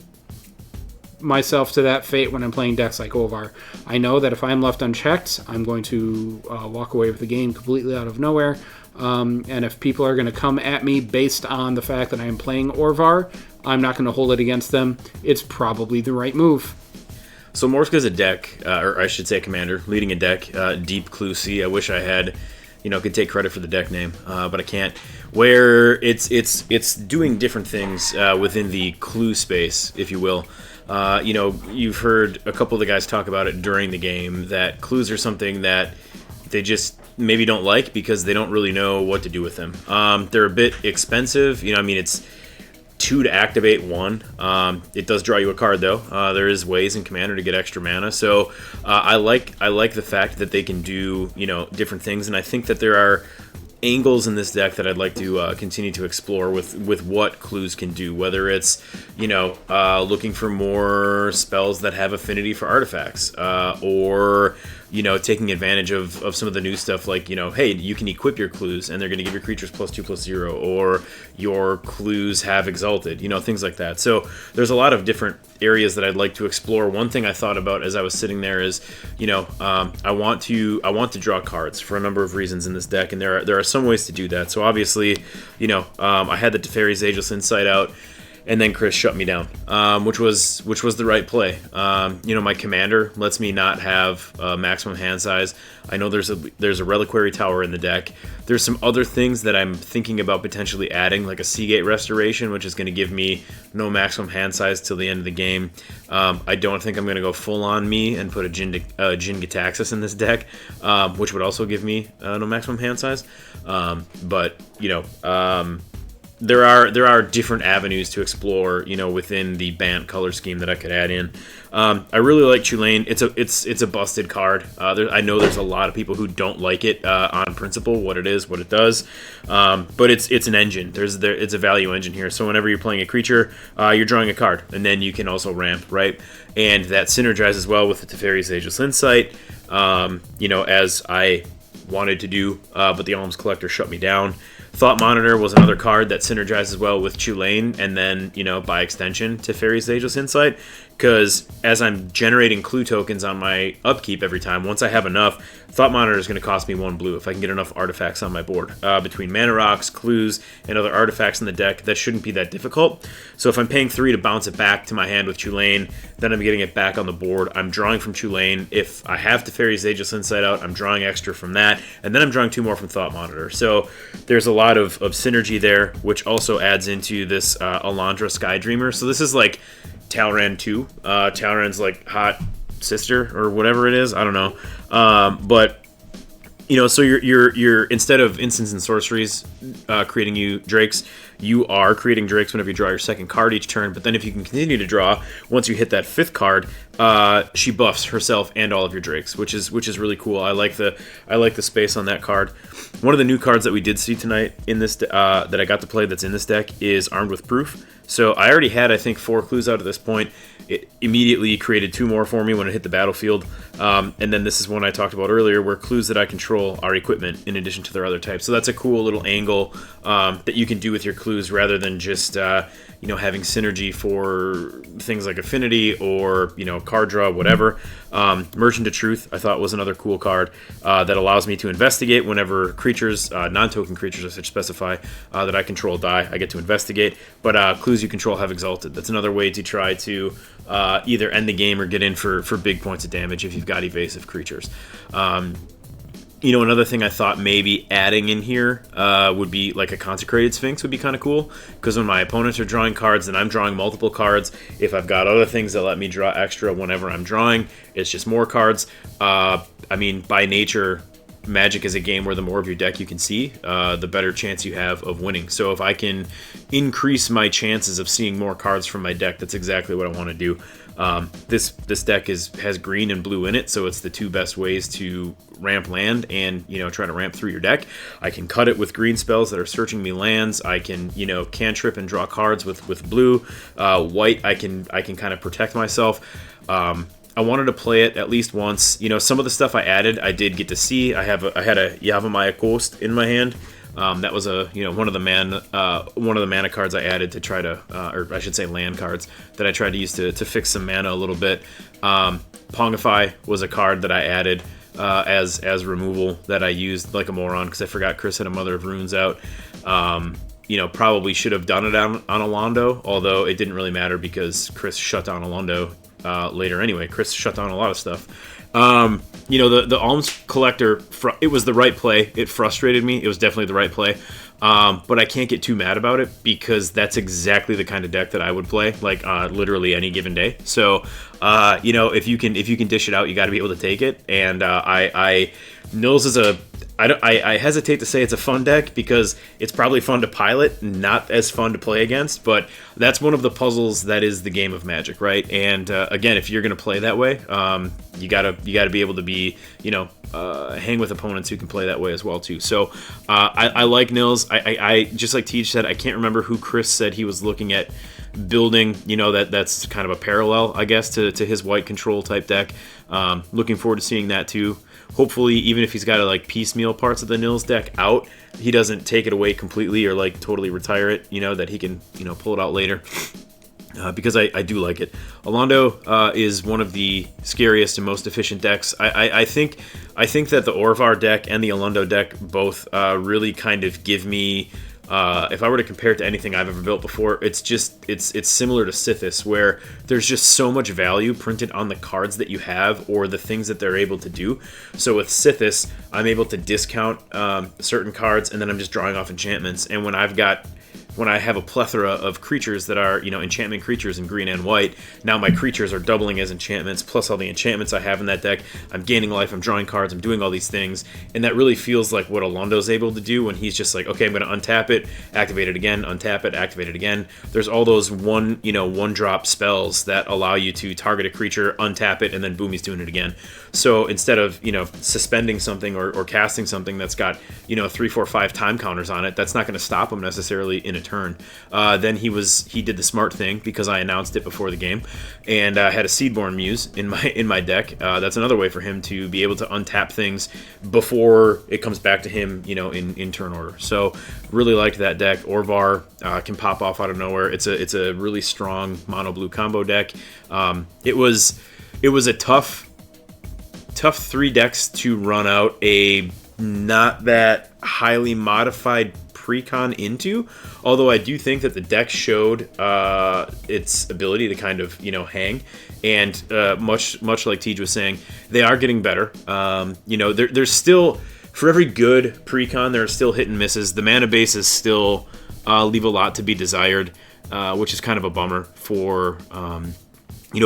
Speaker 7: myself to that fate when I'm playing decks like Orvar. I know that if I'm left unchecked, I'm going to walk away with the game completely out of nowhere. And if people are going to come at me based on the fact that I am playing Orvar, I'm not going to hold it against them. It's probably the right move.
Speaker 2: So Morska's a deck, or I should say a commander, leading a deck, Deep Clue C. I wish I had, could take credit for the deck name, but I can't. Where it's doing different things within the clue space, if you will. You've heard a couple of the guys talk about it during the game, that clues are something that they just maybe don't like because they don't really know what to do with them. They're a bit expensive. It's 2 to activate 1. It does draw you a card, though. There is ways in Commander to get extra mana. So I like the fact that they can do, different things. And I think that there are angles in this deck that I'd like to continue to explore with what clues can do, whether it's looking for more spells that have affinity for artifacts, or taking advantage of some of the new stuff, like, hey, you can equip your clues and they're going to give your creatures +2/+0, or your clues have exalted, things like that. So there's a lot of different areas that I'd like to explore. One thing I thought about as I was sitting there is, I want to draw cards for a number of reasons in this deck, and there are some ways to do that. So obviously, I had the Teferi's Ageless Insight out, and then Chris shut me down, which was the right play. My commander lets me not have maximum hand size. I know there's a Reliquary Tower in the deck. There's some other things that I'm thinking about potentially adding, like a Seagate Restoration, which is going to give me no maximum hand size till the end of the game. I don't think I'm going to go full on me and put a Jin Gitaxias in this deck, which would also give me no maximum hand size. There are different avenues to explore, within the Bant color scheme that I could add in. I really like Tulane. It's a busted card. I know there's a lot of people who don't like it on principle, what it is, what it does. But it's an engine. It's a value engine here. So whenever you're playing a creature, you're drawing a card, and then you can also ramp, right? And that synergizes well with the Teferi's Ageless Insight. As I wanted to do, but the Alms Collector shut me down. Thought Monitor was another card that synergizes well with Tulane, and then, by extension, Teferi's Ageless Insight, because as I'm generating clue tokens on my upkeep every time, once I have enough, Thought Monitor is going to cost me 1 blue if I can get enough artifacts on my board. Between Mana Rocks, clues, and other artifacts in the deck, that shouldn't be that difficult. So if I'm paying 3 to bounce it back to my hand with Tulane, then I'm getting it back on the board. I'm drawing from Tulane. If I have Teferi's Ageless Insight out, I'm drawing extra from that, and then I'm drawing 2 more from Thought Monitor. So there's a lot of synergy there, which also adds into this Alaundo Sky Dreamer. So this is like Talran 2. Talran's like hot sister or whatever it is. I don't know. But so you're instead of instants and sorceries creating you drakes, you are creating drakes whenever you draw your second card each turn. But then if you can continue to draw, once you hit that 5th card, she buffs herself and all of your drakes, which is really cool. I like the space on that card. One of the new cards that we did see tonight in this that I got to play that's in this deck is Armed with Proof. So I already had, I think, 4 clues out at this point. It immediately created 2 more for me when it hit the battlefield. And then this is one I talked about earlier, where clues that I control are equipment in addition to their other types. So that's a cool little angle that you can do with your clues, rather than just having synergy for things like affinity or card draw, whatever. Merchant of Truth, I thought, was another cool card that allows me to investigate whenever creatures, non-token creatures, I should specify, that I control die. I get to investigate, but clues you control have exalted. That's another way to try to either end the game or get in for big points of damage if you've got evasive creatures. Another thing I thought maybe adding in here would be like a Consecrated Sphinx would be kind of cool, because when my opponents are drawing cards and I'm drawing multiple cards, if I've got other things that let me draw extra whenever I'm drawing, it's just more cards. By nature, Magic is a game where the more of your deck you can see, the better chance you have of winning. So if I can increase my chances of seeing more cards from my deck, that's exactly what I want to do. This deck has green and blue in it, so it's the 2 best ways to ramp land and try to ramp through your deck. I can cut it with green spells that are searching me lands. I can cantrip and draw cards with blue. White, I can kind of protect myself. I wanted to play it at least once. Some of the stuff I added, I did get to see. I had a Yavimaya Ghost in my hand. That was one of the mana cards I added to try to, or I should say land cards that I tried to use to fix some mana a little bit. Pongify was a card that I added as removal that I used like a moron because I forgot Chris had a Mother of Runes out. Probably should have done it on Alaundo, although it didn't really matter because Chris shut down Alaundo later anyway. Chris shut down a lot of stuff. The Alms Collector, it was the right play. It frustrated me. It was definitely the right play. But I can't get too mad about it because that's exactly the kind of deck that I would play, like literally any given day. So, if you can dish it out, you got to be able to take it. And Nils is I hesitate to say it's a fun deck because it's probably fun to pilot, not as fun to play against, but that's one of the puzzles that is the game of Magic, right? And again, if you're going to play that way, you gotta be able to be, hang with opponents who can play that way as well too. So I like Nils. I just like Teach said, I can't remember who Chris said he was looking at building, that's kind of a parallel, I guess, to his white control type deck. Looking forward to seeing that too. Hopefully, even if he's got to like piecemeal parts of the Nils deck out, he doesn't take it away completely or like totally retire it, that he can, pull it out later. Because I do like it. Alaundo is one of the scariest and most efficient decks. I think that the Orvar deck and the Alaundo deck both really kind of give me, if I were to compare it to anything I've ever built before, it's similar to Sithis, where there's just so much value printed on the cards that you have or the things that they're able to do. So with Sithis, I'm able to discount certain cards, and then I'm just drawing off enchantments. And when I have a plethora of creatures that are, enchantment creatures in green and white, now my creatures are doubling as enchantments, plus all the enchantments I have in that deck. I'm gaining life, I'm drawing cards, I'm doing all these things, and that really feels like what Alaundo's able to do when he's just like, okay, I'm going to untap it, activate it again, untap it, activate it again. There's all those one-drop spells that allow you to target a creature, untap it, and then boom, he's doing it again. So instead of, suspending something or casting something that's got, 3, 4, 5 time counters on it, that's not going to stop him necessarily in a turn. Then he did the smart thing because I announced it before the game, and I had a Seedborn Muse in my deck. That's another way for him to be able to untap things before it comes back to him, in turn order. So really liked that deck. Orvar can pop off out of nowhere. It's a really strong mono blue combo deck. It was a tough 3 decks to run out a not that highly modified precon into, although I do think that the deck showed its ability to kind of hang, and much like Tej was saying, they are getting better. There's still, for every good precon, there are still hit and misses. The mana bases still leave a lot to be desired, which is kind of a bummer for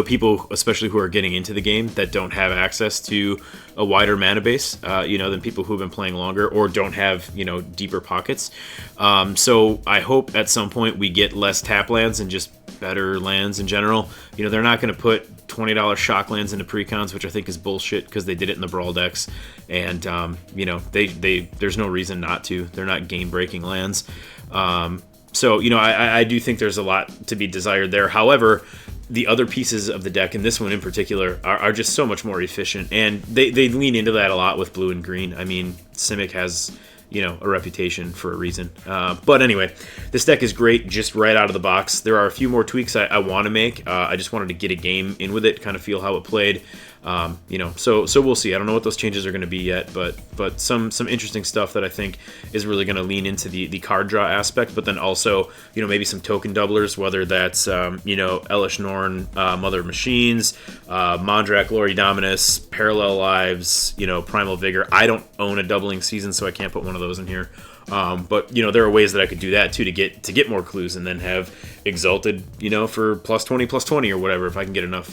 Speaker 2: people, especially who are getting into the game, that don't have access to a wider mana base, than people who've been playing longer or don't have, deeper pockets. So I hope at some point we get less tap lands and just better lands in general. They're not going to put $20 shock lands into precons, which I think is bullshit because they did it in the Brawl decks. And, there's no reason not to. They're not game-breaking lands. So, I do think there's a lot to be desired there. However, the other pieces of the deck, and this one in particular, are just so much more efficient, and they lean into that a lot with blue and green. I mean, Simic has, a reputation for a reason. But anyway, this deck is great just right out of the box. There are a few more tweaks I want to make. I just wanted to get a game in with it, kind of feel how it played. So we'll see. I don't know what those changes are going to be yet, but some interesting stuff that I think is really going to lean into the card draw aspect, but then also, maybe some token doublers, whether that's, Elish Norn, Mother of Machines, Mondrak, Glory Dominus, Parallel Lives, Primal Vigor. I don't own a doubling season, so I can't put one of those in here. But there are ways that I could do that too to get more clues and then have Exalted, for +20 or whatever if I can get enough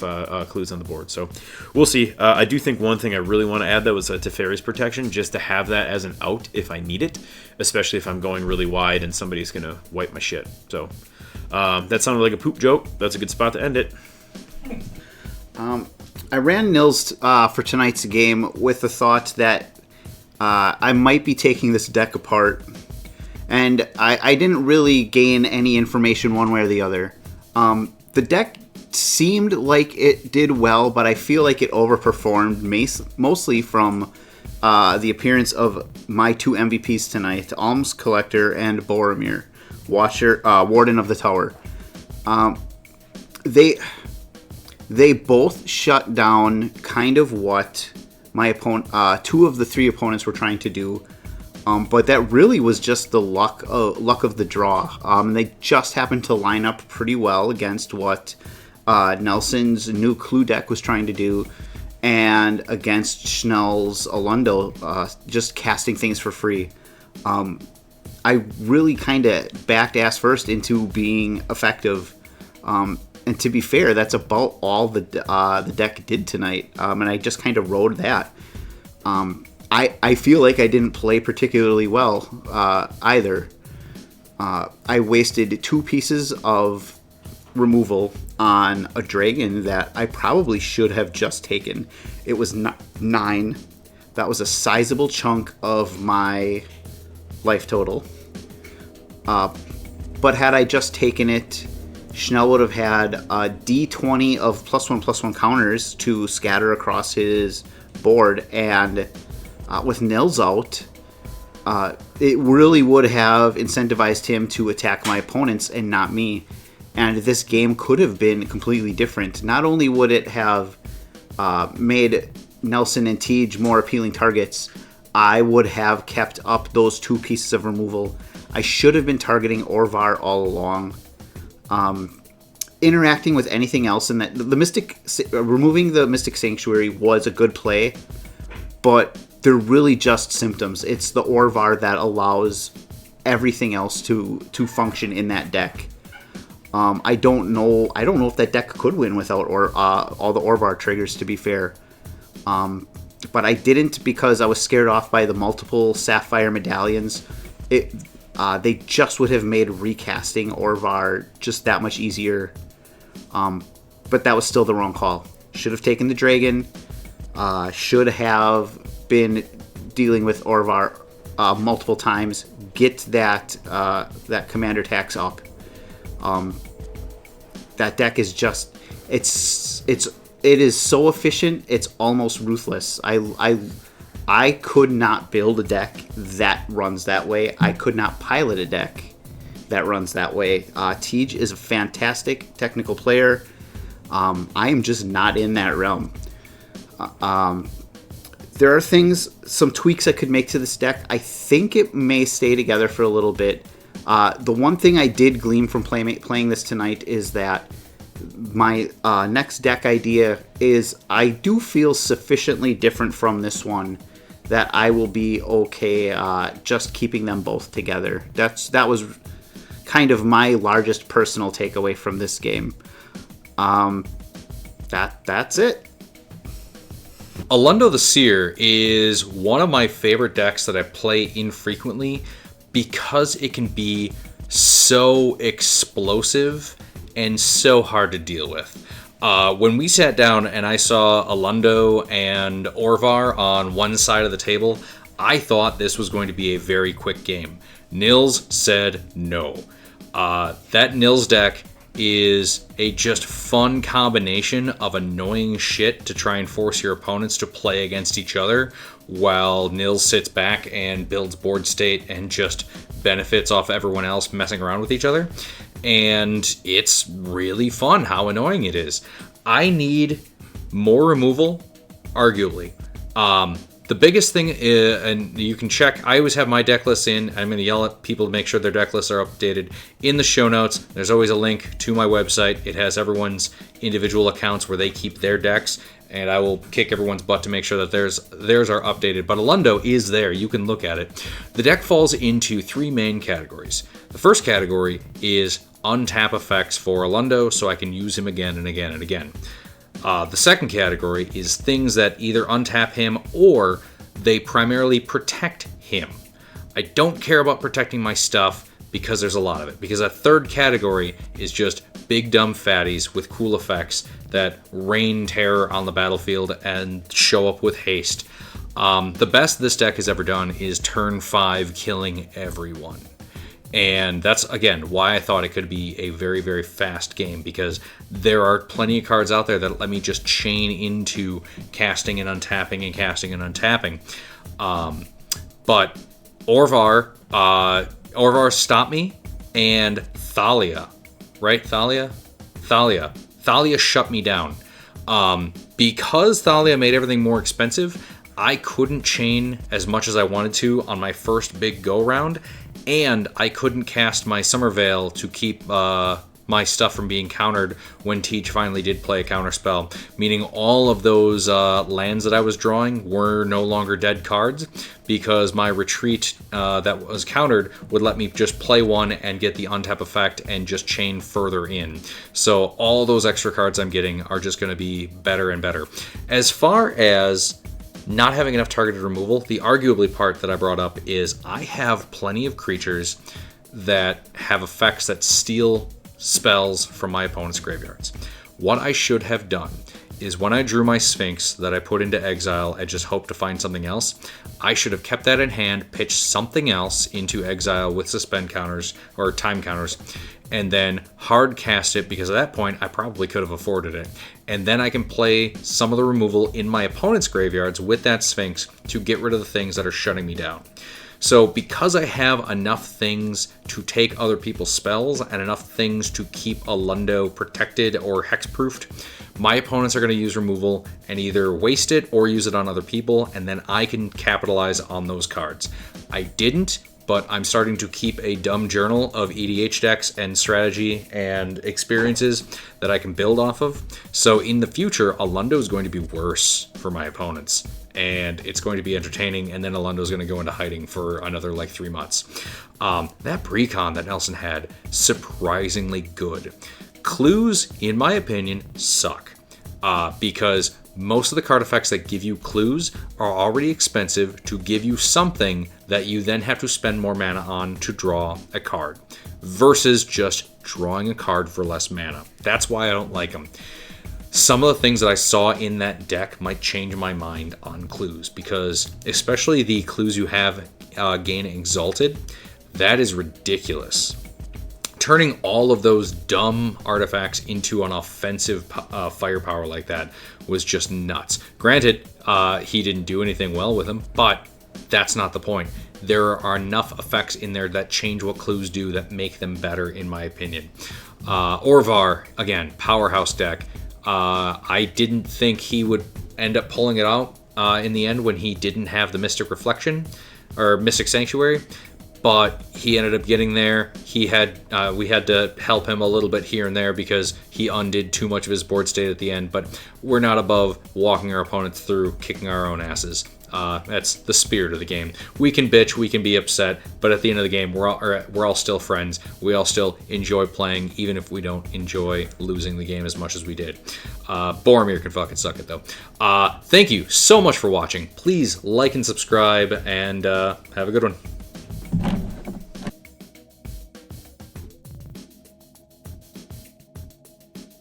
Speaker 2: clues on the board. So we'll see. I do think one thing I really want to add though is Teferi's Protection, just to have that as an out if I need it, especially if I'm going really wide and somebody's gonna wipe my shit. So that sounded like a poop joke. That's a good spot to end it.
Speaker 5: I ran Nils for tonight's game with the thought that I might be taking this deck apart, and I didn't really gain any information one way or the other. The deck seemed like it did well, but I feel like it overperformed, mostly from the appearance of my 2 MVPs tonight, Alms Collector and Boromir, Warden of the Tower. They both shut down kind of what my opponent, 2 of the 3 opponents were trying to do, but that really was just the luck of the draw. They just happened to line up pretty well against what Nelson's new Clue deck was trying to do, and against Schnell's Alaundo, just casting things for free. I really kind of backed ass first into being effective. And to be fair, that's about all the deck did tonight, and I just kind of rode that. I feel like I didn't play particularly well either. I wasted 2 pieces of removal on a dragon that I probably should have just taken. It was 9. That was a sizable chunk of my life total. But had I just taken it Schnell would have had a D20 of +1/+1 counters to scatter across his board, and with Nils out, it really would have incentivized him to attack my opponents and not me. And this game could have been completely different. Not only would it have made Nelson and Tej more appealing targets, I would have kept up those 2 pieces of removal. I should have been targeting Orvar all along. Interacting with anything else in that, removing the Mystic Sanctuary was a good play, but they're really just symptoms. It's the Orvar that allows everything else to function in that deck. I don't know if that deck could win without all the Orvar triggers, to be fair. But I didn't because I was scared off by the multiple Sapphire medallions. They just would have made recasting Orvar just that much easier. But that was still the wrong call. Should have taken the Dragon. Should have been dealing with Orvar multiple times. Get that commander tax up. That deck is just it is so efficient. It's almost ruthless. I could not build a deck that runs that way. I could not pilot a deck that runs that way. Tej is a fantastic technical player. I am just not in that realm. There are some tweaks I could make to this deck. I think it may stay together for a little bit. The one thing I did glean from playing this tonight is that my next deck idea is I do feel sufficiently different from this one that I will be okay just keeping them both together. That was kind of my largest personal takeaway from this game. That's it.
Speaker 1: Alaundo the Seer is one of my favorite decks that I play infrequently because it can be so explosive and so hard to deal with. When we sat down and I saw Alaundo and Orvar on one side of the table, I thought this was going to be a very quick game. Nils said no. That Nils deck is a just fun combination of annoying shit to try and force your opponents to play against each other, while Nils sits back and builds board state and just benefits off everyone else messing around with each other. And it's really fun how annoying it is. I need more removal, arguably. The biggest thing is, and you can check, I always have my deck lists in. I'm going to yell at people to make sure their deck lists are updated. In the show notes, there's always a link to my website. It has everyone's individual accounts where they keep their decks, and I will kick everyone's butt to make sure that theirs are updated. But Alaundo is there. You can look at it. The deck falls into 3 main categories. The first category is untap effects for Alaundo, so I can use him again and again and again. The second category is things that either untap him or they primarily protect him. I don't care about protecting my stuff because there's a lot of it. Because a third category is just big dumb fatties with cool effects that rain terror on the battlefield and show up with haste. The best this deck has ever done is turn 5 killing everyone. And that's, again, why I thought it could be a very, very fast game, because there are plenty of cards out there that let me just chain into casting and untapping and casting and untapping. But Orvar stopped me, and Thalia, right? Thalia shut me down. Because Thalia made everything more expensive, I couldn't chain as much as I wanted to on my first big go-round, and I couldn't cast my Summer Veil to keep my stuff from being countered when Tej finally did play a counter spell, meaning all of those lands that I was drawing were no longer dead cards, because my retreat that was countered would let me just play one and get the untap effect and just chain further in. So all those extra cards I'm getting are just going to be better and better. As far as not having enough targeted removal, the arguably part that I brought up is I have plenty of creatures that have effects that steal spells from my opponent's graveyards. What I should have done is when I drew my Sphinx that I put into exile and just hoped to find something else, I should have kept that in hand, pitched something else into exile with suspend counters or time counters, and then hard cast it, because at that point I probably could have afforded it. And then I can play some of the removal in my opponent's graveyards with that Sphinx to get rid of the things that are shutting me down. So because I have enough things to take other people's spells and enough things to keep Alaundo protected or hexproofed, my opponents are going to use removal and either waste it or use it on other people, and then I can capitalize on those cards. I didn't, but I'm starting to keep a dumb journal of EDH decks and strategy and experiences that I can build off of. So in the future, Alaundo is going to be worse for my opponents, and it's going to be entertaining, and then Alaundo is going to go into hiding for another like 3 months. That precon that Nelson had, surprisingly good. Clues, in my opinion, suck, because most of the card effects that give you clues are already expensive to give you something that you then have to spend more mana on to draw a card, versus just drawing a card for less mana. That's why I don't like them. Some of the things that I saw in that deck might change my mind on clues, because especially the clues you have gain Exalted, that is ridiculous. Turning all of those dumb artifacts into an offensive firepower like that was just nuts. Granted, he didn't do anything well with them, but that's not the point. There are enough effects in there that change what clues do that make them better, in my opinion. Orvar, again, powerhouse deck. I didn't think he would end up pulling it out in the end when he didn't have the Mystic Reflection or Mystic Sanctuary, but he ended up getting there. We had to help him a little bit here and there because he undid too much of his board state at the end, but we're not above walking our opponents through, kicking our own asses. That's the spirit of the game. We can bitch, we can be upset, but at the end of the game, we're all still friends. We all still enjoy playing, even if we don't enjoy losing the game as much as we did. Boromir can fucking suck it, though. Thank you so much for watching. Please like and subscribe, and have a good one.